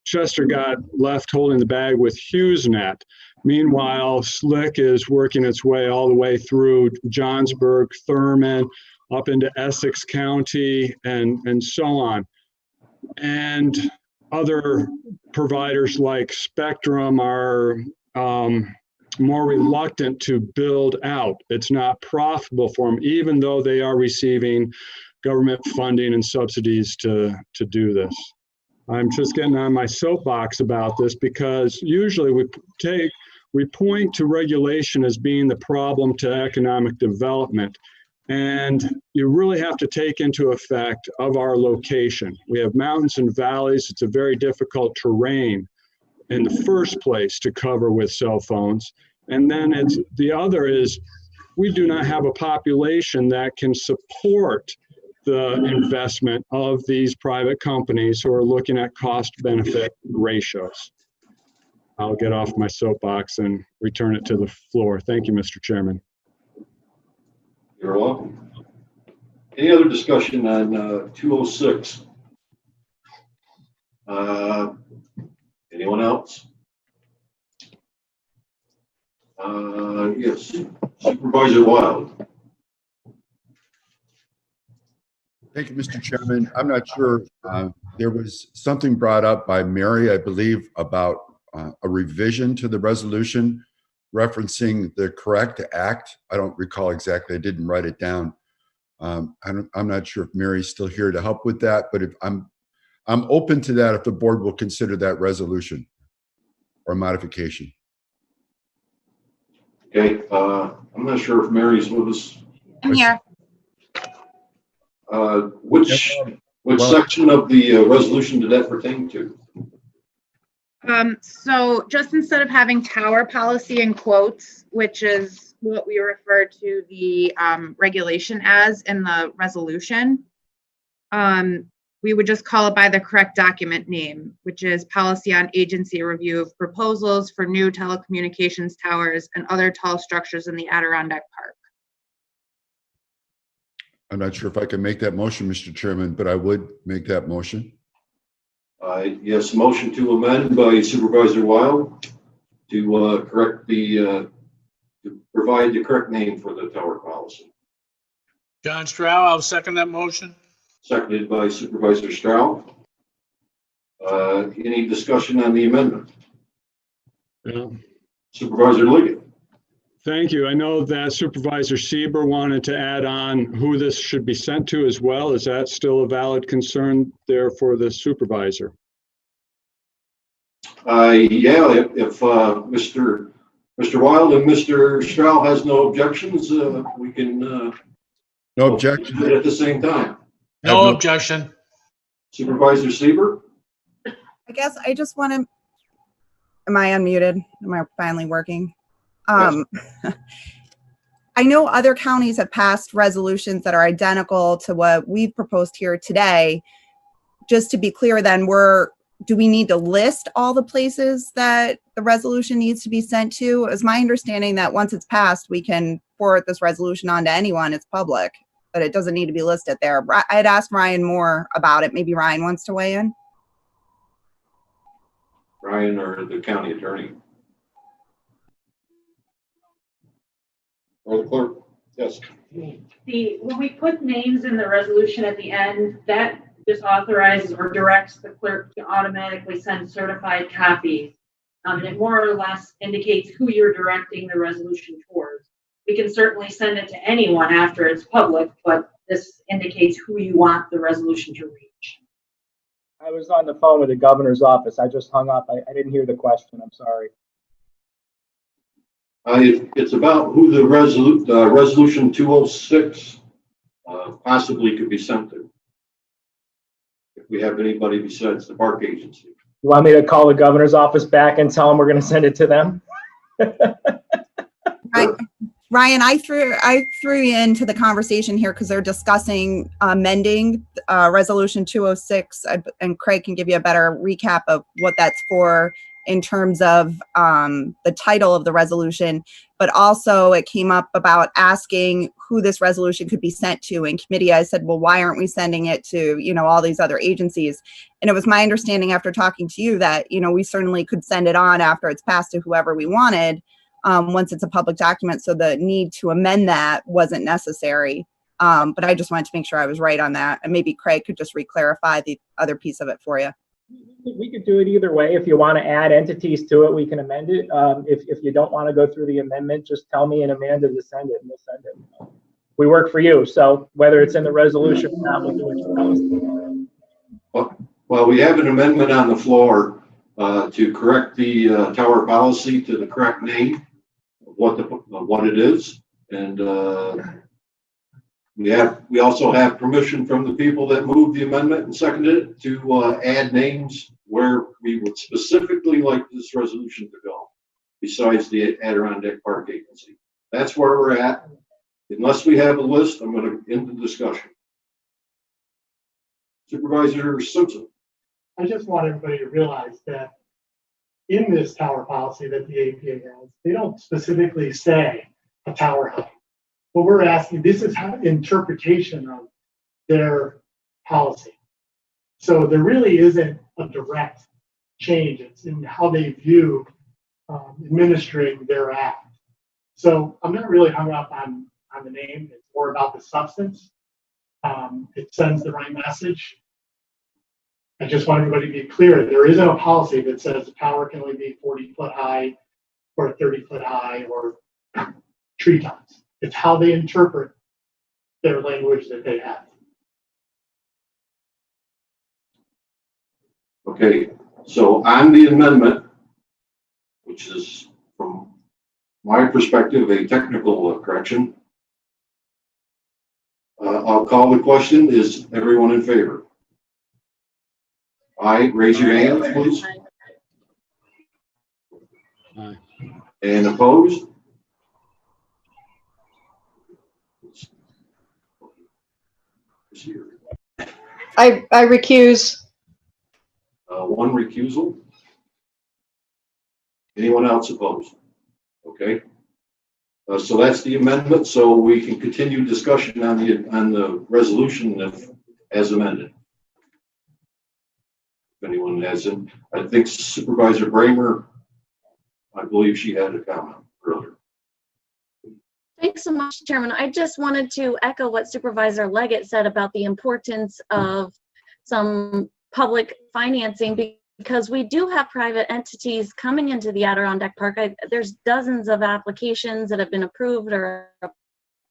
Chester got left holding the bag with HughesNet. Meanwhile, SLIC is working its way all the way through Johnsburg, Thurman, up into Essex County, and so on. And other providers like Spectrum are more reluctant to build out. It's not profitable for them, even though they are receiving government funding and subsidies to do this. I'm just getting on my soapbox about this, because usually we point to regulation as being the problem to economic development. And you really have to take into effect of our location. We have mountains and valleys. It's a very difficult terrain in the first place to cover with cell phones. And then the other is, we do not have a population that can support the investment of these private companies who are looking at cost-benefit ratios. I'll get off my soapbox and return it to the floor. Thank you, Mr. Chairman. You're welcome. Any other discussion on 206? Anyone else? Yes, Supervisor Wild. Thank you, Mr. Chairman. I'm not sure. There was something brought up by Mary, I believe, about a revision to the resolution referencing the correct act. I don't recall exactly. I didn't write it down. I'm not sure if Mary's still here to help with that, but if I'm open to that if the board will consider that resolution or modification. Okay, I'm not sure if Mary's with us. I'm here. Which section of the resolution did that pertain to? So just instead of having tower policy in quotes, which is what we refer to the regulation as in the resolution, we would just call it by the correct document name, which is Policy on Agency Review of Proposals for New Telecommunications Towers and Other Tall Structures in the Adirondack Park. I'm not sure if I can make that motion, Mr. Chairman, but I would make that motion. Yes, motion to amend by Supervisor Wild to correct the provide the correct name for the tower policy. John Stroud, I'll second that motion. Seconded by Supervisor Stroud. Any discussion on the amendment? Yeah. Supervisor Liggett. Thank you. I know that Supervisor Sieber wanted to add on who this should be sent to as well. Is that still a valid concern there for the supervisor? Yeah, if Mr. Wild and Mr. Stroud has no objections, we can No objection. do it at the same time. No objection. Supervisor Sieber. I guess I just want to, am I unmuted? Am I finally working? Yes. I know other counties have passed resolutions that are identical to what we've proposed here today. Just to be clear then, do we need to list all the places that the resolution needs to be sent to? It's my understanding that once it's passed, we can forward this resolution on to anyone. It's public, but it doesn't need to be listed there. I'd asked Ryan more about it. Maybe Ryan wants to weigh in. Ryan or the county attorney? Or the clerk? Yes. When we put names in the resolution at the end, that just authorizes or directs the clerk to automatically send certified copies. And it more or less indicates who you're directing the resolution towards. We can certainly send it to anyone after it's public, but this indicates who you want the resolution to reach. I was on the phone with the governor's office. I just hung up. I didn't hear the question. I'm sorry. It's about who the resolution 206 possibly could be sent to. If we have anybody besides the park agency. You want me to call the governor's office back and tell them we're going to send it to them? Ryan, I threw you into the conversation here because they're discussing amending resolution 206, and Craig can give you a better recap of what that's for in terms of the title of the resolution, but also it came up about asking who this resolution could be sent to in committee. I said, well, why aren't we sending it to, all these other agencies? And it was my understanding after talking to you that, we certainly could send it on after it's passed to whoever we wanted, once it's a public document. So the need to amend that wasn't necessary. But I just wanted to make sure I was right on that. And maybe Craig could just re-clarify the other piece of it for you. We could do it either way. If you want to add entities to it, we can amend it. If you don't want to go through the amendment, just tell me and Amanda to send it, and we'll send it. We work for you, so whether it's in the resolution or not, we'll do what you tell us. Well, we have an amendment on the floor to correct the tower policy to the correct name of what it is, and we also have permission from the people that moved the amendment and seconded it to add names where we would specifically like this resolution to go, besides the Adirondack Park Agency. That's where we're at. Unless we have a list, I'm going to end the discussion. Supervisor Simpson. I just want everybody to realize that in this tower policy that the APA has, they don't specifically say a tower height. What we're asking, this is how interpretation of their policy. So there really isn't a direct change. It's in how they view administering their act. So I'm not really hung up on the name. It's more about the substance. It sends the right message. I just want everybody to be clear. There isn't a policy that says the tower can only be 40 foot high or 30 foot high or treetops. It's how they interpret their language that they have. Okay, so on the amendment, which is from my perspective a technical correction, I'll call the question. Is everyone in favor? Aye, raise your hands, please. Aye. And opposed? I recuse. One recusal. Anyone else opposed? Okay. So that's the amendment. So we can continue discussion on the resolution as amended. If anyone hasn't, I think Supervisor Bramer, I believe she had a comment earlier. Thanks so much, Chairman. I just wanted to echo what Supervisor Leggett said about the importance of some public financing, because we do have private entities coming into the Adirondack Park. There's dozens of applications that have been approved or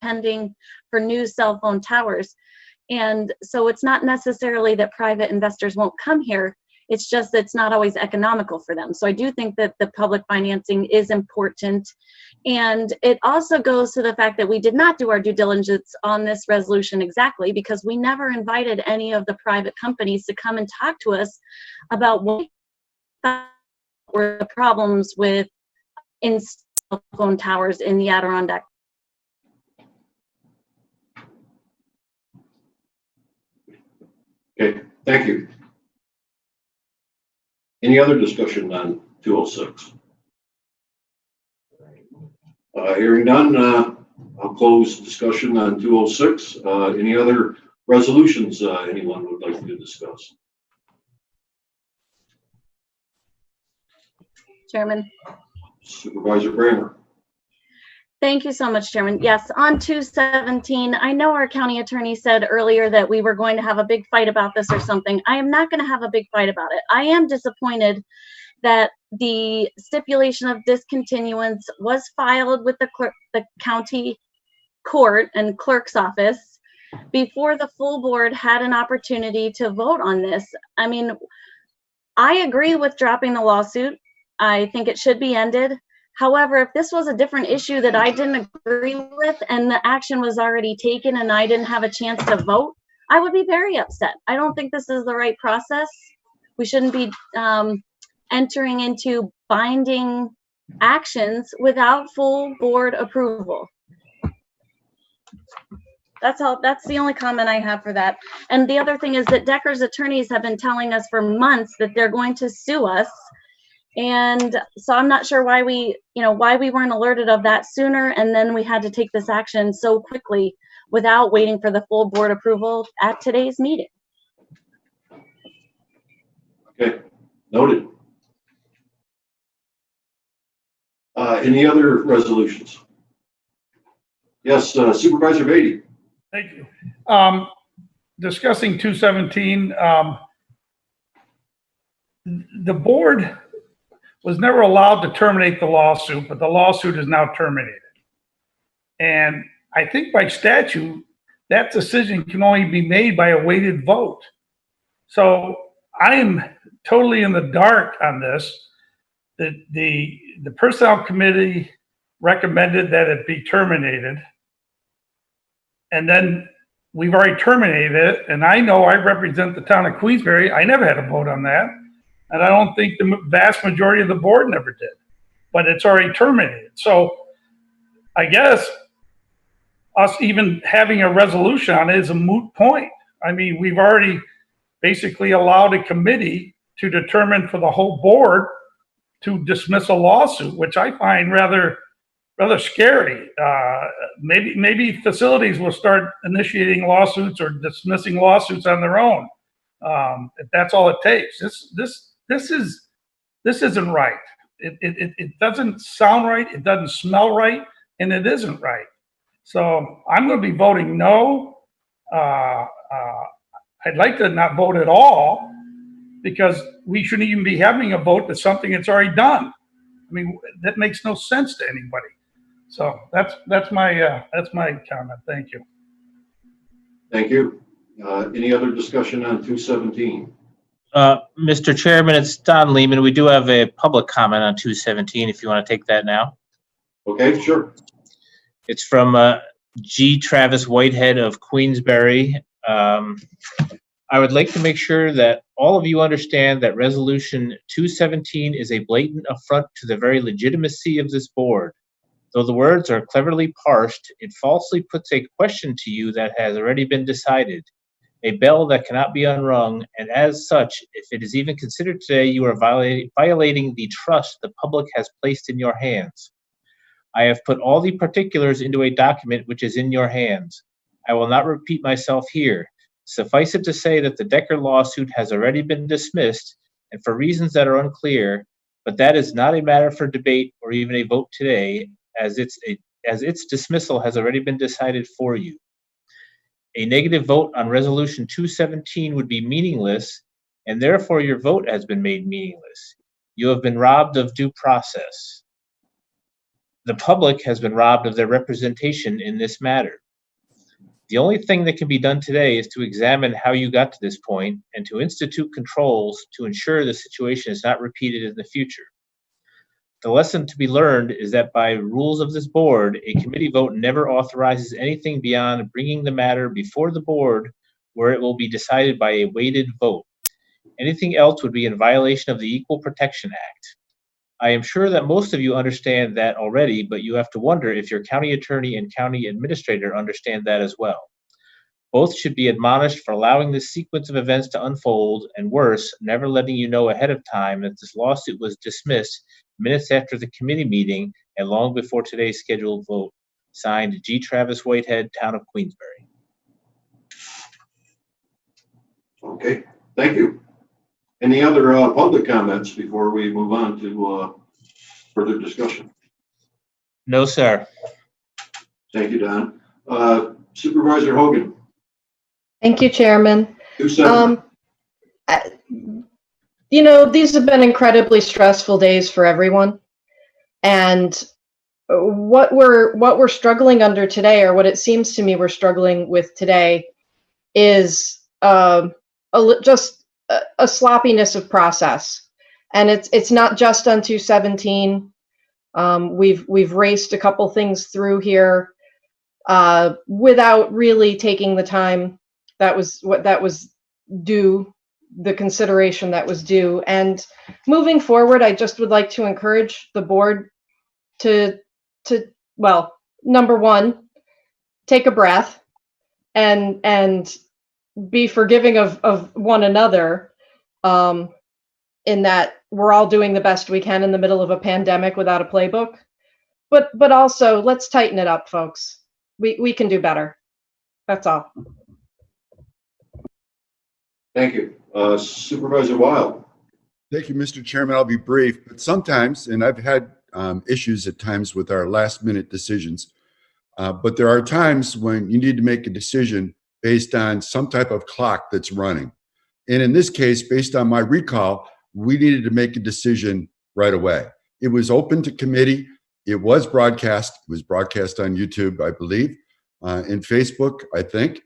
pending for new cell phone towers. And so it's not necessarily that private investors won't come here. It's just that it's not always economical for them. So I do think that the public financing is important. And it also goes to the fact that we did not do our due diligence on this resolution exactly, because we never invited any of the private companies to come and talk to us about what were the problems with cell phone towers in the Adirondack. Okay, thank you. Any other discussion on 206? Hearing none, I'll close discussion on 206. Any other resolutions anyone would like to discuss? Chairman. Supervisor Bramer. Thank you so much, Chairman. Yes, on 217, I know our county attorney said earlier that we were going to have a big fight about this or something. I am not going to have a big fight about it. I am disappointed that the stipulation of discontinuance was filed with the county court and clerk's office before the full board had an opportunity to vote on this. I mean, I agree with dropping the lawsuit. I think it should be ended. However, if this was a different issue that I didn't agree with and the action was already taken and I didn't have a chance to vote, I would be very upset. I don't think this is the right process. We shouldn't be entering into binding actions without full board approval. That's all. That's the only comment I have for that. And the other thing is that Decker's attorneys have been telling us for months that they're going to sue us. And so I'm not sure why we weren't alerted of that sooner, and then we had to take this action so quickly without waiting for the full board approval at today's meeting. Okay, noted. Any other resolutions? Yes, Supervisor Beatty. Thank you. Discussing 217, the board was never allowed to terminate the lawsuit, but the lawsuit is now terminated. And I think by statute, that decision can only be made by a weighted vote. So I am totally in the dark on this. The personnel committee recommended that it be terminated. And then we've already terminated it. And I know I represent the town of Queensbury. I never had a vote on that. And I don't think the vast majority of the board never did, but it's already terminated. So I guess us even having a resolution on it is a moot point. I mean, we've already basically allowed a committee to determine for the whole board to dismiss a lawsuit, which I find rather scary. Maybe facilities will start initiating lawsuits or dismissing lawsuits on their own, if that's all it takes. This isn't right. It doesn't sound right. It doesn't smell right, and it isn't right. So I'm going to be voting no. I'd like to not vote at all, because we shouldn't even be having a vote that's something that's already done. I mean, that makes no sense to anybody. So that's my comment. Thank you. Thank you. Any other discussion on 217? Mr. Chairman, it's Don Lehman. We do have a public comment on 217 if you want to take that now. Okay, sure. It's from G. Travis Whitehead of Queensbury. I would like to make sure that all of you understand that Resolution 217 is a blatant affront to the very legitimacy of this board. Though the words are cleverly parsed, it falsely puts a question to you that has already been decided, a bell that cannot be unrung, and as such, if it is even considered today, you are violating the trust the public has placed in your hands. I have put all the particulars into a document which is in your hands. I will not repeat myself here. Suffice it to say that the Decker lawsuit has already been dismissed, and for reasons that are unclear, but that is not a matter for debate or even a vote today, as it's as its dismissal has already been decided for you. A negative vote on Resolution 217 would be meaningless, and therefore your vote has been made meaningless. You have been robbed of due process. The public has been robbed of their representation in this matter. The only thing that can be done today is to examine how you got to this point and to institute controls to ensure the situation is not repeated in the future. The lesson to be learned is that by rules of this board, a committee vote never authorizes anything beyond bringing the matter before the board where it will be decided by a weighted vote. Anything else would be in violation of the Equal Protection Act. I am sure that most of you understand that already, but you have to wonder if your county attorney and county administrator understand that as well. Both should be admonished for allowing this sequence of events to unfold, and worse, never letting you know ahead of time that this lawsuit was dismissed minutes after the committee meeting and long before today's scheduled vote. Signed, G. Travis Whitehead, Town of Queensbury. Okay, thank you. Any other public comments before we move on to further discussion? No, sir. Thank you, Don. Supervisor Hogan. Thank you, Chairman. 217. You know, these have been incredibly stressful days for everyone. And what we're struggling under today, or what it seems to me we're struggling with today, is just a sloppiness of process. And it's not just on 217. We've raced a couple things through here without really taking the time that was due, the consideration that was due. And moving forward, I just would like to encourage the board to well, number one, take a breath and be forgiving of one another, in that we're all doing the best we can in the middle of a pandemic without a playbook. But also, let's tighten it up, folks. We can do better. That's all. Thank you. Supervisor Wild. Thank you, Mr. Chairman. I'll be brief, but sometimes, and I've had issues at times with our last minute decisions, but there are times when you need to make a decision based on some type of clock that's running. And in this case, based on my recall, we needed to make a decision right away. It was open to committee. It was broadcast. It was broadcast on YouTube, I believe, and Facebook, I think.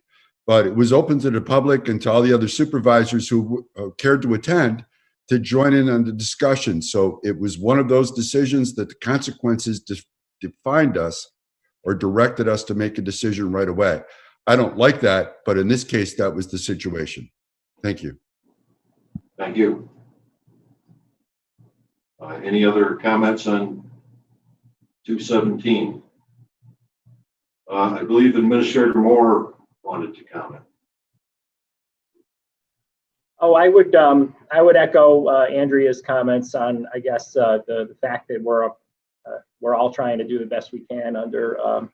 But it was open to the public and to all the other supervisors who cared to attend to join in on the discussion. So it was one of those decisions that the consequences defined us or directed us to make a decision right away. I don't like that, but in this case, that was the situation. Thank you. Thank you. Any other comments on 217? I believe Administrator Moore wanted to comment. Oh, I would echo Andrea's comments on, I guess, the fact that we're all trying to do the best we can under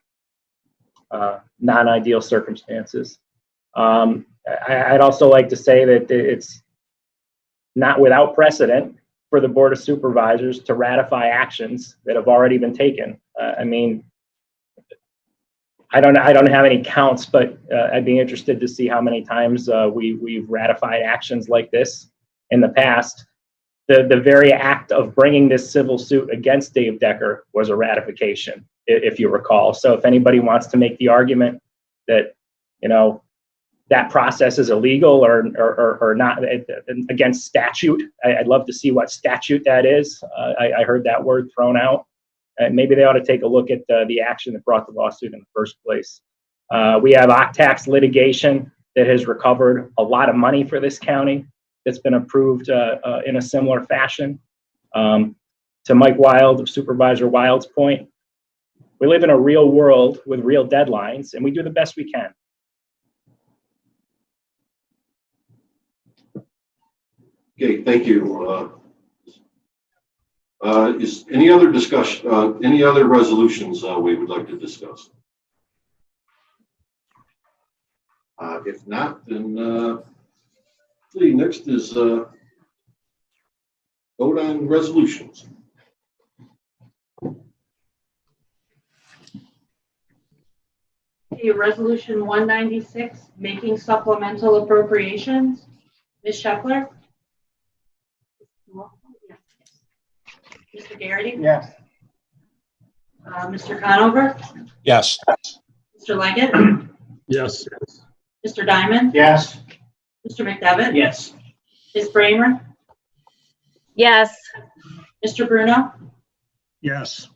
non-ideal circumstances. I'd also like to say that it's not without precedent for the Board of Supervisors to ratify actions that have already been taken. I mean, I don't have any counts, but I'd be interested to see how many times we've ratified actions like this in the past. The very act of bringing this civil suit against Dave Decker was a ratification, if you recall. So if anybody wants to make the argument that, you know, that process is illegal or not against statute, I'd love to see what statute that is. I heard that word thrown out. Maybe they ought to take a look at the action that brought the lawsuit in the first place. We have tax litigation that has recovered a lot of money for this county that's been approved in a similar fashion. To Mike Wild, Supervisor Wild's point, we live in a real world with real deadlines, and we do the best we can. Okay, thank you. Is any other discussion, any other resolutions we would like to discuss? If not, then next is vote on resolutions. Okay, resolution 196, making supplemental appropriations. Ms. Shepler? Mr. Garrity? Yes. Mr. Conover? Yes. Mr. Leggett? Yes. Mr. Diamond? Yes. Mr. McDevitt? Yes. Ms. Bramer? Yes. Mr. Bruno? Yes.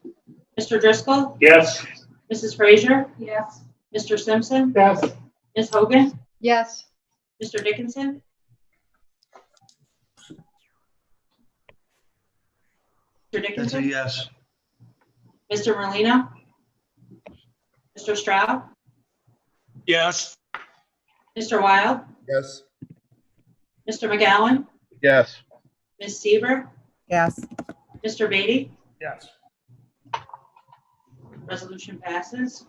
Mr. Driscoll? Yes. Mrs. Frazier? Yes. Mr. Simpson? Yes. Ms. Hogan? Yes. Mr. Dickinson? Mr. That's a Dickinson? yes. Mr. Merlino? Mr. Stroud? Yes. Mr. Wild? Yes. Mr. McGowan? Yes. Ms. Seaver? Yes. Mr. Beatty? Yes. Resolution passes.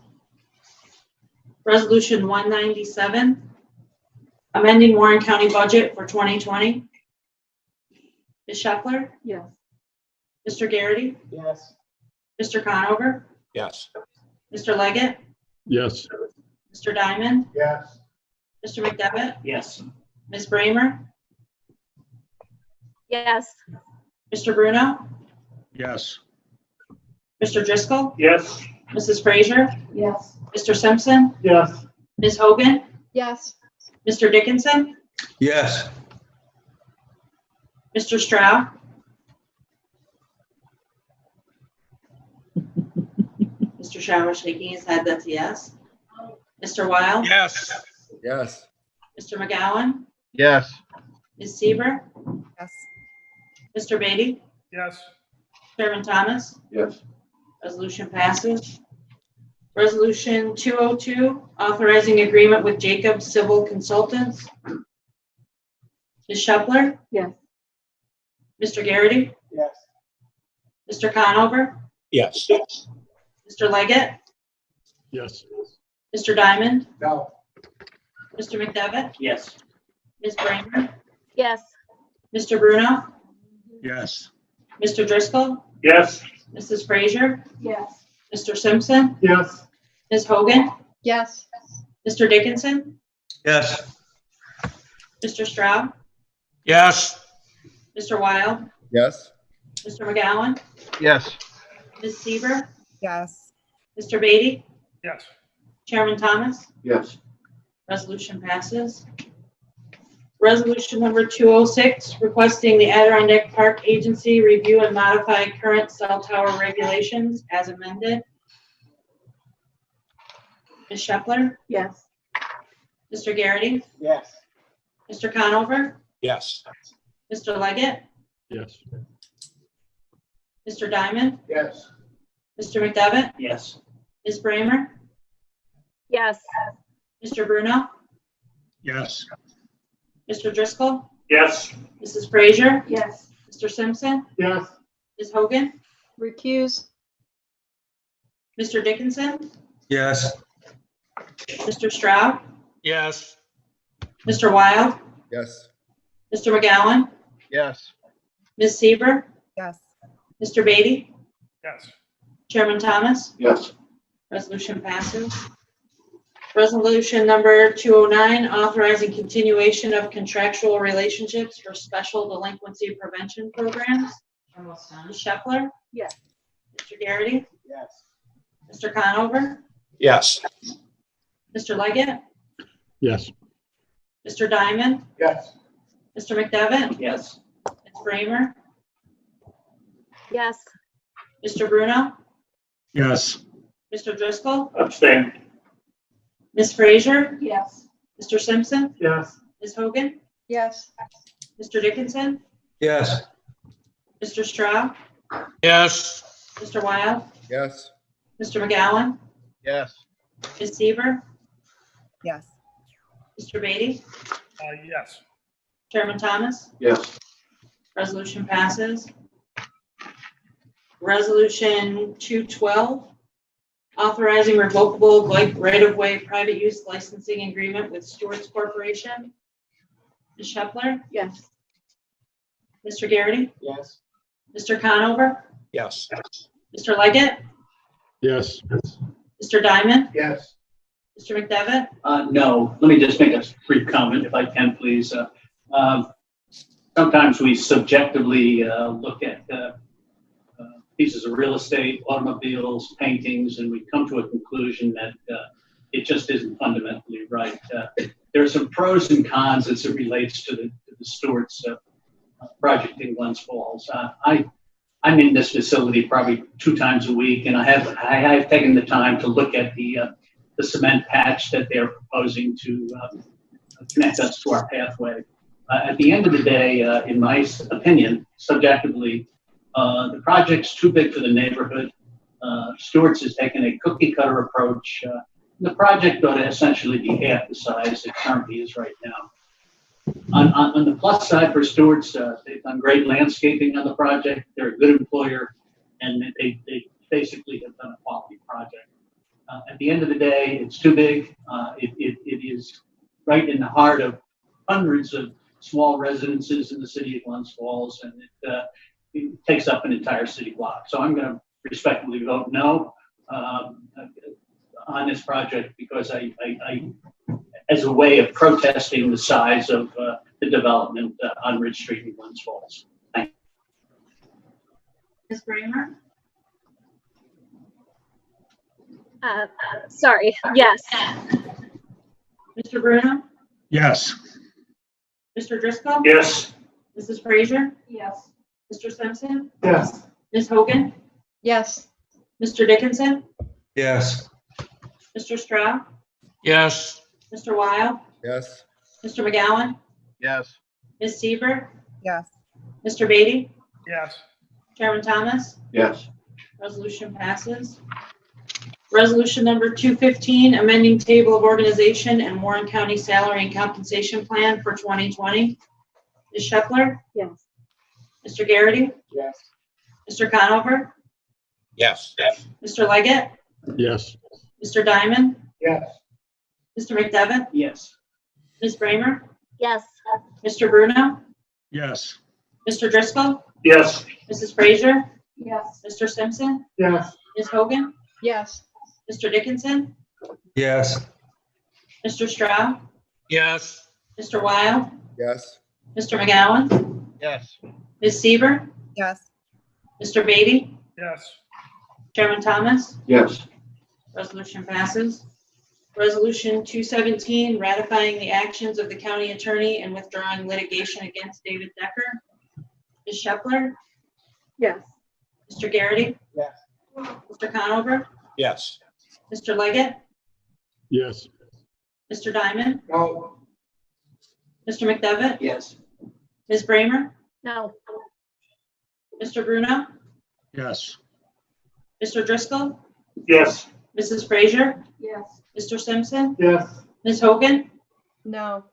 Resolution 197, amending Warren County budget for 2020. Ms. Shepler? Yes. Mr. Garrity? Yes. Mr. Conover? Yes. Mr. Leggett? Yes. Mr. Diamond? Yes. Mr. McDevitt? Yes. Ms. Bramer? Yes. Mr. Bruno? Yes. Mr. Driscoll? Yes. Mrs. Frazier? Yes. Mr. Simpson? Yes. Ms. Hogan? Yes. Mr. Dickinson? Yes. Mr. Stroud? Mr. Shower shaking his head, that's a yes. Mr. Wild? Yes. Yes. Mr. McGowan? Yes. Ms. Seaver? Yes. Mr. Beatty? Yes. Chairman Thomas? Yes. Resolution passes. Resolution 202, authorizing agreement with Jacob Civil Consultants. Ms. Shepler? Yes. Mr. Garrity? Yes. Mr. Conover? Yes. Mr. Leggett? Yes. Mr. Diamond? No. Mr. McDevitt? Yes. Ms. Bramer? Yes. Mr. Bruno? Yes. Mr. Driscoll? Yes. Mrs. Frazier? Yes. Mr. Simpson? Yes. Ms. Hogan? Yes. Mr. Dickinson? Yes. Mr. Stroud? Yes. Mr. Wild? Yes. Mr. McGowan? Yes. Ms. Seaver? Yes. Mr. Beatty? Yes. Chairman Thomas? Yes. Resolution passes. Resolution number 206, requesting the Adirondack Park Agency review and modify current cell tower regulations as amended. Ms. Shepler? Yes. Mr. Garrity? Yes. Mr. Conover? Yes. Mr. Leggett? Yes. Mr. Diamond? Yes. Mr. McDevitt? Yes. Ms. Bramer? Yes. Mr. Bruno? Yes. Mr. Driscoll? Yes. Mrs. Frazier? Yes. Mr. Simpson? Yes. Ms. Hogan? Recuse. Mr. Dickinson? Yes. Mr. Stroud? Yes. Mr. Wild? Yes. Mr. McGowan? Yes. Ms. Seaver? Yes. Mr. Beatty? Yes. Chairman Thomas? Yes. Resolution passes. Resolution number 209, authorizing continuation of contractual relationships for special delinquency prevention programs. Ms. Shepler? Yes. Mr. Garrity? Yes. Mr. Conover? Yes. Mr. Leggett? Yes. Mr. Diamond? Yes. Mr. McDevitt? Yes. Ms. Bramer? Yes. Mr. Bruno? Yes. Mr. Driscoll? Abstain. Ms. Frazier? Yes. Mr. Simpson? Yes. Ms. Hogan? Yes. Mr. Dickinson? Yes. Mr. Stroud? Yes. Mr. Wild? Yes. Mr. McGowan? Yes. Ms. Seaver? Yes. Mr. Beatty? Yes. Chairman Thomas? Yes. Resolution passes. Resolution 212, authorizing revocable right-of-way private use licensing agreement with Stewart's Corporation. Ms. Shepler? Yes. Mr. Garrity? Yes. Mr. Conover? Yes. Mr. Leggett? Yes. Mr. Diamond? Yes. Mr. McDevitt? No, let me just make a brief comment if I can, please. Sometimes we subjectively look at pieces of real estate, automobiles, paintings, and we come to a conclusion that it just isn't fundamentally right. There are some pros and cons as it relates to the Stewart's project in Glens Falls. I'm in this facility probably 2 times a week, and I have taken the time to look at the cement patch that they're proposing to connect us to our pathway. At the end of the day, in my opinion, subjectively, the project's too big for the neighborhood. Stewart's has taken a cookie cutter approach. The project ought to essentially be half the size it currently is right now. On the plus side for Stewart's, they've done great landscaping on the project. They're a good employer, and they basically have done a quality project. At the end of the day, it's too big. It is right in the heart of hundreds of small residences in the city of Glens Falls, and it takes up an entire city block. So I'm going to respectfully vote no on this project because I as a way of protesting the size of the development on Ridge Street in Glens Falls. Thank you. Ms. Bramer? Sorry, yes. Mr. Bruno? Yes. Mr. Driscoll? Yes. Mrs. Frazier? Yes. Mr. Simpson? Yes. Ms. Hogan? Yes. Mr. Dickinson? Yes. Mr. Stroud? Yes. Mr. Weil? Yes. Mr. McGowan? Yes. Ms. Seaver? Yes. Mr. Beatty? Yes. Chairman Thomas? Yes. Resolution passes. Resolution number 215, amending table of organization and Warren County salary and compensation plan for 2020. Ms. Shepler? Yes. Mr. Garrity? Yes. Mr. Conover? Yes. Mr. Leggett? Yes. Mr. Diamond? Yes. Mr. McDevitt? Yes. Ms. Bramer? Yes. Mr. Bruno? Yes. Mr. Driscoll? Yes. Mrs. Frazier? Yes. Mr. Simpson? Yes. Ms. Hogan? Yes. Mr. Dickinson? Yes. Mr. Stroud? Yes. Mr. Weil? Yes. Mr. McGowan? Yes. Ms. Seaver? Yes. Mr. Beatty? Yes. Chairman Thomas? Yes. Resolution passes. Resolution 217, ratifying the actions of the county attorney and withdrawing litigation against David Decker. Ms. Shepler? Yes. Mr. Garrity? Yes. Mr. Conover? Yes. Mr. Leggett? Yes. Mr. Diamond? No. Mr. McDevitt? Yes. Ms. Bramer? No. Mr. Bruno? Yes. Mr. Driscoll? Yes. Mrs. Frazier? Yes. Mr. Simpson? Yes. Ms. Hogan? No.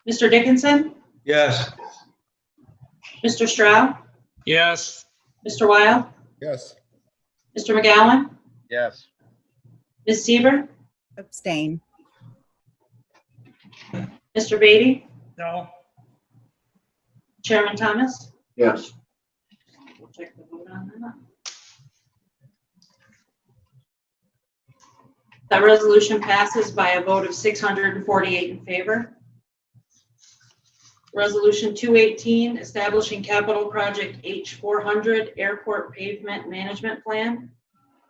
Mr. Dickinson? Yes. Mr. Stroud? Yes. Mr. Weil? Yes. Mr. McGowan? Yes. Ms. Seaver? Abstain. Mr. Beatty? No. Chairman Thomas? Yes. We'll check the vote on that. That resolution passes by a vote of 648 in favor. Resolution 218, establishing capital project H400 Airport Pavement Management Plan.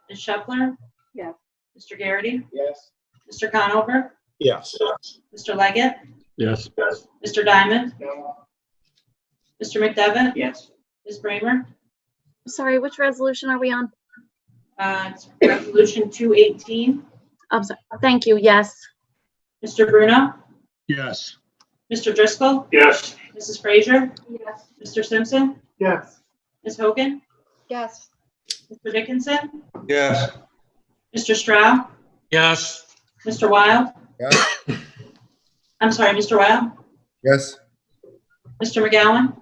Ms. Shepler? Yes. Mr. Garrity? Yes. Mr. Conover? Yes. Mr. Leggett? Yes. Mr. Diamond? No. Mr. McDevitt? Yes. Ms. Bramer? Sorry, which resolution are we on? It's resolution 218. I'm sorry. Thank you. Yes. Mr. Bruno? Yes. Mr. Driscoll? Yes. Mrs. Frazier? Yes. Mr. Simpson? Yes. Ms. Hogan? Yes. Mr. Dickinson? Yes. Mr. Stroud? Yes. Mr. Weil? Yes. I'm sorry, Mr. Weil? Yes. Mr. McGowan?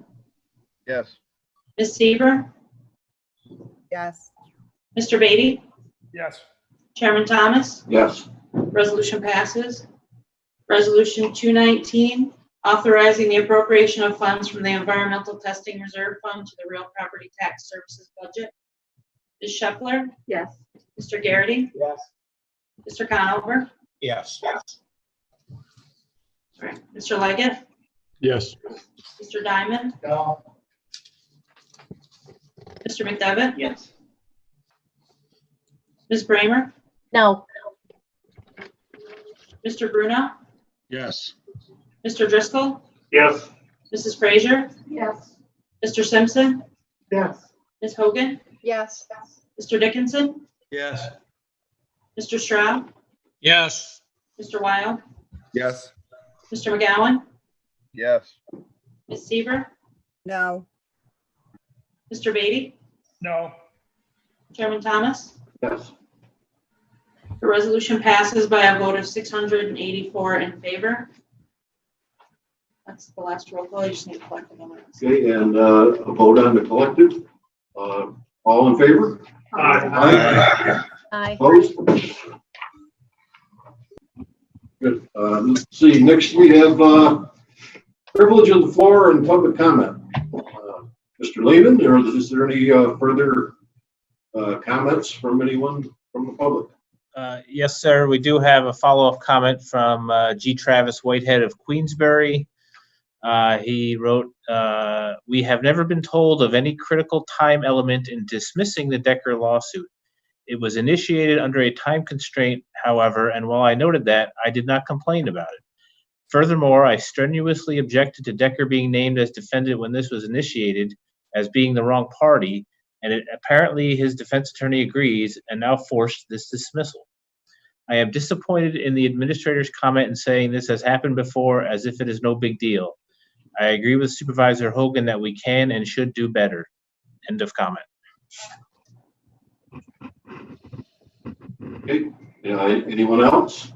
Yes. Ms. Seaver? Yes. Mr. Beatty? Yes. Chairman Thomas? Yes. Resolution passes. Resolution 219, authorizing the appropriation of funds from the Environmental Testing Reserve Fund to the Real Property Tax Services budget. Ms. Shepler? Yes. Mr. Garrity? Yes. Mr. Conover? Yes. Mr. Leggett, Yes. Mr. Diamond, No. Mr. McDevitt, Yes. Ms. Bramer, No. Mr. Bruno, Yes. Mr. Driscoll, Yes. Mrs. Frazier, Yes. Mr. Simpson, Yes. Ms. Hogan, Yes. Mr. Dickinson, Yes. Mr. Stroud, Yes. Mr. Wild, Yes. Mr. McGowan, Yes. Ms. Seaver, No. Mr. Beatty, No. Chairman Thomas. Yes. The resolution passes by a vote of 684 in favor. That's the last roll call. You just need to collect the minutes. Okay, and a vote on the collective. All in favor? Aye. Aye. Opposed? Good. Let's see, next we have privilege of the floor and public comment. Mr. Lehman, is there any further comments from anyone from the public? Yes, sir. We do have a follow-up comment from G. Travis Whitehead of Queensbury. He wrote, "We have never been told of any critical time element in dismissing the Decker lawsuit. It was initiated under a time constraint, however, and while I noted that, I did not complain about it. Furthermore, I strenuously objected to Decker being named as defendant when this was initiated as being the wrong party, and apparently his defense attorney agrees and now forced this dismissal. I am disappointed in the administrator's comment in saying this has happened before as if it is no big deal. I agree with Supervisor Hogan that we can and should do better." End of comment. Okay, anyone else?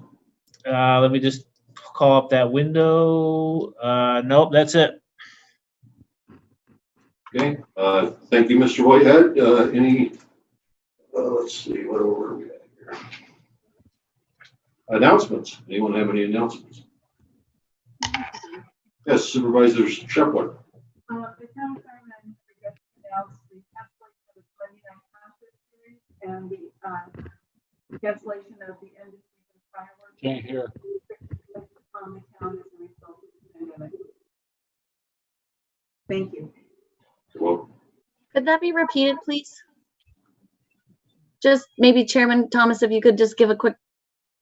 Let me just call up that window. Nope, that's it. Okay, thank you, Mr. Whitehead. Any, let's see, what are we at here? Announcements. Anyone have any announcements? Yes, Supervisor Shepler. The town chairman forgot to announce the cancellation of the 29 concert series and the cancellation of the end of season fireworks. Can't hear. On the town as a result of the pandemic. Thank you. Well, Could that be repeated, please? Just maybe Chairman Thomas, if you could just give a quick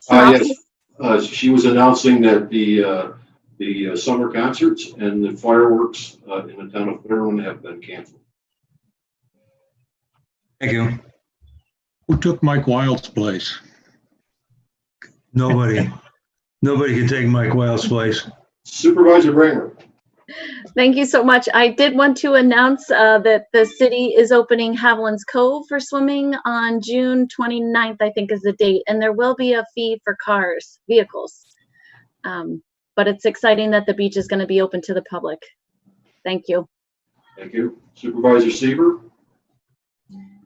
synopsis. yes, she was announcing that the summer concerts and the fireworks in the town of Fairland have been canceled. Thank you. Who took Mike Wild's place? Nobody. Nobody can take Mike Wild's place. Supervisor Bramer. Thank you so much. I did want to announce that the city is opening Haviland's Cove for swimming on June 29th, I think is the date, and there will be a fee for vehicles. But it's exciting that the beach is going to be open to the public. Thank you. Thank you. Supervisor Seaver.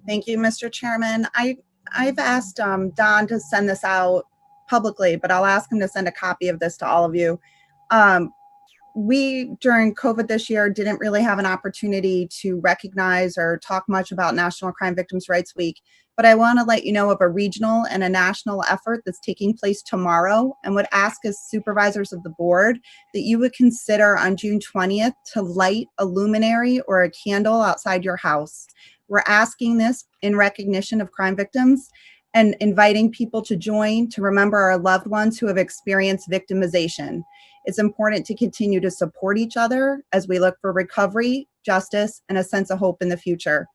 Thank you, Mr. Chairman. I've asked Don to send this out publicly, but I'll ask him to send a copy of this to all of you. We, during COVID this year, didn't really have an opportunity to recognize or talk much about National Crime Victims' Rights Week, but I want to let you know of a regional and a national effort that's taking place tomorrow, and would ask as supervisors of the board that you would consider on June 20th to light a luminary or a candle outside your house. We're asking this in recognition of crime victims and inviting people to join to remember our loved ones who have experienced victimization. It's important to continue to support each other as we look for recovery, justice, and a sense of hope in the future.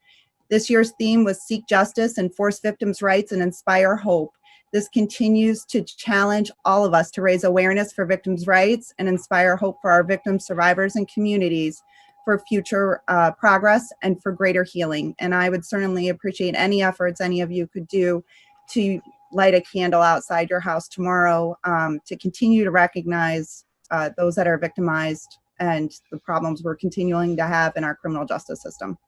This year's theme was Seek Justice, Enforce Victims' Rights, and Inspire Hope. This continues to challenge all of us to raise awareness for victims' rights and inspire hope for our victims, survivors, and communities for future progress and for greater healing. And I would certainly appreciate any efforts any of you could do to light a candle outside your house tomorrow to continue to recognize those that are victimized and the problems we're continuing to have in our criminal justice system.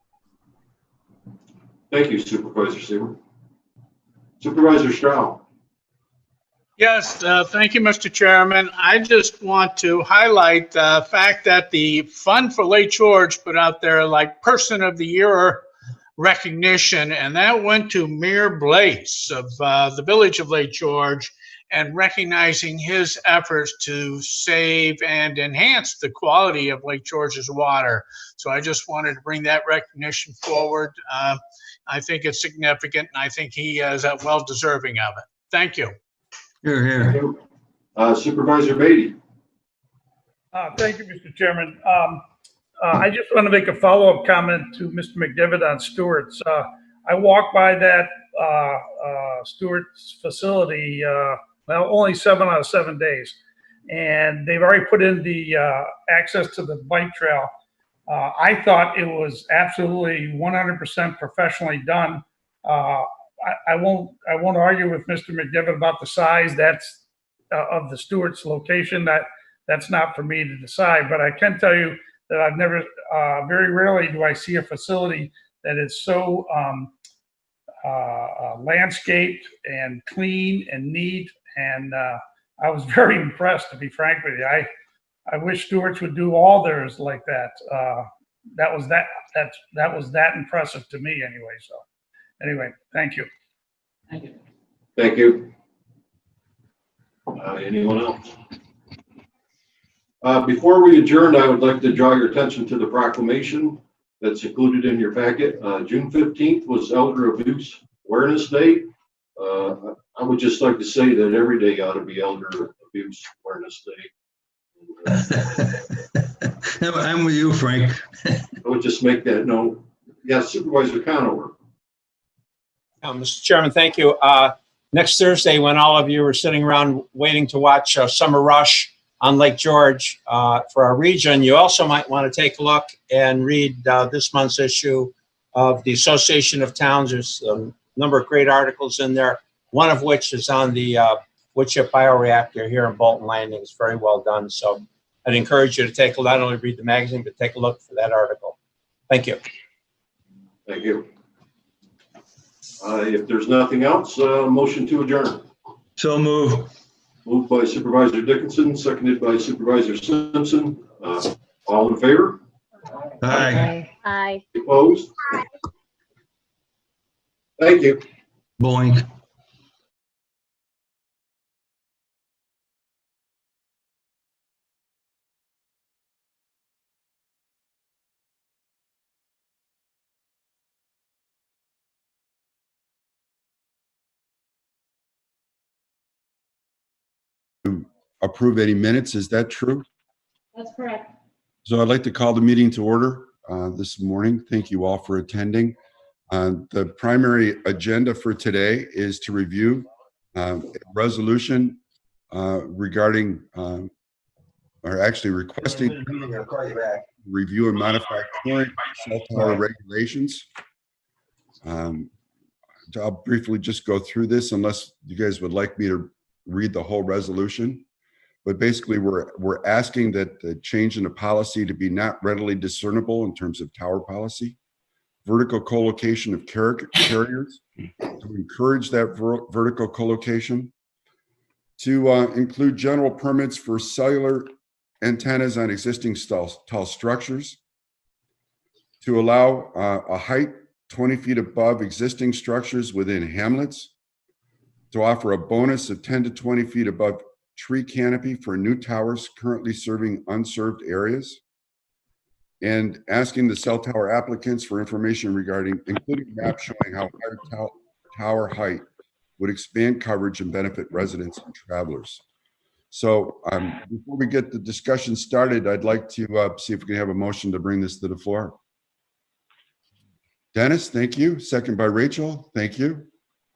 Thank you, Supervisor Seaver. Supervisor Stroud. Yes, thank you, Mr. Chairman. I just want to highlight the fact that the Fund for Lake George put out their Person of the Year recognition, and that went to Mayor Blaze of the Village of Lake George. and recognizing his efforts to save and enhance the quality of Lake George's water. So I just wanted to bring that recognition forward. I think it's significant, and I think he is well deserving of it. Thank you. Here, here. Supervisor Beatty. Thank you, Mr. Chairman. I just want to make a follow-up comment to Mr. McDevitt on Stewart's. I walked by that Stewart's facility, well, only 7 out of 7 days. And they've already put in the access to the bike trail. I thought it was absolutely 100% professionally done. I won't argue with Mr. McDevitt about the size of the Stewart's location. That's not for me to decide, but I can tell you that I've never, very rarely do I see a facility that is so landscaped and clean and neat. And I was very impressed, to be frank with you. I wish Stewart's would do all theirs like that. That was that impressive to me anyway. So anyway, thank you. Thank you. Thank you. Anyone else? Before we adjourn, I would like to draw your attention to the proclamation that's included in your packet. June 15th was Elder Abuse Awareness Day. I would just like to say that every day ought to be Elder Abuse Awareness Day. I'm with you, Frank. I would just make that note. Yeah, Supervisor Conover. Mr. Chairman, thank you. Next Thursday, when all of you are sitting around waiting to watch Summer Rush on Lake George for our region, you also might want to take a look and read this month's issue of the Association of Towns. There's a number of great articles in there, one of which is on the wood chip bioreactor here in Bolton Landing. It's very well done. So I'd encourage you to take a not only read the magazine, but take a look for that article. Thank you. Thank you. If there's nothing else, motion to adjourn. So move. Moved by Supervisor Dickinson, seconded by Supervisor Simpson. All in favor? Aye. Aye. Opposed? Thank you. Boink. Approve any minutes. Is that true? That's correct. So I'd like to call the meeting to order this morning. Thank you all for attending. The primary agenda for today is to review a resolution regarding, or actually requesting review and modify current cell tower regulations. I'll briefly just go through this unless you guys would like me to read the whole resolution. But basically, we're asking that the change in the policy to be not readily discernible in terms of tower policy, vertical co-location of carriers, to encourage that vertical co-location, to include general permits for cellular antennas on existing tall structures, to allow a height 20 feet above existing structures within hamlets, to offer a bonus of 10 to 20 feet above tree canopy for new towers currently serving unserved areas, and asking the cell tower applicants for information regarding, including maps showing how higher tower height would expand coverage and benefit residents and travelers. So before we get the discussion started, I'd like to see if we can have a motion to bring this to the floor. Dennis, thank you. Second by Rachel, thank you.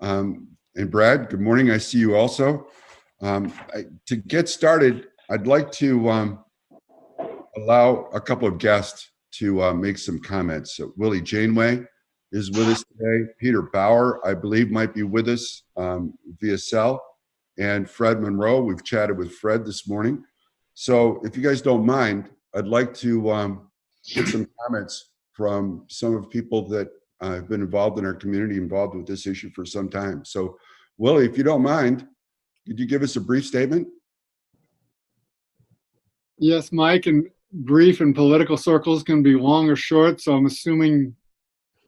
And Brad, good morning. I see you also. To get started, I'd like to allow a couple of guests to make some comments. So Willie Janeway is with us today. Peter Bauer, I believe, might be with us via cell. And Fred Monroe, we've chatted with Fred this morning. So if you guys don't mind, I'd like to get some comments from some of the people that have been involved in our community, involved with this issue for some time. So Willie, if you don't mind, could you give us a brief statement? Yes, Mike, and brief in political circles can be long or short. So I'm assuming,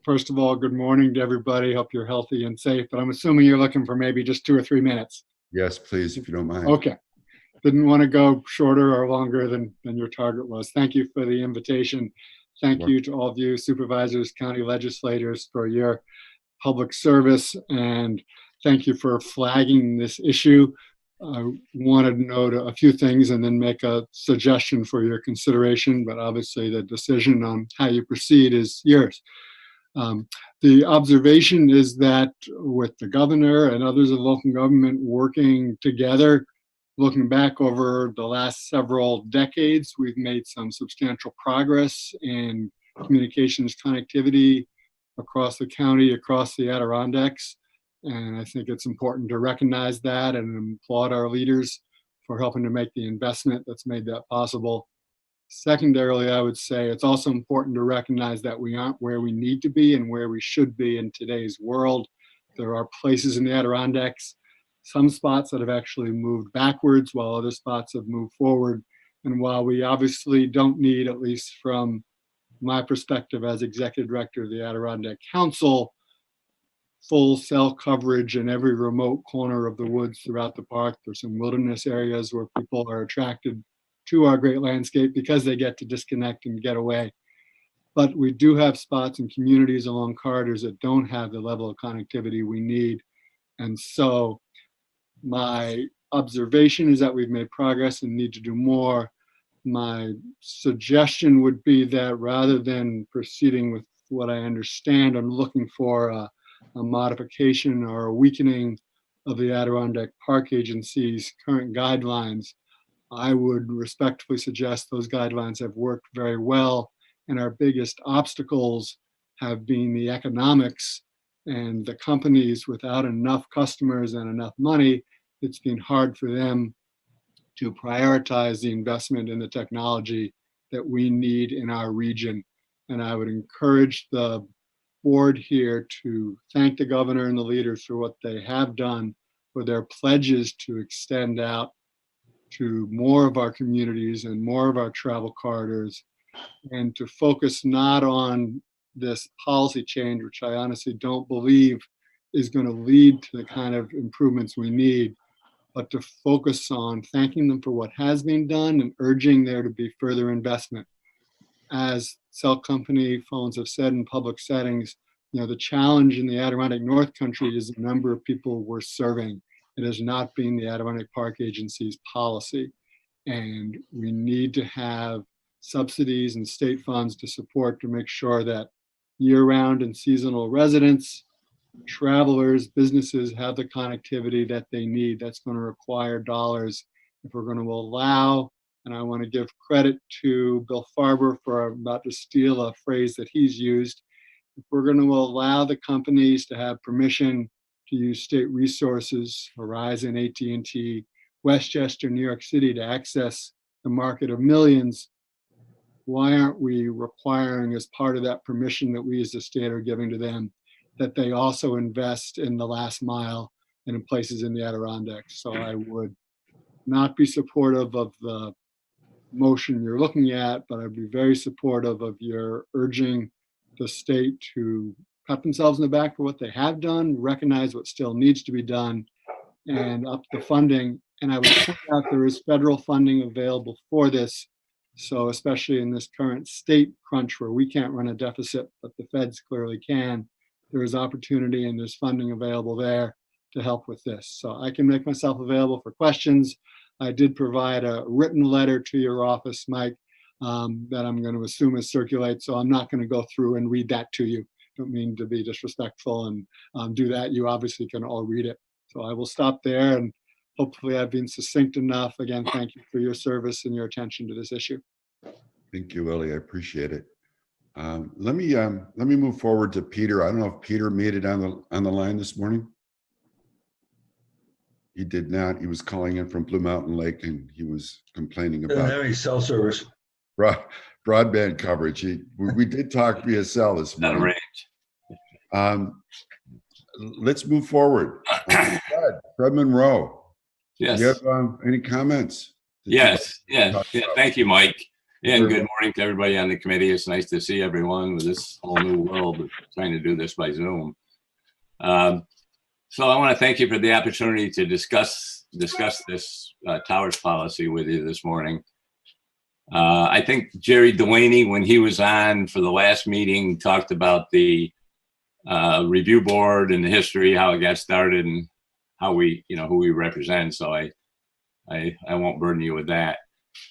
first of all, good morning to everybody. Hope you're healthy and safe, but I'm assuming you're looking for maybe just 2 or 3 minutes. Yes, please, if you don't mind. Okay. Didn't want to go shorter or longer than your target was. Thank you for the invitation. Thank you to all of you supervisors, county legislators, for your public service, and thank you for flagging this issue. I wanted to note a few things and then make a suggestion for your consideration, but obviously the decision on how you proceed is yours. The observation is that with the governor and others of local government working together, looking back over the last several decades, we've made some substantial progress in communications connectivity across the county, across the Adirondacks. And I think it's important to recognize that and applaud our leaders for helping to make the investment that's made that possible. Secondarily, I would say it's also important to recognize that we aren't where we need to be and where we should be in today's world. There are places in the Adirondacks, some spots that have actually moved backwards while other spots have moved forward. And while we obviously don't need, at least from my perspective as executive director of the Adirondack Council, full cell coverage in every remote corner of the woods throughout the park. There's some wilderness areas where people are attracted to our great landscape because they get to disconnect and get away. But we do have spots and communities along corridors that don't have the level of connectivity we need. And so my observation is that we've made progress and need to do more. My suggestion would be that rather than proceeding with what I understand, I'm looking for a modification or a weakening of the Adirondack Park Agency's current guidelines. I would respectfully suggest those guidelines have worked very well, and our biggest obstacles have been the economics and the companies without enough customers and enough money. It's been hard for them to prioritize the investment in the technology that we need in our region. And I would encourage the board here to thank the governor and the leaders for what they have done, for their pledges to extend out to more of our communities and more of our travel corridors, and to focus not on this policy change, which I honestly don't believe is going to lead to the kind of improvements we need, but to focus on thanking them for what has been done and urging there to be further investment. As cell company phones have said in public settings, you know, the challenge in the Adirondack North Country is the number of people we're serving. It has not been the Adirondack Park Agency's policy. And we need to have subsidies and state funds to support to make sure that year-round and seasonal residents, travelers, businesses have the connectivity that they need. That's going to require dollars. If we're going to allow, and I want to give credit to Bill Farber for, I'm about to steal a phrase that he's used, if we're going to allow the companies to have permission to use state resources, Verizon, AT&T, Westchester, New York City, to access the market of millions, why aren't we requiring, as part of that permission that we as a state are giving to them, that they also invest in the last mile and in places in the Adirondacks? So I would not be supportive of the motion you're looking at, but I'd be very supportive of your urging the state to pat themselves in the back for what they have done, recognize what still needs to be done, and up the funding. And I would point out there is federal funding available for this. So especially in this current state crunch where we can't run a deficit, but the feds clearly can, there is opportunity and there's funding available there to help with this. So I can make myself available for questions. I did provide a written letter to your office, Mike, that I'm going to assume is circulate. So I'm not going to go through and read that to you. Don't mean to be disrespectful and do that. You obviously can all read it. So I will stop there, and hopefully I've been succinct enough. Again, thank you for your service and your attention to this issue. Thank you, Willie. I appreciate it. Let me move forward to Peter. I don't know if Peter made it on the line this morning. He did not. He was calling in from Blue Mountain Lake, and he was complaining about any cell service. Broadband coverage. We did talk via cell this morning. Let's move forward. Fred Monroe. Yes. Do you have any comments? Yes. Yeah. Thank you, Mike. And good morning to everybody on the committee. It's nice to see everyone with this whole new world of trying to do this by Zoom. So I want to thank you for the opportunity to discuss discuss this towers policy with you this morning. I think Jerry Delaney, when he was on for the last meeting, talked about the review board and the history, how it got started, and how we, who we represent. So I won't burden you with that.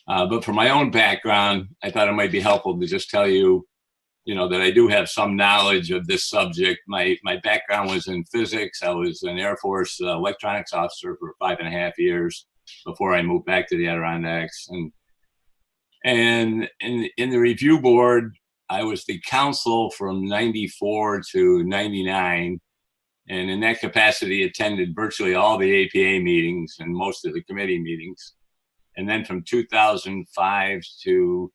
But for my own background, I thought it might be helpful to just tell you, that I do have some knowledge of this subject. My background was in physics. I was an Air Force electronics officer for 5.5 years before I moved back to the Adirondacks. And in the review board, I was the counsel from 94 to 99. And in that capacity, attended virtually all the APA meetings and most of the committee meetings. And then from 2005 to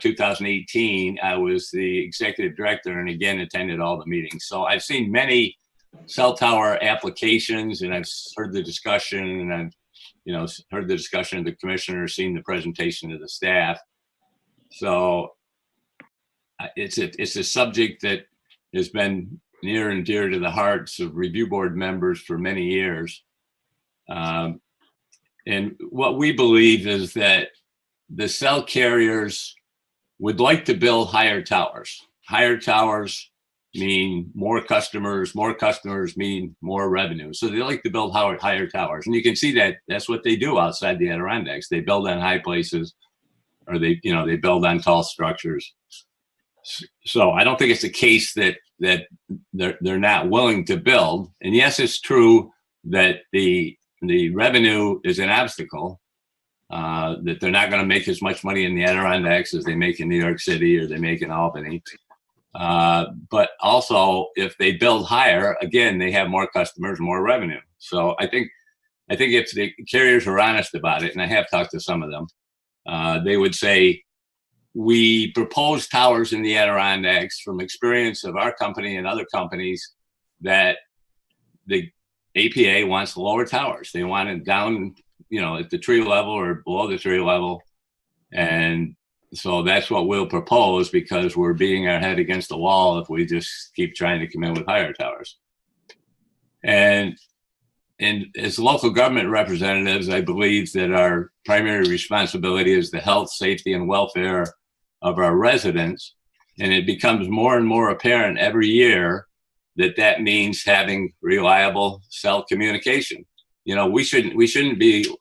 2018, I was the executive director and again attended all the meetings. So I've seen many cell tower applications, and I've heard the discussion, and I've heard the discussion of the commissioner, seen the presentation of the staff. So it's a subject that has been near and dear to the hearts of review board members for many years. And what we believe is that the cell carriers would like to build higher towers. Higher towers mean more customers mean more revenue. So they like to build higher towers. And you can see that that's what they do outside the Adirondacks. They build on high places, or they build on tall structures. So I don't think it's a case that they're not willing to build. And yes, it's true that the revenue is an obstacle, that they're not going to make as much money in the Adirondacks as they make in New York City or they make in Albany. But also, if they build higher, again, they have more customers, more revenue. So I think if the carriers are honest about it, and I have talked to some of them, they would say, we propose towers in the Adirondacks from experience of our company and other companies that the APA wants lower towers. They want it down, at the tree level or below the tree level. And so that's what we'll propose, because we're beating our head against the wall if we just keep trying to come in with higher towers. And as local government representatives, I believe that our primary responsibility is the health, safety, and welfare of our residents. And it becomes more and more apparent every year that means having reliable cell communication. We shouldn't be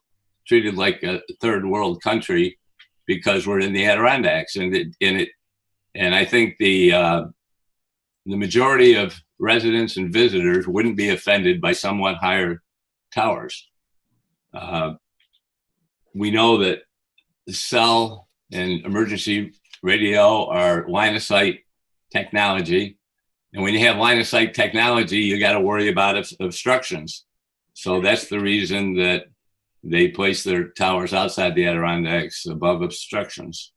treated like a third world country because we're in the Adirondacks. And I think the majority of residents and visitors wouldn't be offended by somewhat higher towers. We know that the cell and emergency radio are line of sight technology. And when you have line of sight technology, you got to worry about obstructions. So that's the reason that they place their towers outside the Adirondacks above obstructions.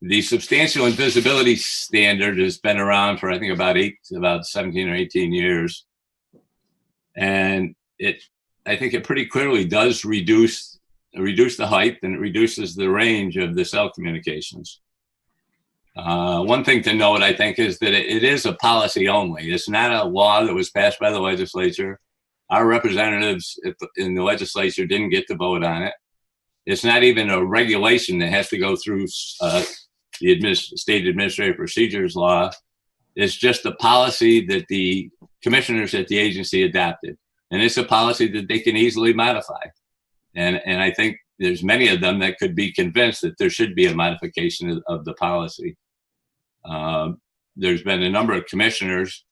The substantial invisibility standard has been around for, I think, about 17 or 18 years. And I think it pretty clearly does reduce the height, and it reduces the range of the cell communications. One thing to note, I think, is that it is a policy only. It's not a law that was passed by the legislature. Our representatives in the legislature didn't get to vote on it. It's not even a regulation that has to go through the state administrative procedures law. It's just a policy that the commissioners at the agency adopted. And it's a policy that they can easily modify. And I think there's many of them that could be convinced that there should be a modification of the policy. There's been a number of commissioners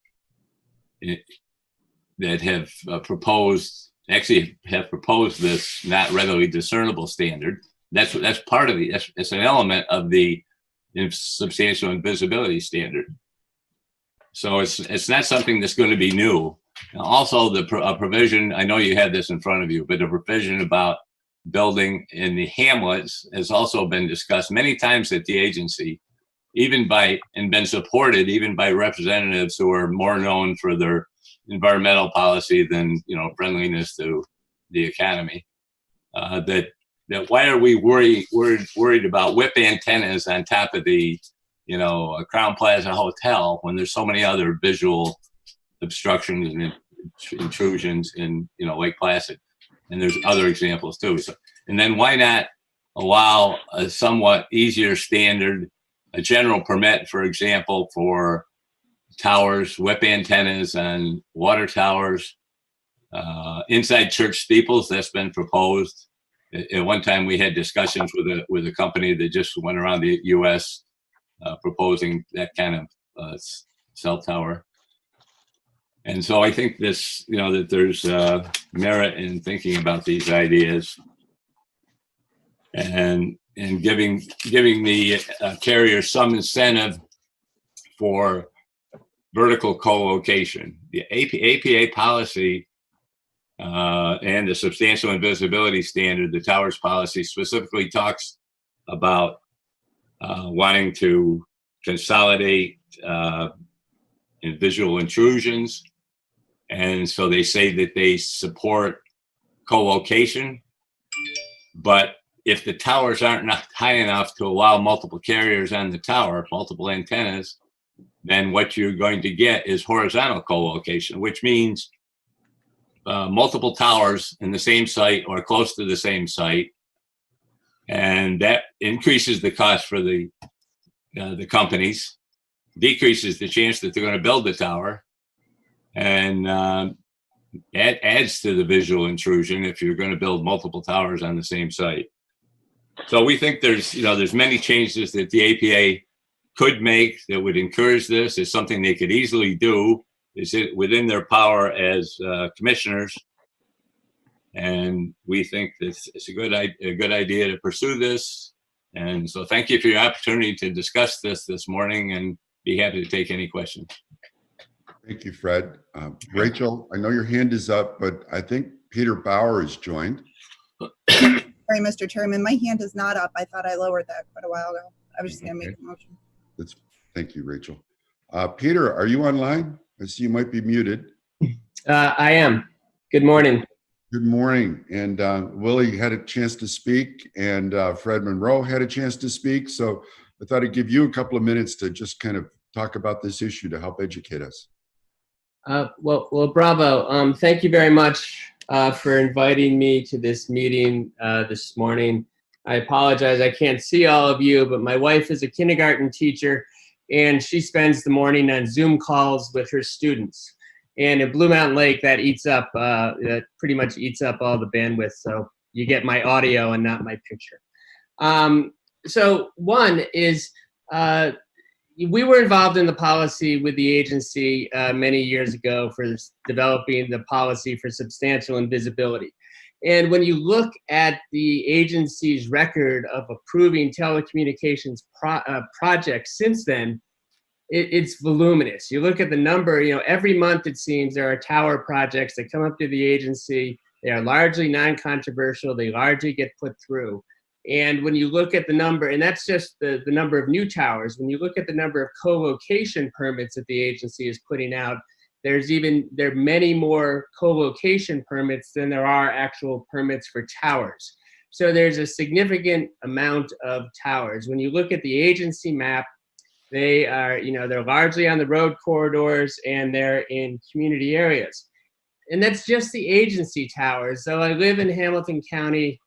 that have proposed this not readily discernible standard. That's part of it's an element of the substantial invisibility standard. So it's not something that's going to be new. Also, a provision, I know you had this in front of you, but a provision about building in the hamlets has also been discussed many times at the agency, and been supported even by representatives who are more known for their environmental policy than friendliness to the economy. That why are we worried about whip antennas on top of the Crown Plaza Hotel when there's so many other visual obstructions and intrusions in Lake Placid? And there's other examples too. So, and then why not allow a somewhat easier standard, a general permit, for example, for towers, whip antennas on water towers, inside church steeples. That's been proposed. At one time, we had discussions with a company that just went around the U.S. Proposing that kind of cell tower. And so I think this, that there's merit in thinking about these ideas and giving the carriers some incentive for vertical co-location. The APA policy and the substantial invisibility standard, the towers policy, specifically talks about wanting to consolidate in visual intrusions. And so they say that they support co-location, but if the towers aren't high enough to allow multiple carriers on the tower, multiple antennas, then what you're going to get is horizontal co-location, which means multiple towers in the same site or close to the same site. And that increases the cost for the companies, decreases the chance that they're going to build the tower, and adds to the visual intrusion if you're going to build multiple towers on the same site. So we think there's many changes that the APA could make that would encourage this. It's something they could easily do. Is it within their power as commissioners? And we think it's a good idea to pursue this. And so thank you for your opportunity to discuss this morning, and be happy to take any questions. Thank you, Fred. Rachel, I know your hand is up, but I think Peter Bauer has joined. Sorry, Mr. Chairman, my hand is not up. I thought I lowered that quite a while ago. I was just going to make a motion. Thank you, Rachel. Peter, are you online? I see you might be muted. I am. Good morning. Good morning. And Willie had a chance to speak, and Fred Monroe had a chance to speak. So I thought I'd give you a couple of minutes to just kind of talk about this issue to help educate us. Well, bravo. Thank you very much for inviting me to this meeting this morning. I apologize, I can't see all of you, but my wife is a kindergarten teacher, and she spends the morning on Zoom calls with her students. And in Blue Mountain Lake, that pretty much eats up all the bandwidth. So you get my audio and not my picture. So one is, we were involved in the policy with the agency many years ago for developing the policy for substantial invisibility. And when you look at the agency's record of approving telecommunications projects since then, it's voluminous. You look at the number, every month it seems there are tower projects that come up to the agency. They are largely non-controversial. They largely get put through. And when you look at the number, and that's just the number of new towers, when you look at the number of co-location permits that the agency is putting out, there are many more co-location permits than there are actual permits for towers. So there's a significant amount of towers. When you look at the agency map, they are, they're largely on the road corridors and they're in community areas. And that's just the agency towers. So I live in Hamilton County,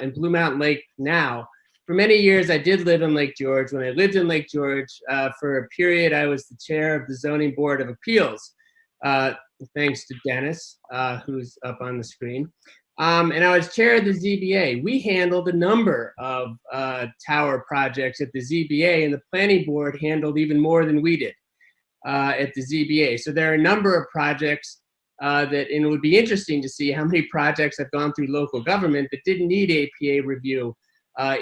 in Blue Mountain Lake now. For many years, I did live in Lake George. When I lived in Lake George, for a period, I was the chair of the Zoning Board of Appeals, thanks to Dennis, who's up on the screen. And I was chair of the ZBA. We handled a number of tower projects at the ZBA, and the planning board handled even more than we did at the ZBA. So there are a number of projects and it would be interesting to see how many projects have gone through local government that didn't need APA review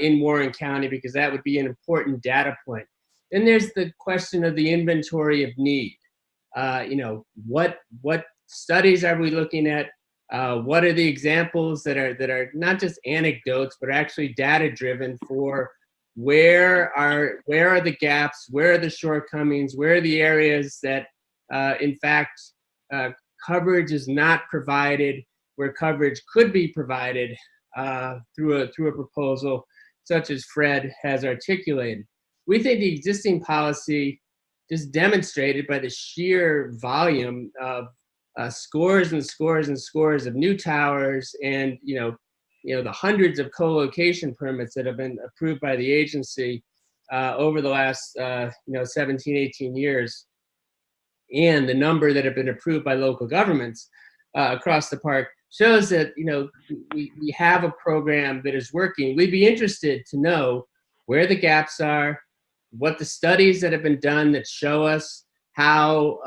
in Warren County, because that would be an important data point. Then there's the question of the inventory of need. What studies are we looking at? What are the examples that are not just anecdotes, but actually data driven for where are the gaps, where are the shortcomings, where are the areas that in fact coverage is not provided, where coverage could be provided through a proposal such as Fred has articulated. We think the existing policy, just demonstrated by the sheer volume of scores and scores and scores of new towers, and the hundreds of co-location permits that have been approved by the agency over the last 17, 18 years, and the number that have been approved by local governments across the park shows that we have a program that is working. We'd be interested to know where the gaps are, what the studies that have been done that show us how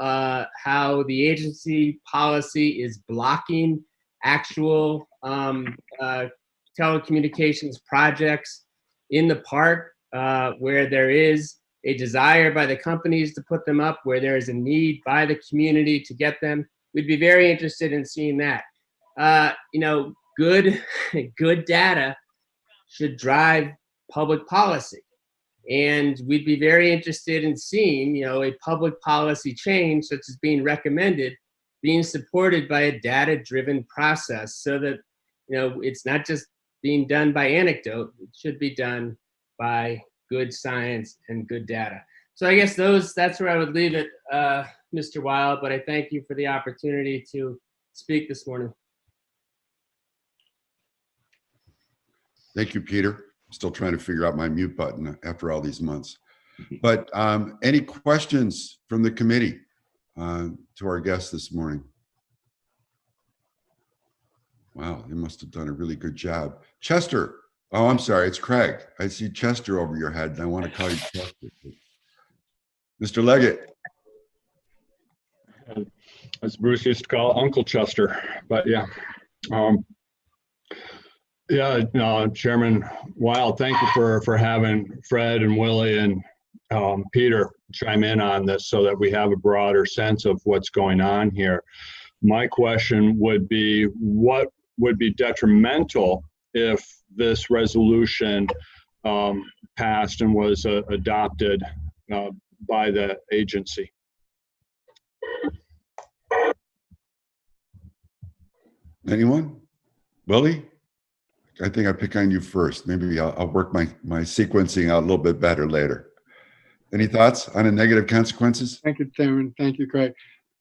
the agency policy is blocking actual telecommunications projects in the park, where there is a desire by the companies to put them up, where there is a need by the community to get them. We'd be very interested in seeing that. Good data should drive public policy. And we'd be very interested in seeing, a public policy change such as being recommended, being supported by a data-driven process, so that, it's not just being done by anecdote, it should be done by good science and good data. So I guess that's where I would leave it, Mr. Wild, but I thank you for the opportunity to speak this morning. Thank you, Peter. Still trying to figure out my mute button after all these months. But any questions from the committee to our guests this morning? Wow, they must have done a really good job. Chester, oh, I'm sorry, it's Craig. I see Chester over your head, and I want to call you Chester. Mr. Leggett. As Bruce used to call Uncle Chester, but yeah. Chairman Wild, thank you for having Fred and Willie and Peter chime in on this so that we have a broader sense of what's going on here. My question would be, what would be detrimental if this resolution passed and was adopted by the agency? Anyone? Willie? I think I pick on you first. Maybe I'll work my sequencing out a little bit better later. Any thoughts on the negative consequences? Thank you, Chairman. Thank you, Craig.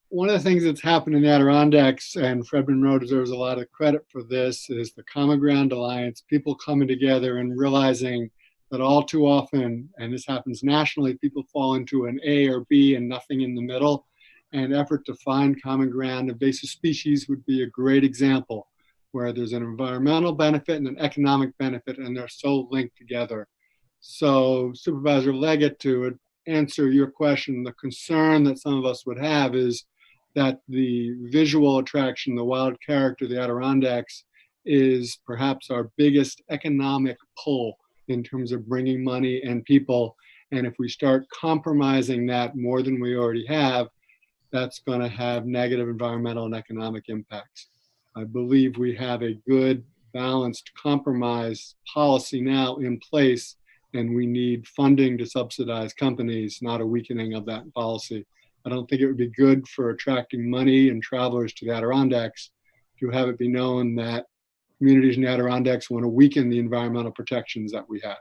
One of the things that's happened in the Adirondacks, and Fred Monroe deserves a lot of credit for this, is the Common Ground Alliance, people coming together and realizing that all too often, and this happens nationally, people fall into an A or B and nothing in the middle. And effort to find common ground. Invasive species would be a great example, where there's an environmental benefit and an economic benefit, and they're so linked together. So Supervisor Leggett, to answer your question, the concern that some of us would have is that the visual attraction, the wild character of the Adirondacks, is perhaps our biggest economic pull in terms of bringing money and people. And if we start compromising that more than we already have, that's going to have negative environmental and economic impacts. I believe we have a good, balanced compromise policy now in place, and we need funding to subsidize companies, not a weakening of that policy. I don't think it would be good for attracting money and travelers to the Adirondacks to have it be known that communities in the Adirondacks want to weaken the environmental protections that we have.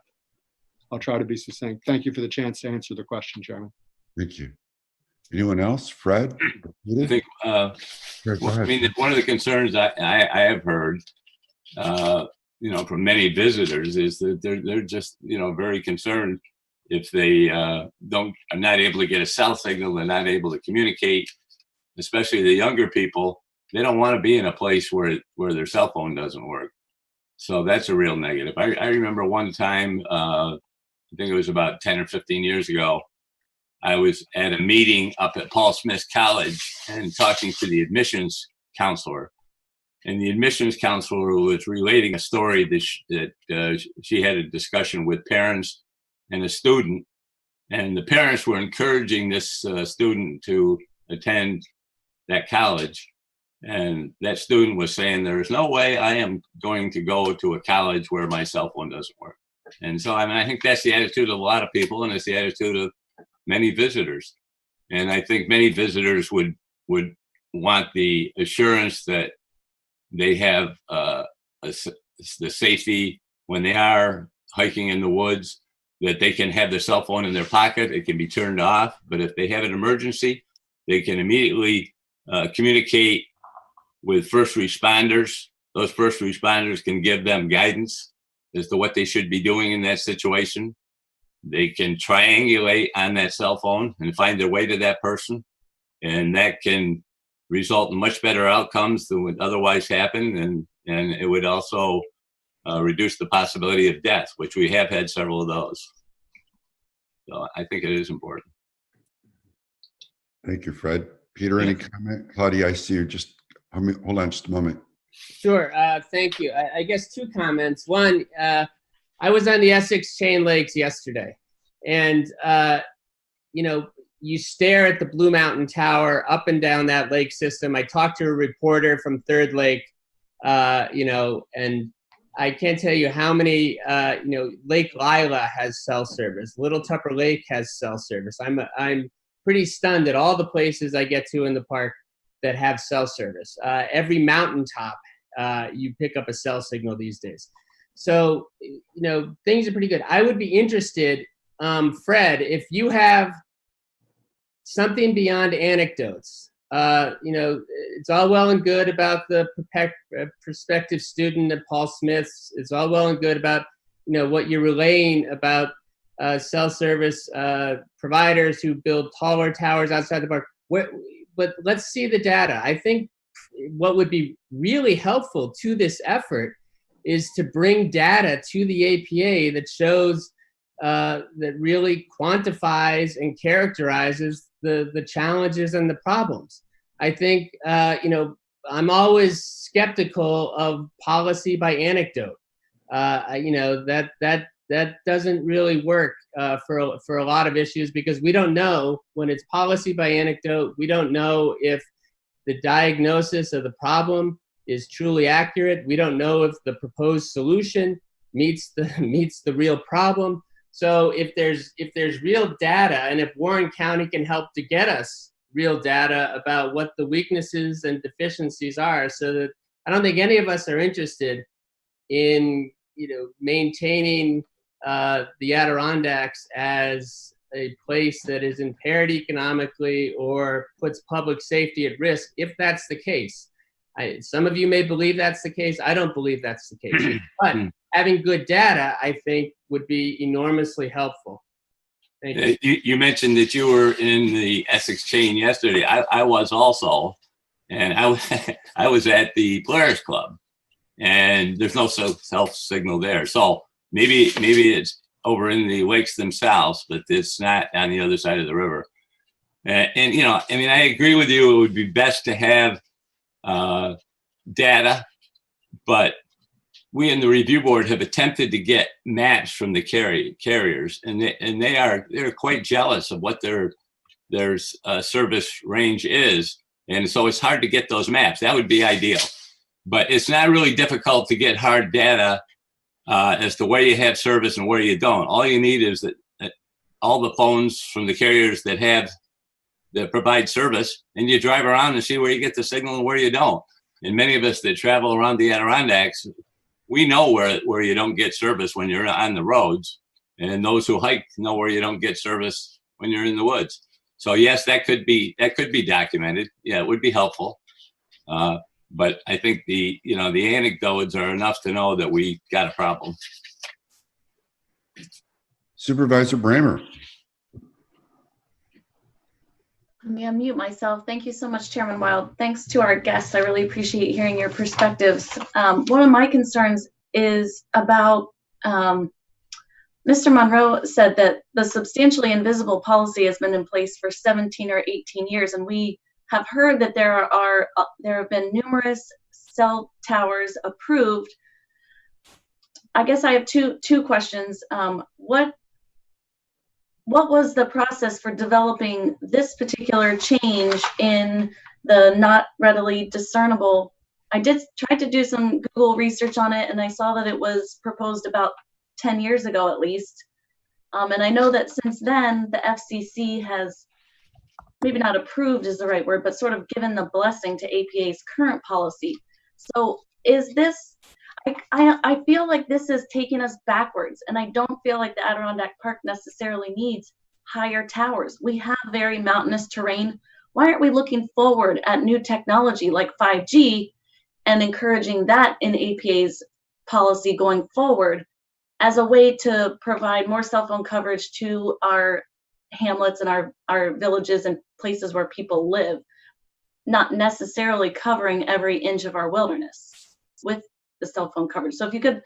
I'll try to be succinct. Thank you for the chance to answer the question, Chairman. Thank you. Anyone else? Fred? I think, one of the concerns I have heard, from many visitors is that they're just, very concerned if they are not able to get a cell signal, they're not able to communicate, especially the younger people. They don't want to be in a place where their cell phone doesn't work. So that's a real negative. I remember one time, I think it was about 10 or 15 years ago, I was at a meeting up at Paul Smith College and talking to the admissions counselor. And the admissions counselor was relating a story that she had a discussion with parents and a student. And the parents were encouraging this student to attend that college. And that student was saying, there is no way I am going to go to a college where my cell phone doesn't work. And so, I think that's the attitude of a lot of people, and it's the attitude of many visitors. And I think many visitors would want the assurance that they have the safety when they are hiking in the woods, that they can have their cell phone in their pocket, it can be turned off, but if they have an emergency, they can immediately communicate with first responders. Those first responders can give them guidance as to what they should be doing in that situation. They can triangulate on that cell phone and find their way to that person. And that can result in much better outcomes than would otherwise happen. And it would also reduce the possibility of death, which we have had several of those. So I think it is important. Thank you, Fred. Peter, any comment? Claudia, I see you. Just hold on just a moment. Sure. Thank you. I guess two comments. One, I was on the Essex Chain Lakes yesterday, and you know, you stare at the Blue Mountain Tower up and down that lake system. I talked to a reporter from Third Lake, you know, and I can't tell you how many, you know, Lake Lila has cell service. Little Tupper Lake has cell service. I'm pretty stunned at all the places I get to in the park that have cell service. Every mountaintop, you pick up a cell signal these days. So, you know, things are pretty good. I would be interested, Fred, if you have something beyond anecdotes. You know, it's all well and good about the prospective student at Paul Smith's. It's all well and good about, you know, what you're relaying about cell service providers who build taller towers outside the park. But let's see the data. I think what would be really helpful to this effort is to bring data to the APA that shows that really quantifies and characterizes the challenges and the problems. I think, you know, I'm always skeptical of policy by anecdote. You know, that doesn't really work for a lot of issues, because we don't know when it's policy by anecdote. We don't know if the diagnosis of the problem is truly accurate. We don't know if the proposed solution meets the real problem. So if there's real data, and if Warren County can help to get us real data about what the weaknesses and deficiencies are, so that I don't think any of us are interested in, you know, maintaining the Adirondacks as a place that is impaired economically or puts public safety at risk, if that's the case. Some of you may believe that's the case. I don't believe that's the case. But having good data, I think, would be enormously helpful. Thank you. You mentioned that you were in the Essex chain yesterday. I was also, and I was at the Polaris Club, and there's no cell signal there. So maybe it's over in the lakes themselves, but it's not on the other side of the river. And you know, I mean, I agree with you. It would be best to have data, but we in the review board have attempted to get maps from the carriers, and they're quite jealous of what their service range is, and so it's hard to get those maps. That would be ideal, but it's not really difficult to get hard data as to where you have service and where you don't. All you need is that all the phones from the carriers that provide service, and you drive around and see where you get the signal and where you don't. And many of us that travel around the Adirondacks, we know where you don't get service when you're on the roads, and those who hike know where you don't get service when you're in the woods. So yes, that could be documented. Yeah, it would be helpful. But I think the anecdotes are enough to know that we got a problem. Supervisor Bramer. Let me unmute myself. Thank you so much, Chairman Wild. Thanks to our guests. I really appreciate hearing your perspectives. One of my concerns is about, Mr. Monroe said that the substantially invisible policy has been in place for 17 or 18 years, and we have heard that there have been numerous cell towers approved. I guess I have two questions. What was the process for developing this particular change in the not readily discernible? I did try to do some Google research on it, and I saw that it was proposed about 10 years ago at least. And I know that since then, the FCC has, maybe not approved is the right word, but sort of given the blessing to APA's current policy. So is this, I feel like this is taking us backwards, and I don't feel like the Adirondack Park necessarily needs higher towers. We have very mountainous terrain. why aren't we looking forward at new technology like 5G and encouraging that in APA's policy going forward as a way to provide more cell phone coverage to our hamlets and our villages and places where people live, not necessarily covering every inch of our wilderness with the cell phone coverage. So if you could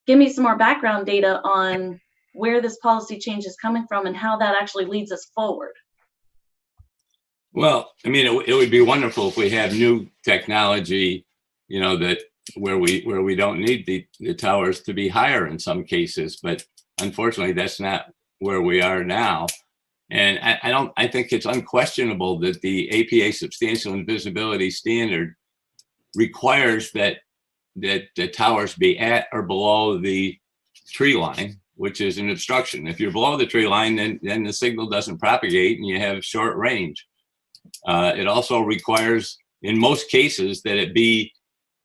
give me some more background data on where this policy change is coming from and how that actually leads us forward. Well, I mean, it would be wonderful if we have new technology, you know, that where we don't need the towers to be higher in some cases, but unfortunately that's not where we are now. And I think it's unquestionable that the APA substantial invisibility standard requires that the towers be at or below the tree line, which is an obstruction. If you're below the tree line, then the signal doesn't propagate and you have short range. It also requires, in most cases, that it be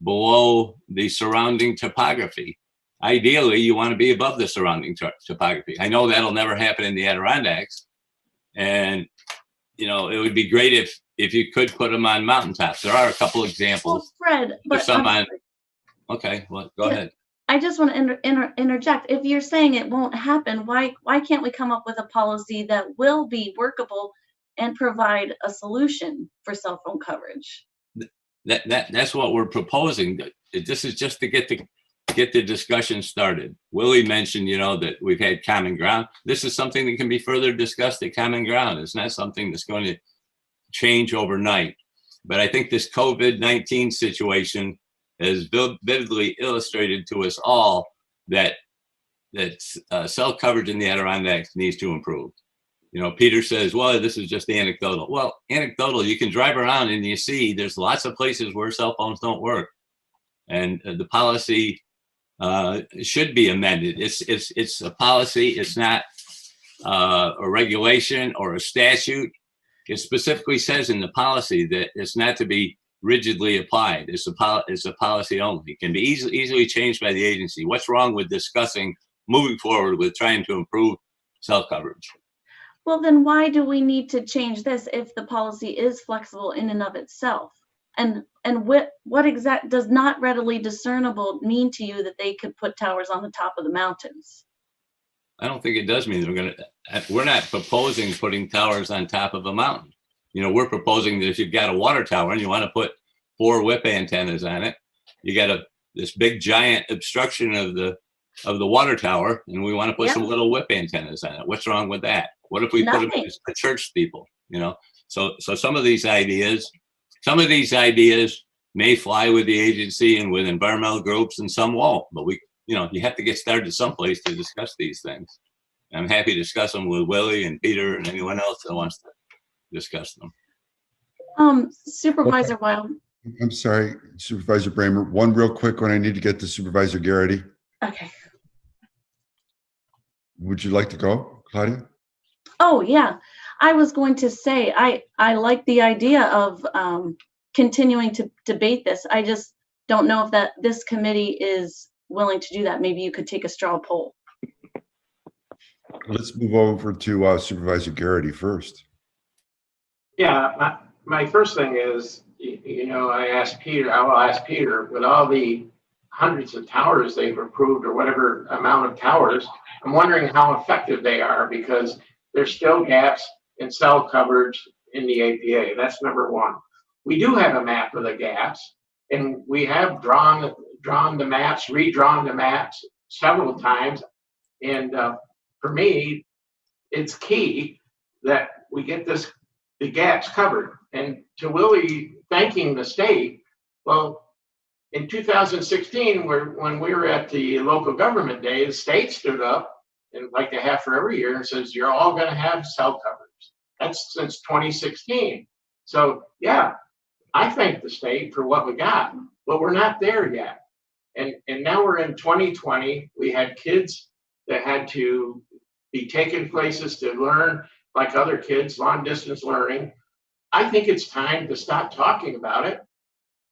below the surrounding topography. Ideally, you want to be above the surrounding topography. I know that'll never happen in the Adirondacks. And, you know, it would be great if you could put them on mountaintops. There are a couple examples. Well, Fred, but some on, okay, well, go ahead. I just want to interject. If you're saying it won't happen, why can't we come up with a policy that will be workable and provide a solution for cell phone coverage? That's what we're proposing. This is just to get the discussion started. Willie mentioned, you know, that we've had common ground. This is something that can be further discussed at common ground. It's not something that's going to change overnight. But I think this COVID-19 situation has vividly illustrated to us all that cell coverage in the Adirondacks needs to improve. You know, Peter says, well, this is just anecdotal. Well, anecdotal, you can drive around and you see there's lots of places where cell phones don't work. And the policy should be amended. It's a policy. It's not a regulation or a statute. It specifically says in the policy that it's not to be rigidly applied. It's a policy only. It can be easily changed by the agency. What's wrong with discussing moving forward with trying to improve cell coverage? Well, then why do we need to change this if the policy is flexible in and of itself? And what exact does not readily discernible mean to you that they could put towers on the top of the mountains? I don't think it does mean we're not proposing putting towers on top of a mountain. You know, we're proposing that if you've got a water tower and you want to put 4 whip antennas on it, you got this big giant obstruction of the water tower, and we want to put some little whip antennas on it. What's wrong with that? What if we put them to church people? You know, so some of these ideas may fly with the agency and with environmental groups, and some won't. But you have to get started someplace to discuss these things. And I'm happy to discuss them with Willie and Peter and anyone else that wants to discuss them. Supervisor Wild. I'm sorry, Supervisor Bramer. One real quick one. I need to get to Supervisor Garrity. Okay. Would you like to go, Claudia? Oh, yeah. I was going to say, I like the idea of continuing to debate this. I just don't know if this committee is willing to do that. Maybe you could take a straw poll. Let's move over to Supervisor Garrity first. Yeah, my first thing is, you know, I will ask Peter, with all the hundreds of towers they've approved or whatever amount of towers, I'm wondering how effective they are, because there's still gaps in cell coverage in the APA. That's number one. We do have a map of the gaps, and we have redrawn the maps several times. And for me, it's key that we get the gaps covered. And to Willie thanking the state, well, in 2016, when we were at the local government day, the state stood up, and like they have for every year, and says, you're all going to have cell coverage. That's since 2016. So yeah, I thank the state for what we got, but we're not there yet. And now we're in 2020. We had kids that had to be taken places to learn like other kids, long distance learning. I think it's time to stop talking about it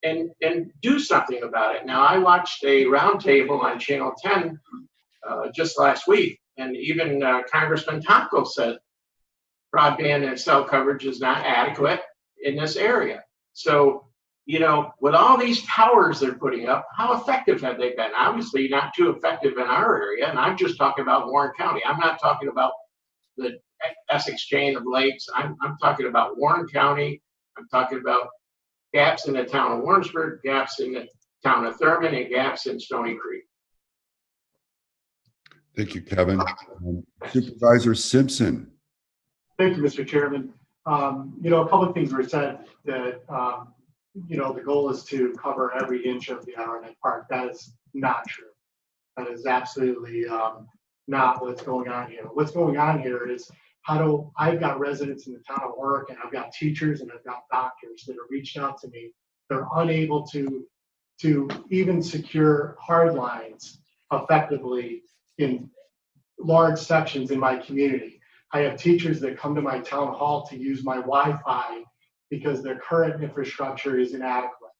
and do something about it. Now, I watched a roundtable on Channel 10 just last week, and even Congressman Tomko said broadband and cell coverage is not adequate. in this area. So, you know, with all these towers they're putting up, how effective have they been? Obviously not too effective in our area, and I'm just talking about Warren County. I'm not talking about the Essex chain of lakes. I'm talking about Warren County. I'm talking about gaps in the town of Warrensburg, gaps in the town of Thurman, and gaps in Stony Creek. Thank you, Kevin. Supervisor Simpson. Thank you, Mr. Chairman. You know, a couple of things were said that, you know, the goal is to cover every inch of the Arrowhead Park. That is not true. That is absolutely not what's going on here. What's going on here is I've got residents in the town of Warwick, and I've got teachers and I've got doctors that have reached out to me. They're unable to even secure hard lines effectively in large sections in my community. I have teachers that come to my town hall to use my Wi-Fi because their current infrastructure is inadequate.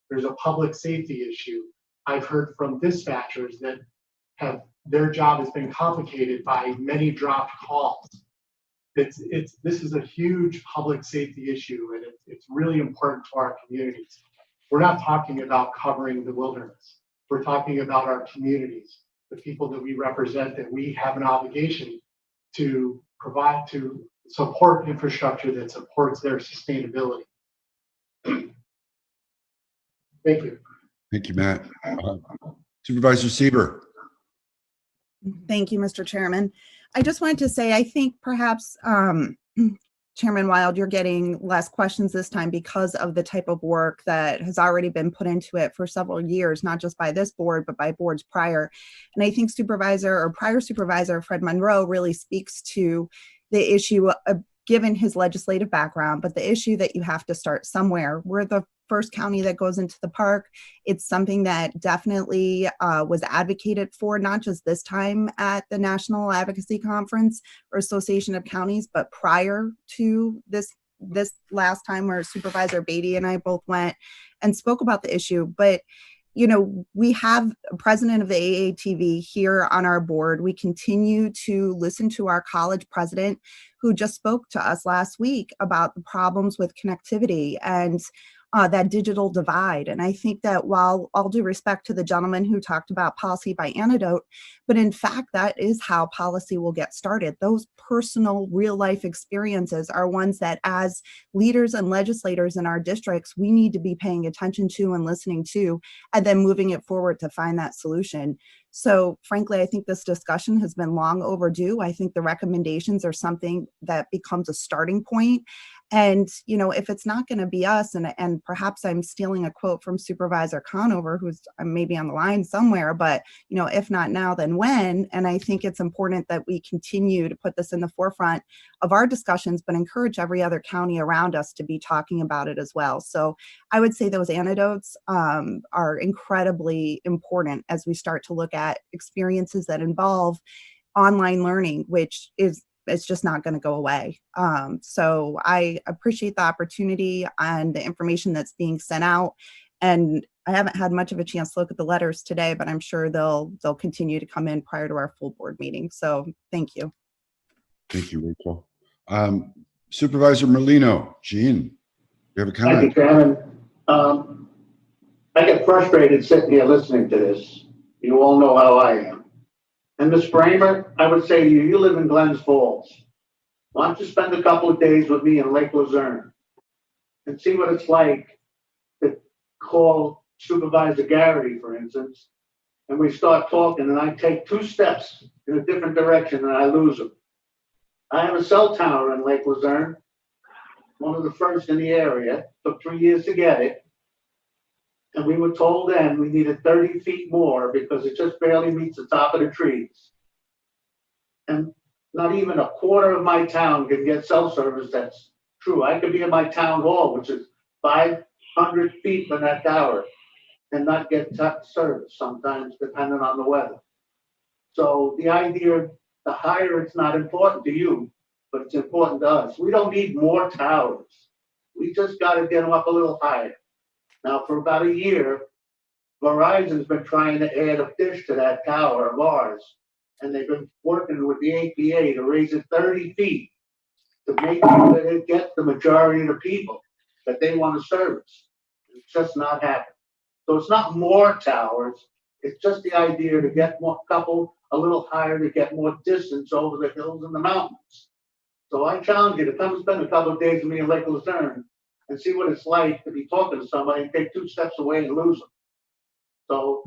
There's a public safety issue. I've heard from dispatchers that their job has been complicated by many dropped calls. This is a huge public safety issue, and it's really important to our communities. We're not talking about covering the wilderness. We're talking about our communities, the people that we represent, that we have an obligation to provide, to support infrastructure that supports their sustainability. Thank you. Thank you, Matt. Supervisor Sieber. Thank you, Mr. Chairman. I just wanted to say, I think perhaps Chairman Wild, you're getting less questions this time because of the type of work that has already been put into it for several years, not just by this board, but by boards prior. And I think prior supervisor Fred Monroe really speaks to the issue given his legislative background, but the issue that you have to start somewhere. We're the first county that goes into the park. It's something that definitely was advocated for, not just this time at the National Advocacy Conference or Association of Counties, but prior to this last time where Supervisor Beatty and I both went and spoke about the issue. But you know, we have a president of the AATV here on our board. We continue to listen to our college president who just spoke to us last week about the problems with connectivity and that digital divide. And I think that while all due respect to the gentleman who talked about policy by anecdote, but in fact, that is how policy will get started. Those personal real life experiences are ones that as leaders and legislators in our districts, we need to be paying attention to and listening to, and then moving it forward to find that solution. So frankly, I think this discussion has been long overdue. I think the recommendations are something that becomes a starting point. And, you know, if it's not going to be us, and perhaps I'm stealing a quote from Supervisor Conover, who's maybe on the line somewhere, but, you know, if not now, then when? And I think it's important that we continue to put this in the forefront of our discussions, but encourage every other county around us to be talking about it as well. So I would say those anecdotes are incredibly important as we start to look at experiences that involve online learning, which it's just not going to go away. So I appreciate the opportunity and the information that's being sent out. And I haven't had much of a chance to look at the letters today, but I'm sure they'll continue to come in prior to our full board meeting. So thank you. Thank you, Rachel. Supervisor Merlino, Jean, you have a comment? Thank you, Chairman. I get frustrated sitting here listening to this. You all know how I am. And Ms. Bramer, I would say to you, you live in Glens Falls. Why don't you spend a couple of days with me in Lake Luzerne and see what it's like to call Supervisor Garrity, for instance, and we start talking and I take 2 steps in a different direction and I lose him. I have a cell tower in Lake Luzerne, one of the first in the area. Took 3 years to get it. And we were told then we needed 30 feet more because it just barely meets the top of the trees. And not even a quarter of my town can get cell service. That's true. I could be in my town hall, which is 500 feet from that tower, and not get service sometimes, depending on the weather. So the idea, the higher, it's not important to you, but it's important to us. We don't need more towers. We just got to get them up a little higher. Now, for about a year, Verizon's been trying to add a dish to that tower of ours, and they've been working with the APA to raise it 30 feet to make sure that it gets the majority of the people. that they want to service. It's just not happening. So it's not more towers. It's just the idea to get more couple a little higher to get more distance over the hills and the mountains. So I challenge you to come and spend a couple of days with me in Lake Luzerne and see what it's like to be talking to somebody and take 2 steps away and lose them. So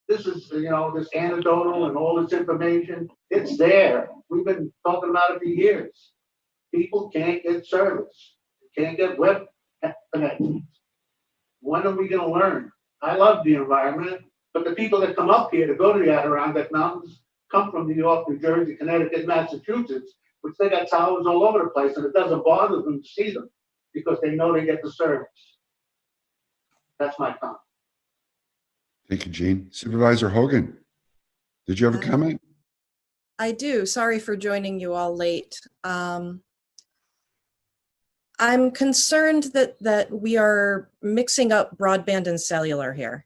this is, this anecdotal and all this information, it's there. We've been talking about it for years. People can't get service. Can't get web connections. When are we going to learn? I love the environment, but the people that come up here to go to the Adirondack Mountains come from New York, New Jersey, Connecticut, Massachusetts, which they got towers all over the place, and it doesn't bother them to see them because they know they get the service. That's my comment. Thank you, Gene. Supervisor Hogan, did you have a comment? I do. Sorry for joining you all late. I'm concerned that we are mixing up broadband and cellular here.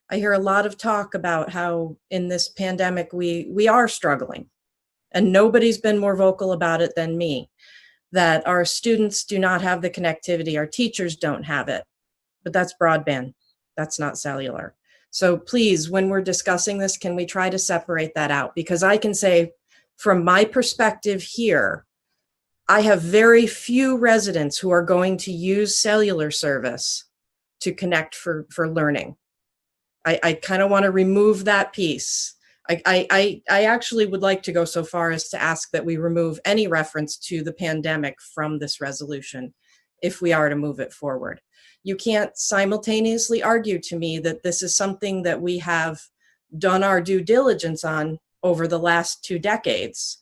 I hear a lot of talk about how in this pandemic we are struggling, and nobody's been more vocal about it than me, that our students do not have the connectivity, our teachers don't have it, but that's broadband, that's not cellular. So please, when we're discussing this, can we try to separate that out? Because I can say from my perspective here, I have very few residents who are going to use cellular service to connect for learning. I kind of want to remove that piece. I actually would like to go so far as to ask that we remove any reference to the pandemic from this resolution if we are to move it forward. You can't simultaneously argue to me that this is something that we have done our due diligence on over the last 2 decades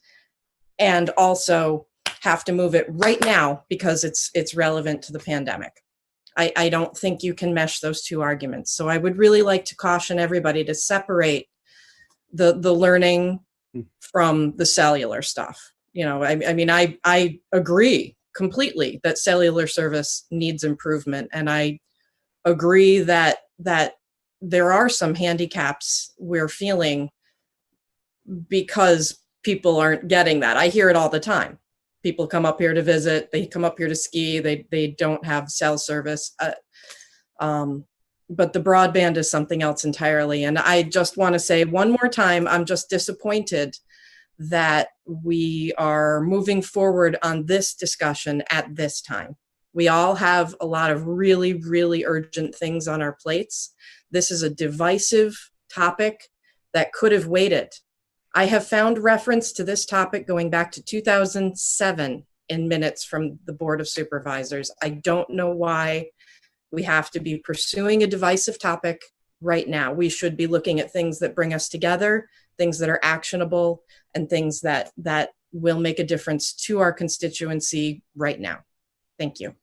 and also have to move it right now because it's relevant to the pandemic. I don't think you can mesh those 2 arguments. So I would really like to caution everybody to separate the learning from the cellular stuff. I mean, I agree completely that cellular service needs improvement. And I agree that there are some handicaps we're feeling because people aren't getting that. I hear it all the time. People come up here to visit, they come up here to ski, they don't have cell service. But the broadband is something else entirely. And I just want to say one more time, I'm just disappointed that we are moving forward on this discussion at this time. We all have a lot of really, really urgent things on our plates. This is a divisive topic that could have waited. I have found reference to this topic going back to 2007 in minutes from the Board of Supervisors. I don't know why we have to be pursuing a divisive topic right now. We should be looking at things that bring us together, things that are actionable, and things that will make a difference to our constituency right now. Thank you.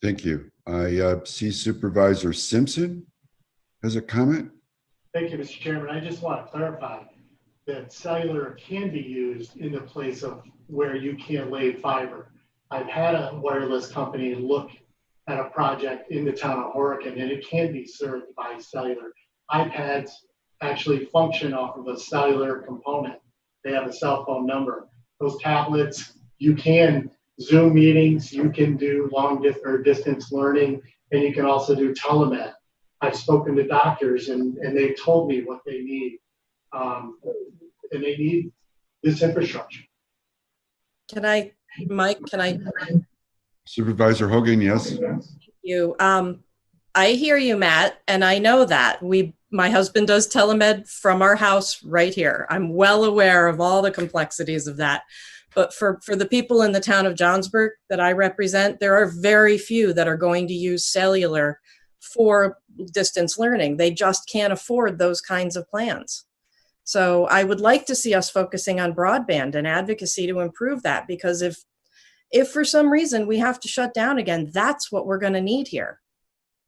Thank you. I see Supervisor Simpson has a comment. Thank you, Mr. Chairman. I just want to clarify that cellular can be used in the place of where you can't lay fiber. I've had a wireless company look at a project in the town of Horicon, and it can be served by cellular. iPads actually function off of a cellular component. They have a cell phone number. Those tablets, you can Zoom meetings, you can do long distance learning, and you can also do telemed. I've spoken to doctors and they've told me what they need. And they need this infrastructure. Mike, can I? Supervisor Hogan, yes. Thank you. I hear you, Matt, and I know that. My husband does telemed from our house right here. I'm well aware of all the complexities of that. But for the people in the town of Johnsburg that I represent, there are very few that are going to use cellular for distance learning. They just can't afford those kinds of plans. So I would like to see us focusing on broadband and advocacy to improve that, because if for some reason we have to shut down again, that's what we're going to need here.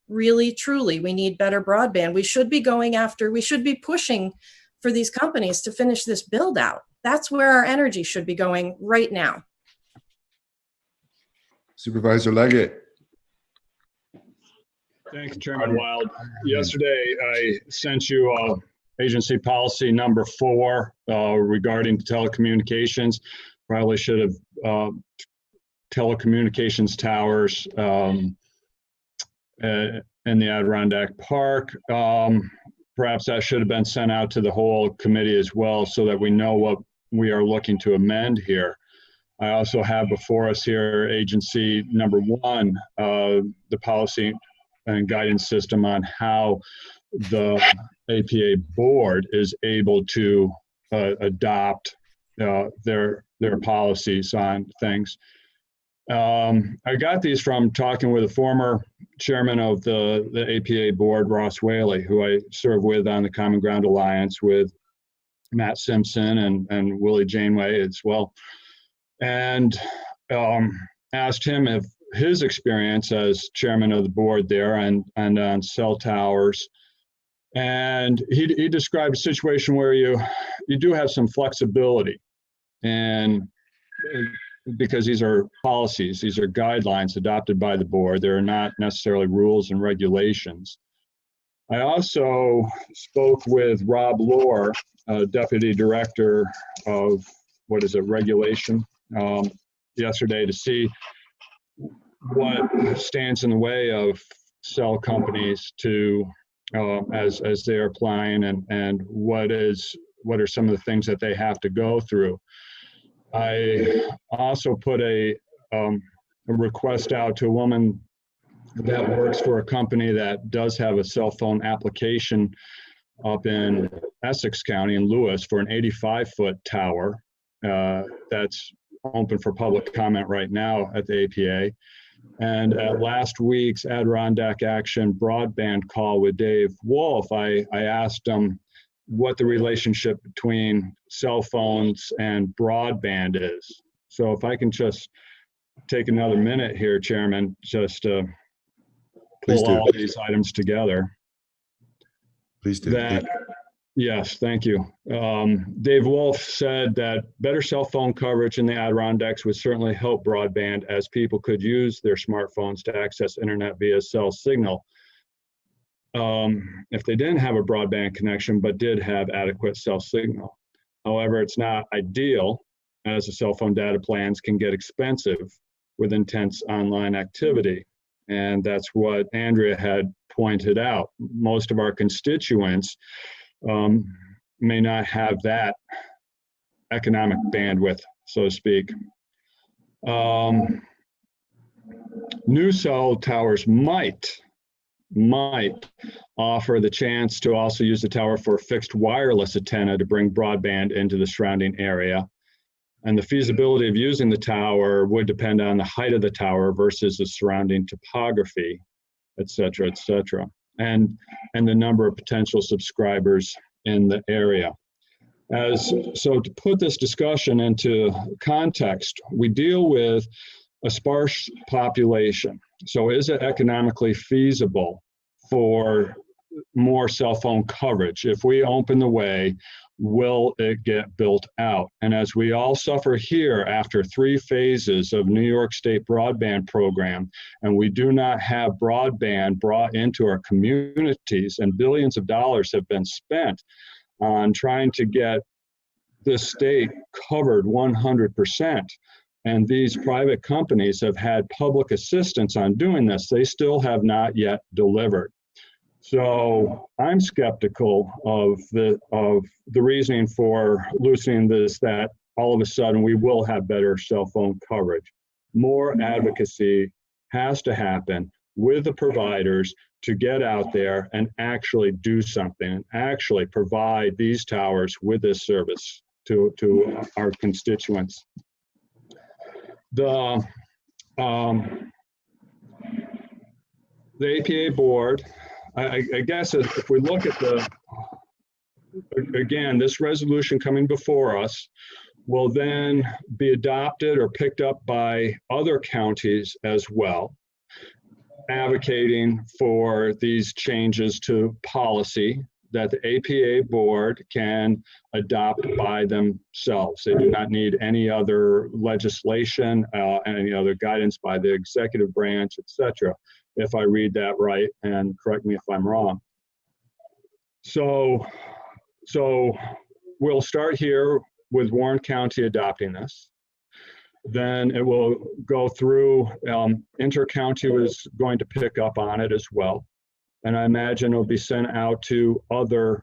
Really, truly, we need better broadband. We should be pushing for these companies to finish this build out. That's where our energy should be going right now. Supervisor Leggett. Thanks, Chairman Wild. Yesterday, I sent you agency policy number 4 regarding telecommunications. Probably should have telecommunications towers in the Adirondack Park. Perhaps that should have been sent out to the whole committee as well, so that we know what we are looking to amend here. I also have before us here agency number 1, the policy and guidance system on how the APA board is able to adopt their policies on things. I got these from talking with a former chairman of the APA board, Ross Whaley, who I serve with on the Common Ground Alliance with Matt Simpson and Willie Janeway as well. And asked him if his experience as chairman of the board there and on cell towers. And he described a situation where you do have some flexibility, and because these are policies, these are guidelines adopted by the board. They're not necessarily rules and regulations. I also spoke with Rob Lohr, Deputy Director of, regulation, yesterday to see what stands in the way of cell companies to, as they are applying, and what are some of the things that they have to go through. I also put a request out to a woman that works for a company that does have a cell phone application up in Essex County in Lewis for an 85-foot tower that's open for public comment right now at the APA. And at last week's Adirondack Action broadband call with Dave Wolf, I asked him what the relationship between cell phones and broadband is. So if I can just take another minute here, Chairman, just to pull all these items together. Please do. Yes, thank you. Dave Wolf said that better cell phone coverage in the Adirondacks would certainly help broadband, as people could use their smartphones to access internet via cell signal. If they didn't have a broadband connection but did have adequate cell signal. However, it's not ideal, as the cell phone data plans can get expensive with intense online activity. And that's what Andrea had pointed out. Most of our constituents may not have that economic bandwidth, so to speak. New cell towers might offer the chance to also use the tower for a fixed wireless antenna to bring broadband into the surrounding area. And the feasibility of using the tower would depend on the height of the tower versus the surrounding topography, et cetera, and the number of potential subscribers in the area. So to put this discussion into context, we deal with a sparse population. So is it economically feasible for more cell phone coverage? If we open the way, will it get built out? And as we all suffer here after 3 phases of New York State broadband program, and we do not have broadband brought into our communities, and billions of dollars have been spent on trying to get this state covered 100%. And these private companies have had public assistance on doing this. They still have not yet delivered. So I'm skeptical of the reasoning for loosening this, that all of a sudden we will have better cell phone coverage. More advocacy has to happen with the providers to get out there and actually do something, actually provide these towers with this service to our constituents. The APA board, I guess if we look at again, this resolution coming before us will then be adopted or picked up by other counties as well, advocating for these changes to policy that the APA board can adopt by themselves. They do not need any other legislation, any other guidance by the executive branch, etc. If I read that right, and correct me if I'm wrong. So we'll start here with Warren County adopting this. then it will go through, Intercounty is going to pick up on it as well. And I imagine it'll be sent out to other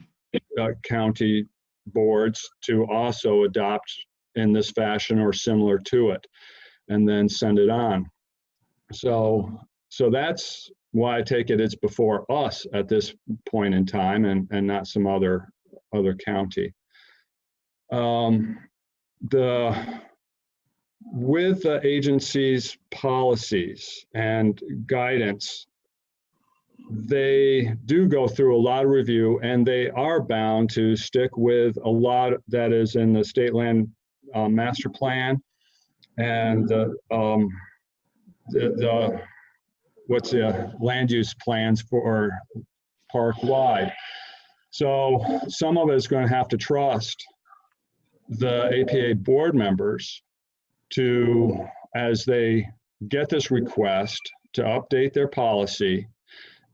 county boards to also adopt in this fashion or similar to it, and then send it on. So that's why I take it it's before us at this point in time, and not some other county. With the agency's policies and guidance, they do go through a lot of review, and they are bound to stick with a lot that is in the state land master plan and the what's the land use plans for park wide. So some of it is going to have to trust the APA board members to, as they get this request, to update their policy.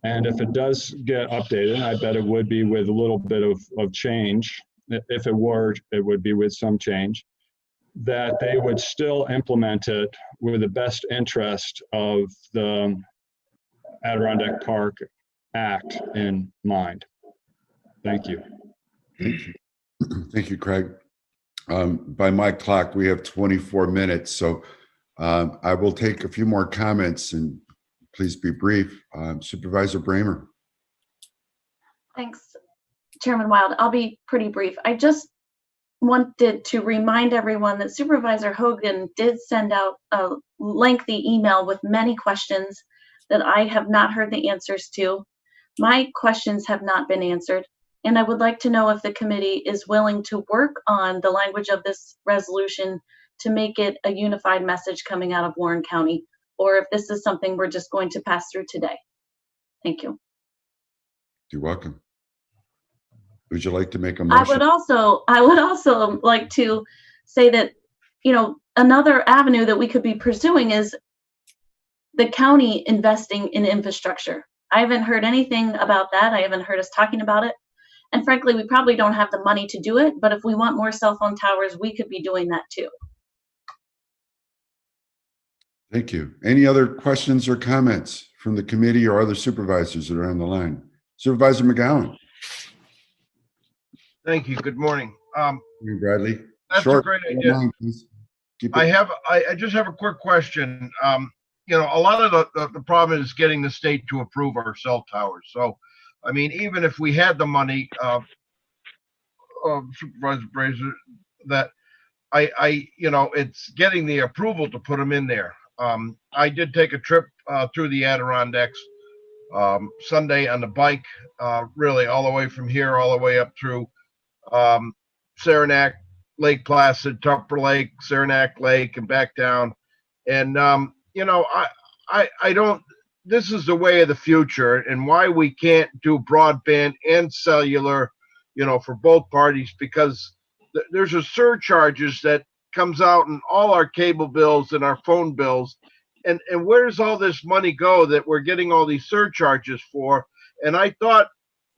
And if it does get updated, and I bet it would be with a little bit of change, if it were, it would be with some change, that they would still implement it with the best interest of the Adirondack Park Act in mind. Thank you. Thank you. Thank you, Craig. By my clock, we have 24 minutes, so I will take a few more comments, and please be brief. Supervisor Bramer. Thanks, Chairman Wild. I'll be pretty brief. I just wanted to remind everyone that Supervisor Hogan did send out a lengthy email with many questions that I have not heard the answers to. My questions have not been answered, and I would like to know if the committee is willing to work on the language of this resolution to make it a unified message coming out of Warren County, or if this is something we're just going to pass through today. Thank you. You're welcome. Would you like to make a motion? I would also like to say that, you know, another avenue that we could be pursuing is the county investing in infrastructure. I haven't heard anything about that. I haven't heard us talking about it. And frankly, we probably don't have the money to do it, but if we want more cell phone towers, we could be doing that too. Thank you. Any other questions or comments from the committee or other supervisors that are on the line? Supervisor McGowan. Thank you. Good morning. Bradley. That's Short, a great idea. I just have a quick question. You know, a lot of the problem is getting the state to approve our cell towers. So, I mean, even if we had the money, Supervisor Brazier, that you know, it's getting the approval to put them in there. I did take a trip through the Adirondacks Sunday on the bike, really all the way from here, all the way up through Saranac, Lake Placid, Tupper Lake, Saranac Lake, and back down. And, you know, I don't, this is the way of the future, and why we can't do broadband and cellular, you know, for both parties, because there's a surcharges that comes out in all our cable bills and our phone bills. And where does all this money go that we're getting all these surcharges for? And I thought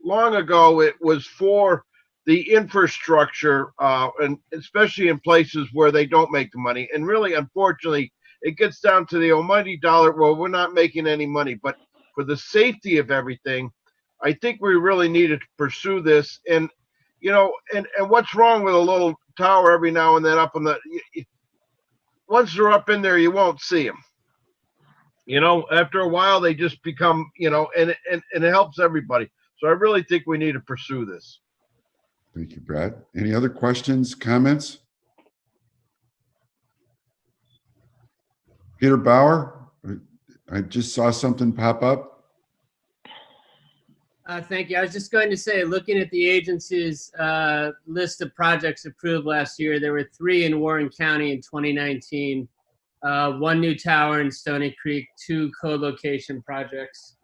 long ago it was for the infrastructure, and especially in places where they don't make the money. And really, unfortunately, it gets down to the almighty dollar. Well, we're not making any money, but for the safety of everything, I think we really needed to pursue this. And, you know, and what's wrong with a little tower every now and then up on the, once they're up in there, you won't see them. You know, after a while, they just become, you know, and it helps everybody. So I really think we need to pursue this. Thank you, Brad. Any other questions, comments? Peter Bauer, I just saw something pop up. Thank you. I was just going to say, looking at the agency's list of projects approved last year, there were 3 in Warren County in 2019, 1 new tower in Stony Creek, 2 co-location projects,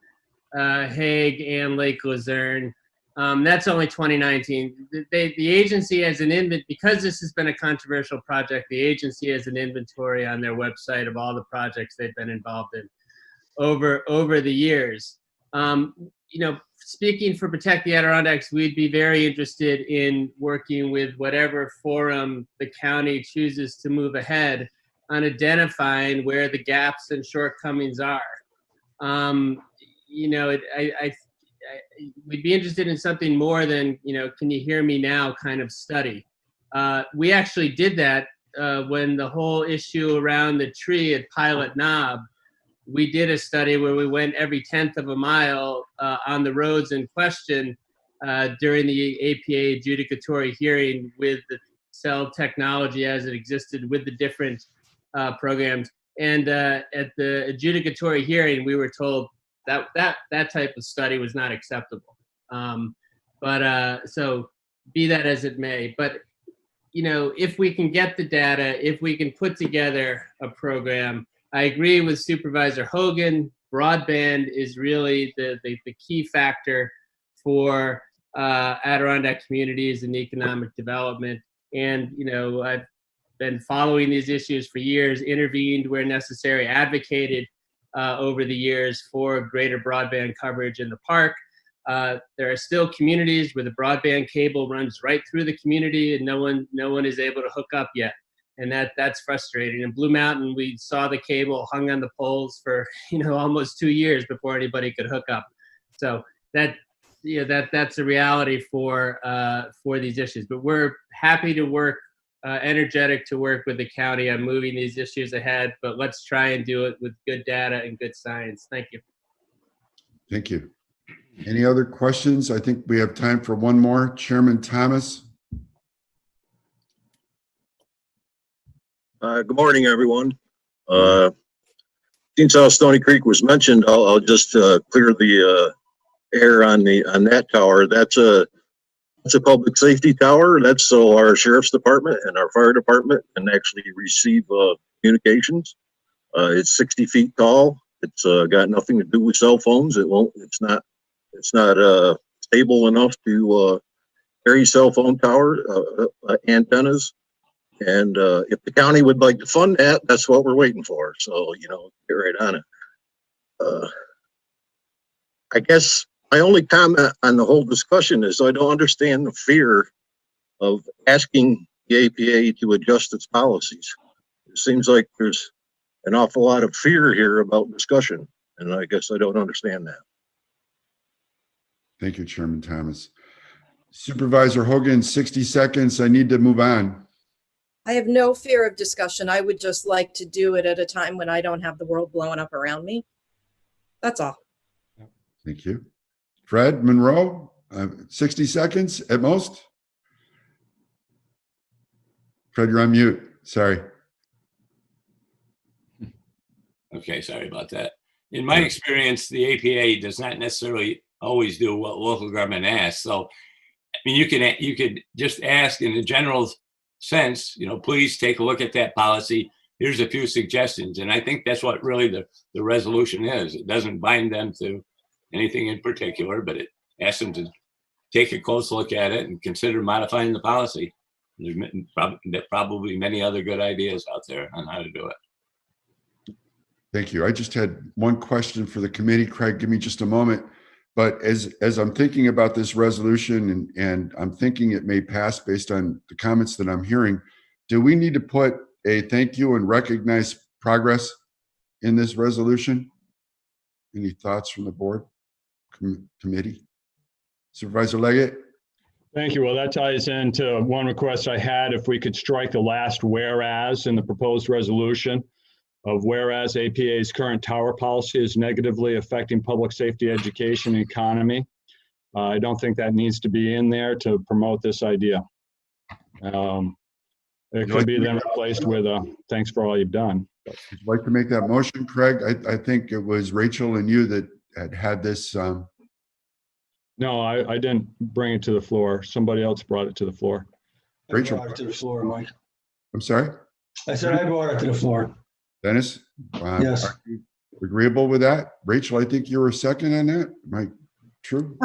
Hague and Lake Luzerne. That's only 2019. The agency has an because this has been a controversial project, the agency has an inventory on their website of all the projects they've been involved in over the years. You know, speaking for Protect the Adirondacks, we'd be very interested in working with whatever forum the county chooses to move ahead on identifying where the gaps and shortcomings are. You know, we'd be interested in something more than, you know, can you hear me now kind of study. We actually did that when the whole issue around the tree at Pilot Knob. We did a study where we went every 1/10 of a mile on the roads in question during the APA adjudicatory hearing with the cell technology as it existed with the different programs. And at the adjudicatory hearing, we were told that type of study was not acceptable. So be that as it may, but you know, if we can get the data, if we can put together a program, I agree with Supervisor Hogan. Broadband is really the key factor for Adirondack communities and economic development. And, you know, I've been following these issues for years, intervened where necessary, advocated over the years for greater broadband coverage in the park. There are still communities where the broadband cable runs right through the community and no one is able to hook up yet. And that's frustrating. In Blue Mountain, we saw the cable hung on the poles for, you know, almost 2 years before anybody could hook up. So that's a reality for these issues. But we're happy to work, energetic to work with the county on moving these issues ahead. But let's try and do it with good data and good science. Thank you. Thank you. Any other questions? I think we have time for one more. Chairman Thomas. Good morning, everyone. Since Stony Creek was mentioned, I'll just clear the air on that tower. That's a public safety tower. That's so our sheriff's department and our fire department can actually receive communications. It's 60 feet tall. It's got nothing to do with cell phones. It's not stable enough to carry cell phone tower antennas. And if the county would like to fund that, that's what we're waiting for. So, you know, get right on it. I guess my only comment on the whole discussion is I don't understand the fear of asking the APA to adjust its policies. It seems like there's an awful lot of fear here about discussion, and I guess I don't understand that. Thank you, Chairman Thomas. Supervisor Hogan, 60 seconds. I need to move on. I have no fear of discussion. I would just like to do it at a time when I don't have the world blowing up around me. That's all. Thank you. Fred Monroe, 60 seconds at most. Fred, you're on mute. Sorry. Okay, sorry about that. In my experience, the APA does not necessarily always do what local government asks. So, I mean, you could just ask in a general sense, you know, please take a look at that policy. Here's a few suggestions. And I think that's what really the resolution is. It doesn't bind them to anything in particular, but it asks them to take a close look at it and consider modifying the policy. There's probably many other good ideas out there on how to do it. Thank you. I just had one question for the committee. Craig, give me just a moment. But as I'm thinking about this resolution and I'm thinking it may pass based on the comments that I'm hearing, do we need to put a thank you and recognize progress in this resolution? Any thoughts from the board, committee? Supervisor Leggett? Thank you. Well, that ties into one request I had, if we could strike the last whereas in the proposed resolution of whereas APA's current tower policy is negatively affecting public safety, education, and economy. I don't think that needs to be in there to promote this idea. It could be then replaced with thanks for all you've done. Would you like to make that motion, Craig? I think it was Rachel and you that had this. No, I didn't bring it to the floor. Somebody else brought it to the floor. Rachel. I brought it to the floor, Mike. I'm sorry? I said I brought it to the floor. Dennis? Yes. Are you agreeable with that? Rachel, I think you were second on that. Am I true?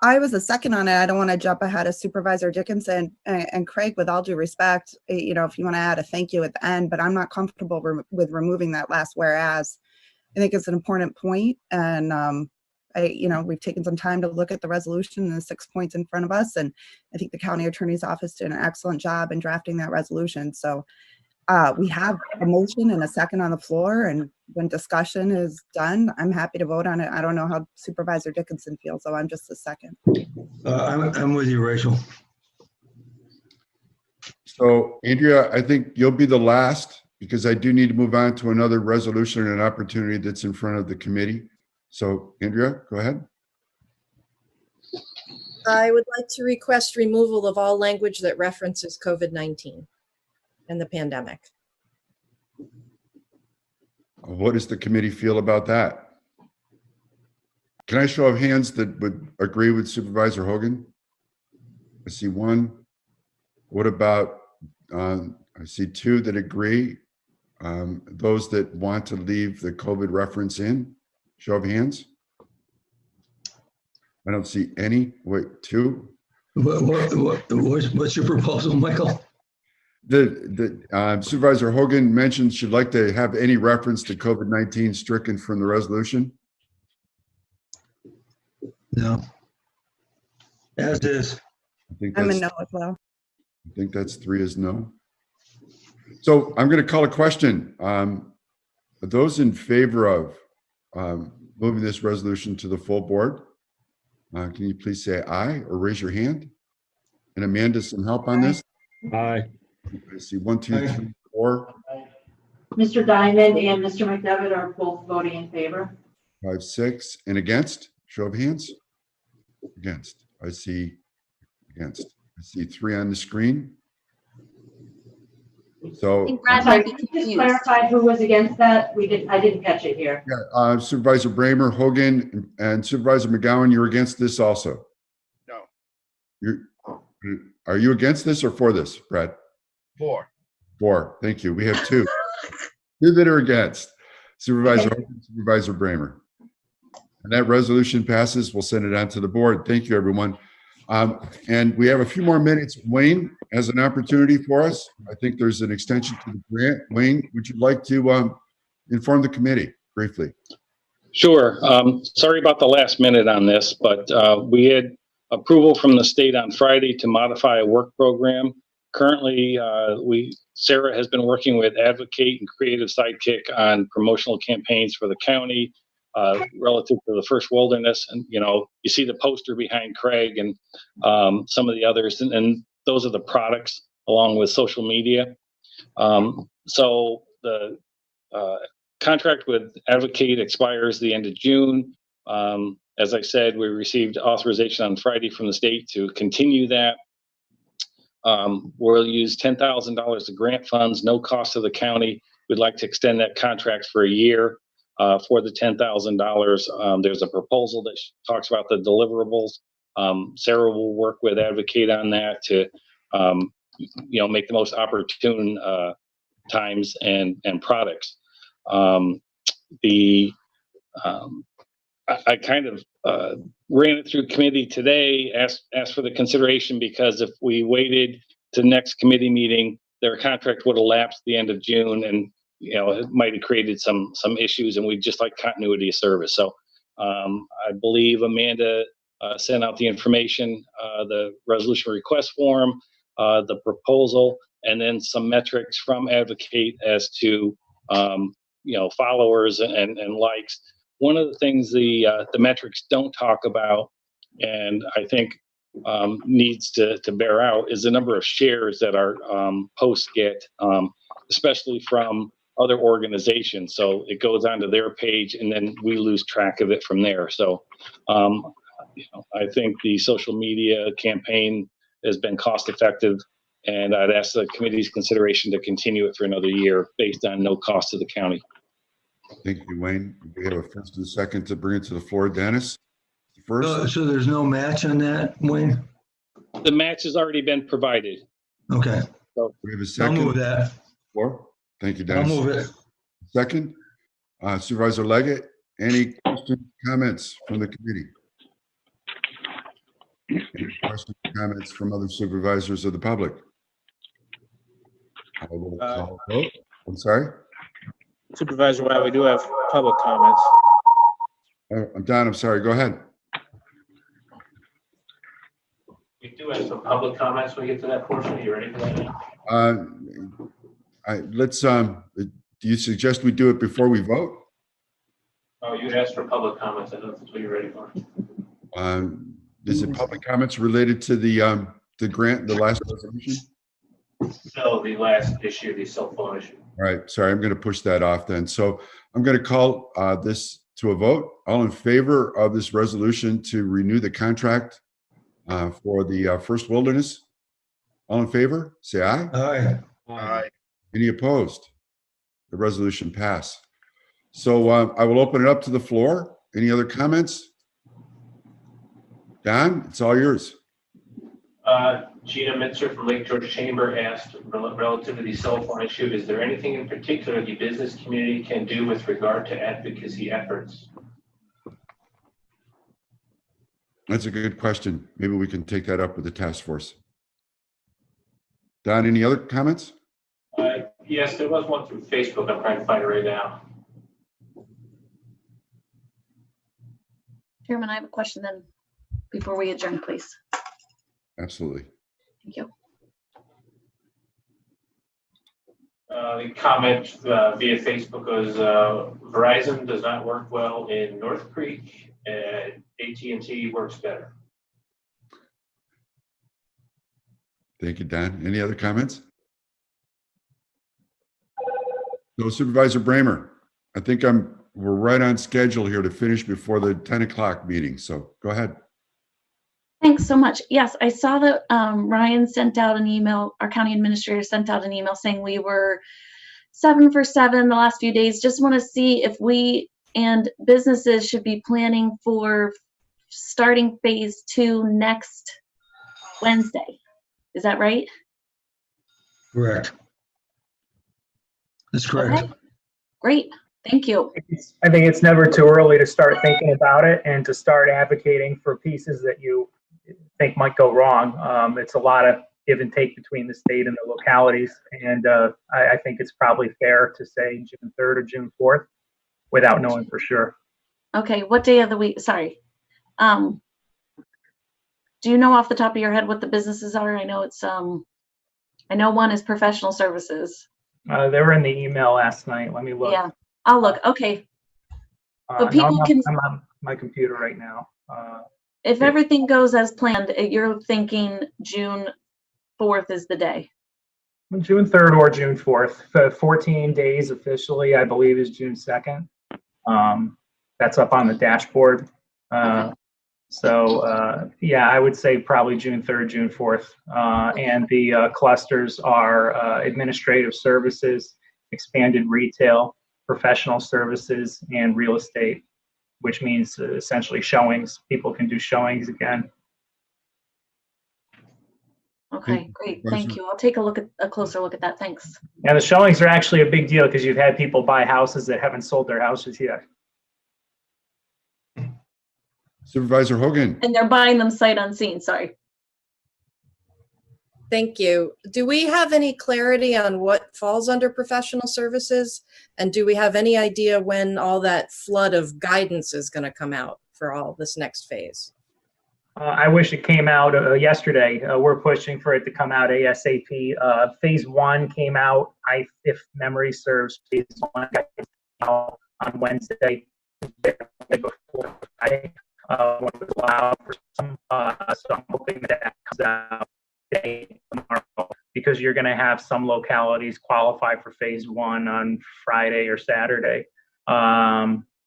I was a second on it. I don't want to jump ahead of Supervisor Dickinson and Craig, with all due respect, you know, if you want to add a thank you at the end, but I'm not comfortable with removing that last whereas. I think it's an important point, and you know, we've taken some time to look at the resolution and the 6 points in front of us, and I think the county attorney's office did an excellent job in drafting that resolution. So we have a motion and a second on the floor, and when discussion is done, I'm happy to vote on it. I don't know how Supervisor Dickinson feels, so I'm just a second. I'm with you, Rachel. So Andrea, I think you'll be the last because I do need to move on to another resolution and an opportunity that's in front of the committee. So Andrea, go ahead. I would like to request removal of all language that references COVID-19 and the pandemic. What does the committee feel about that? Can I show of hands that would agree with Supervisor Hogan? I see one. What about, I see two that agree. Those that want to leave the COVID reference in, show of hands. I don't see any. Wait, two. What's your proposal, Michael? The Supervisor Hogan mentioned she'd like to have any reference to COVID-19 stricken from the resolution. No. As is. I'm a no as well. I think that's 3 is no. So I'm going to call a question. Are those in favor of moving this resolution to the full board? Can you please say aye or raise your hand? And Amanda, some help on this? Aye. I see 1, 2, 3, 4, Mr. Diamond and Mr. McDevitt are both voting in favor. 5, 6, and against? Show of hands. Against. I see against. I see 3 on the screen. So Sorry, can you just clarify who was against that? I didn't catch it here. yeah, Supervisor Bramer, Hogan, and Supervisor McGowan, you're against this also? No. Are you against this or for this, Brad? 4. 4. Thank you. We have 2. 2 that are against. Supervisor Hogan, Supervisor Bramer. And that resolution passes. We'll send it on to the board. Thank you, everyone. And we have a few more minutes. Wayne has an opportunity for us. I think there's an extension to the grant. Wayne, would you like to inform the committee briefly? Sure. Sorry about the last minute on this, but we had approval from the state on Friday to modify a work program. Currently, Sarah has been working with Advocate and Creative Sidekick on promotional campaigns for the county relative to the First Wilderness. And, you know, you see the poster behind Craig and some of the others, and those are the products along with social media. So the contract with Advocate expires the end of June. As I said, we received authorization on Friday from the state to continue that. We'll use $10,000 of grant funds, no cost to the county. We'd like to extend that contract for a year for the $10,000. There's a proposal that talks about the deliverables. Sarah will work with Advocate on that to, you know, make the most opportune times and products. I kind of ran it through committee today, asked for the consideration because if we waited to the next committee meeting, their contract would have lapsed the end of June, and you know it might have created some issues, and we'd just like continuity of service. So I believe Amanda sent out the information, the resolution request form, the proposal, and then some metrics from Advocate as to you know followers and likes. One of the things the metrics don't talk about, and I think needs to bear out, is the number of shares that our posts get, especially from other organizations. So it goes onto their page, and then we lose track of it from there. So you know, I think the social media campaign has been cost effective, and I'd ask the committee's consideration to continue it for another year based on no cost to the county. Thank you, Wayne. We have a first and a second to bring it to the floor. Dennis, first. So there's no match on that, Wayne? The match has already been provided. Okay. So we have a second. I'll move that. Floor. Thank you, Dennis. I'll move it. Second, Supervisor Leggett, any questions, comments from the committee? Any questions, comments from other supervisors of the public? I will call a vote. I'm sorry? Supervisor White, we do have public comments. I'm Don, I'm sorry. Go ahead. We do have some public comments when we get to that portion. Are you ready for that? let's, do you suggest we do it before we vote? Oh, you asked for public comments. I don't know if that's what you're ready for. Is it public comments related to the grant, the last resolution? No, the last issue, the cell phone issue. All right, sorry, I'm going to push that off then. So I'm going to call this to a vote. All in favor of this resolution to renew the contract for the First Wilderness? All in favor, say aye. Aye. Aye. Any opposed? The resolution passed. So I will open it up to the floor. Any other comments? Don, it's all yours. Gina Mitzer from Lake George Chamber asked, relative to the cell phone issue, is there anything in particular the business community can do with regard to advocacy efforts? That's a good question. Maybe we can take that up with the task force. Don, any other comments? Yes, there was one through Facebook. I'm trying to find it right now. Chairman, I have a question then before we adjourn, please. Absolutely. Thank you. The comment via Facebook was Verizon does not work well in North Creek and AT&T works better. Thank you, Don. Any other comments? No, Supervisor Bramer, I think we're right on schedule here to finish before the 10 o'clock meeting. So go ahead. Thanks so much. Yes, I saw that Ryan sent out an email, our county administrator sent out an email saying we were 7 for 7 the last few days. Just want to see if we and businesses should be planning for starting phase 2 next Wednesday. Is that right? Correct. That's correct. Okay. Great. Thank you. I think it's never too early to start thinking about it and to start advocating for pieces that you think might go wrong. It's a lot of give and take between the state and the localities. And I think it's probably fair to say June 3rd or June 4th without knowing for sure. Okay. What day of the week? Sorry. Do you know off the top of your head what the businesses are? I know it's, I know one is professional services. They were in the email last night. Let me look. Yeah, I'll look. Okay. But No, people can, I'm on my computer right now. if everything goes as planned, you're thinking June 4th is the day. June 3rd or June 4th. The 14 days officially, I believe, is June 2nd. That's up on the dashboard. So yeah, I would say probably June 3rd, June 4th. And the clusters are administrative services, expanded retail, professional services, and real estate, which means essentially showings. People can do showings again. Okay, great. Thank you. I'll take a closer look at that. Thanks. And the showings are actually a big deal because you've had people buy houses that haven't sold their houses yet. Supervisor Hogan. And they're buying them sight unseen. Sorry. Thank you. Do we have any clarity on what falls under professional services? And do we have any idea when all that flood of guidance is going to come out for all this next phase? I wish it came out yesterday. We're pushing for it to come out ASAP. Phase 1 came out, if memory serves, phase 1 got out on Wednesday before Friday. When it was allowed for some, so I'm hoping that comes out today, tomorrow, because you're going to have some localities qualify for phase 1 on Friday or Saturday.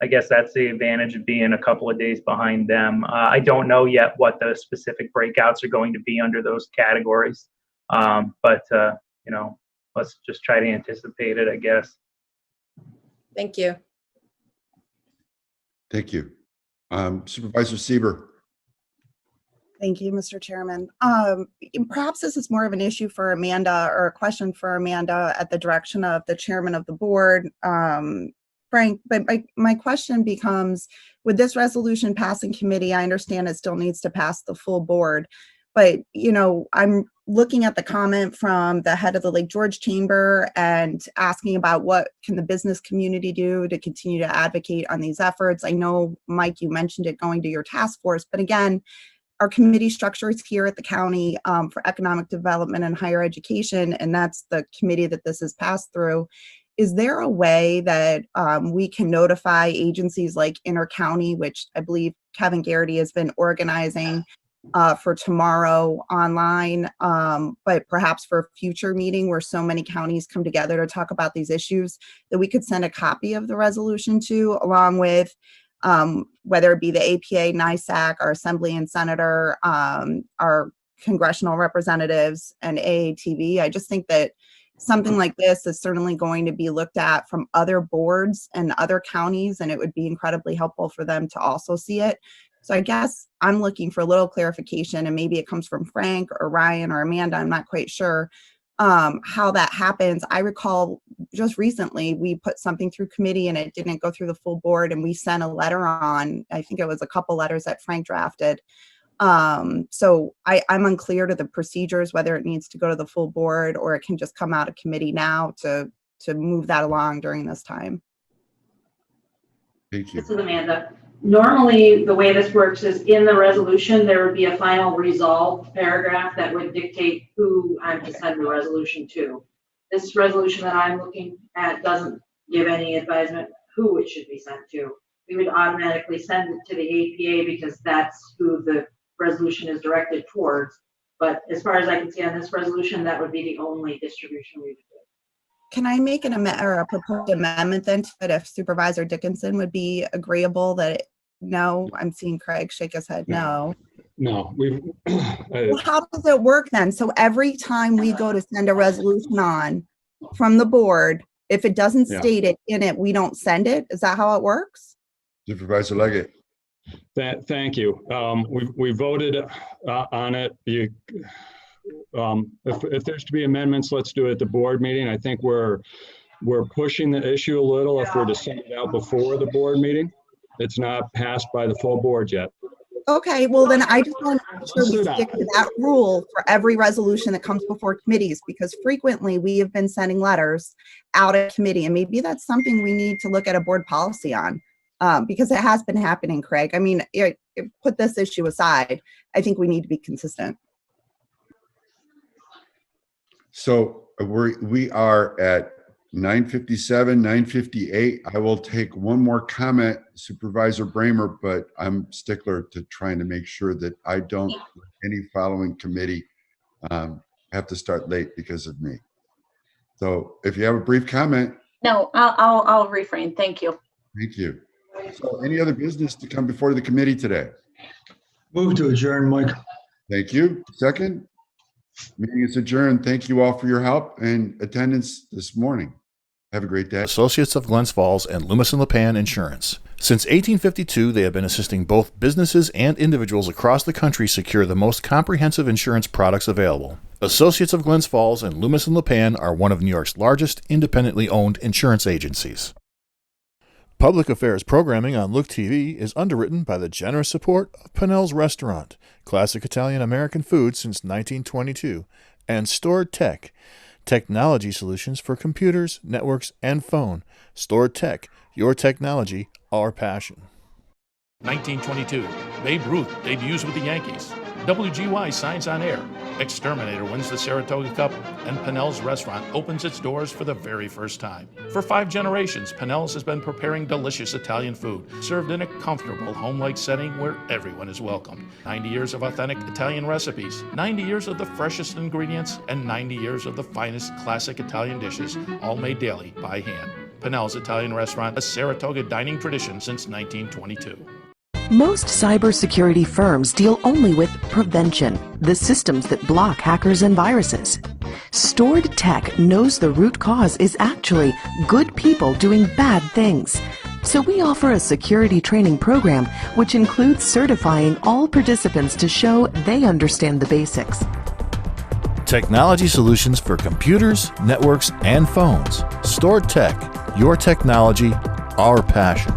I guess that's the advantage of being a couple of days behind them. I don't know yet what the specific breakouts are going to be under those categories, but you know, let's just try to anticipate it, I guess. Thank you. Thank you. Supervisor Sieber. Thank you, Mr. Chairman. Perhaps this is more of an issue for Amanda or a question for Amanda at the direction of the chairman of the board, Frank, but my question becomes, with this resolution passing committee, I understand it still needs to pass the full board, but you know, I'm looking at the comment from the head of the Lake George Chamber and asking about what can the business community do to continue to advocate on these efforts. I know, Mike, you mentioned it going to your task force, but again, our committee structure is here at the county for economic development and higher education, and that's the committee that this is passed through. Is there a way that we can notify agencies like Intercounty, which I believe Kevin Garrity has been organizing for tomorrow online, but perhaps for a future meeting where so many counties come together to talk about these issues, that we could send a copy of the resolution to, along with whether it be the APA, NISAC, our assembly and senator, our congressional representatives, and AATV. I just think that something like this is certainly going to be looked at from other boards and other counties, and it would be incredibly helpful for them to also see it. So I guess I'm looking for a little clarification, and maybe it comes from Frank or Ryan or Amanda, I'm not quite sure how that happens. I recall just recently we put something through committee and it didn't go through the full board, and we sent a letter on, I think it was a couple letters that Frank drafted. So I'm unclear to the procedures, whether it needs to go to the full board or it can just come out of committee now to move that along during this time. Thank you. This is Amanda. Normally, the way this works is in the resolution, there would be a final resolve paragraph that would dictate who I'm to send the resolution to. This resolution that I'm looking at doesn't give any advisement who it should be sent to. We would automatically send it to the APA because that's who the resolution is directed towards. But as far as I can see on this resolution, that would be the only distribution we would do. Can I make an amendment or a proposed amendment then to it if Supervisor Dickinson would be agreeable that no? I'm seeing Craig shake his head no. No, we've. Well, how does it work then? So every time we go to send a resolution on from the board, if it doesn't state it in it, we don't send it? Is that how it works? Supervisor Leggett. Thank you. We voted on it. If there's to be amendments, let's do it at the board meeting. I think we're pushing the issue a little if we're to send it out before the board meeting. It's not passed by the full board yet. Okay, well then I just want to make sure we stick to that rule for every resolution that comes before committees, because frequently we have been sending letters out of committee, and maybe that's something we need to look at a board policy on, because it has been happening, Craig. I mean, put this issue aside, I think we need to be consistent. So we are at 9:57, 9:58. I will take one more comment, Supervisor Bramer, but I'm stickler to trying to make sure that I don't, any following committee, have to start late because of me. So if you have a brief comment. No, I'll refrain. Thank you. Thank you. So any other business to come before the committee today? Move to adjourn, Mike. Thank you. Second. Meeting is adjourned. Thank you all for your help and attendance this morning. Have a great day. Associates of Glens Falls and Loomis & Lipan Insurance. Since 1852, they have been assisting both businesses and individuals across the country secure the most comprehensive insurance products available. Associates of Glens Falls and Loomis & Lipan are one of New York's largest independently owned insurance agencies. Public affairs programming on Look TV is underwritten by the generous support of Pinnell's Restaurant, classic Italian American food since 1922, and Stored Tech, technology solutions for computers, networks, and phone. Stored Tech, your technology, our passion. 1922, Babe Ruth debuts with the Yankees. WGY signs on air. Exterminator wins the Saratoga Cup, and Pinnell's Restaurant opens its doors for the very first time. For 5 generations, Pinnell's has been preparing delicious Italian food, served in a comfortable, home-like setting where everyone is welcomed. 90 years of authentic Italian recipes, 90 years of the freshest ingredients, and 90 years of the finest classic Italian dishes, all made daily by hand. Pinnell's Italian Restaurant, a Saratoga dining tradition since 1922. Most cybersecurity firms deal only with prevention, the systems that block hackers and viruses. Stored Tech knows the root cause is actually good people doing bad things. So we offer a security training program which includes certifying all participants to show they understand the basics. Technology solutions for computers, networks, and phones. Stored Tech, your technology, our passion.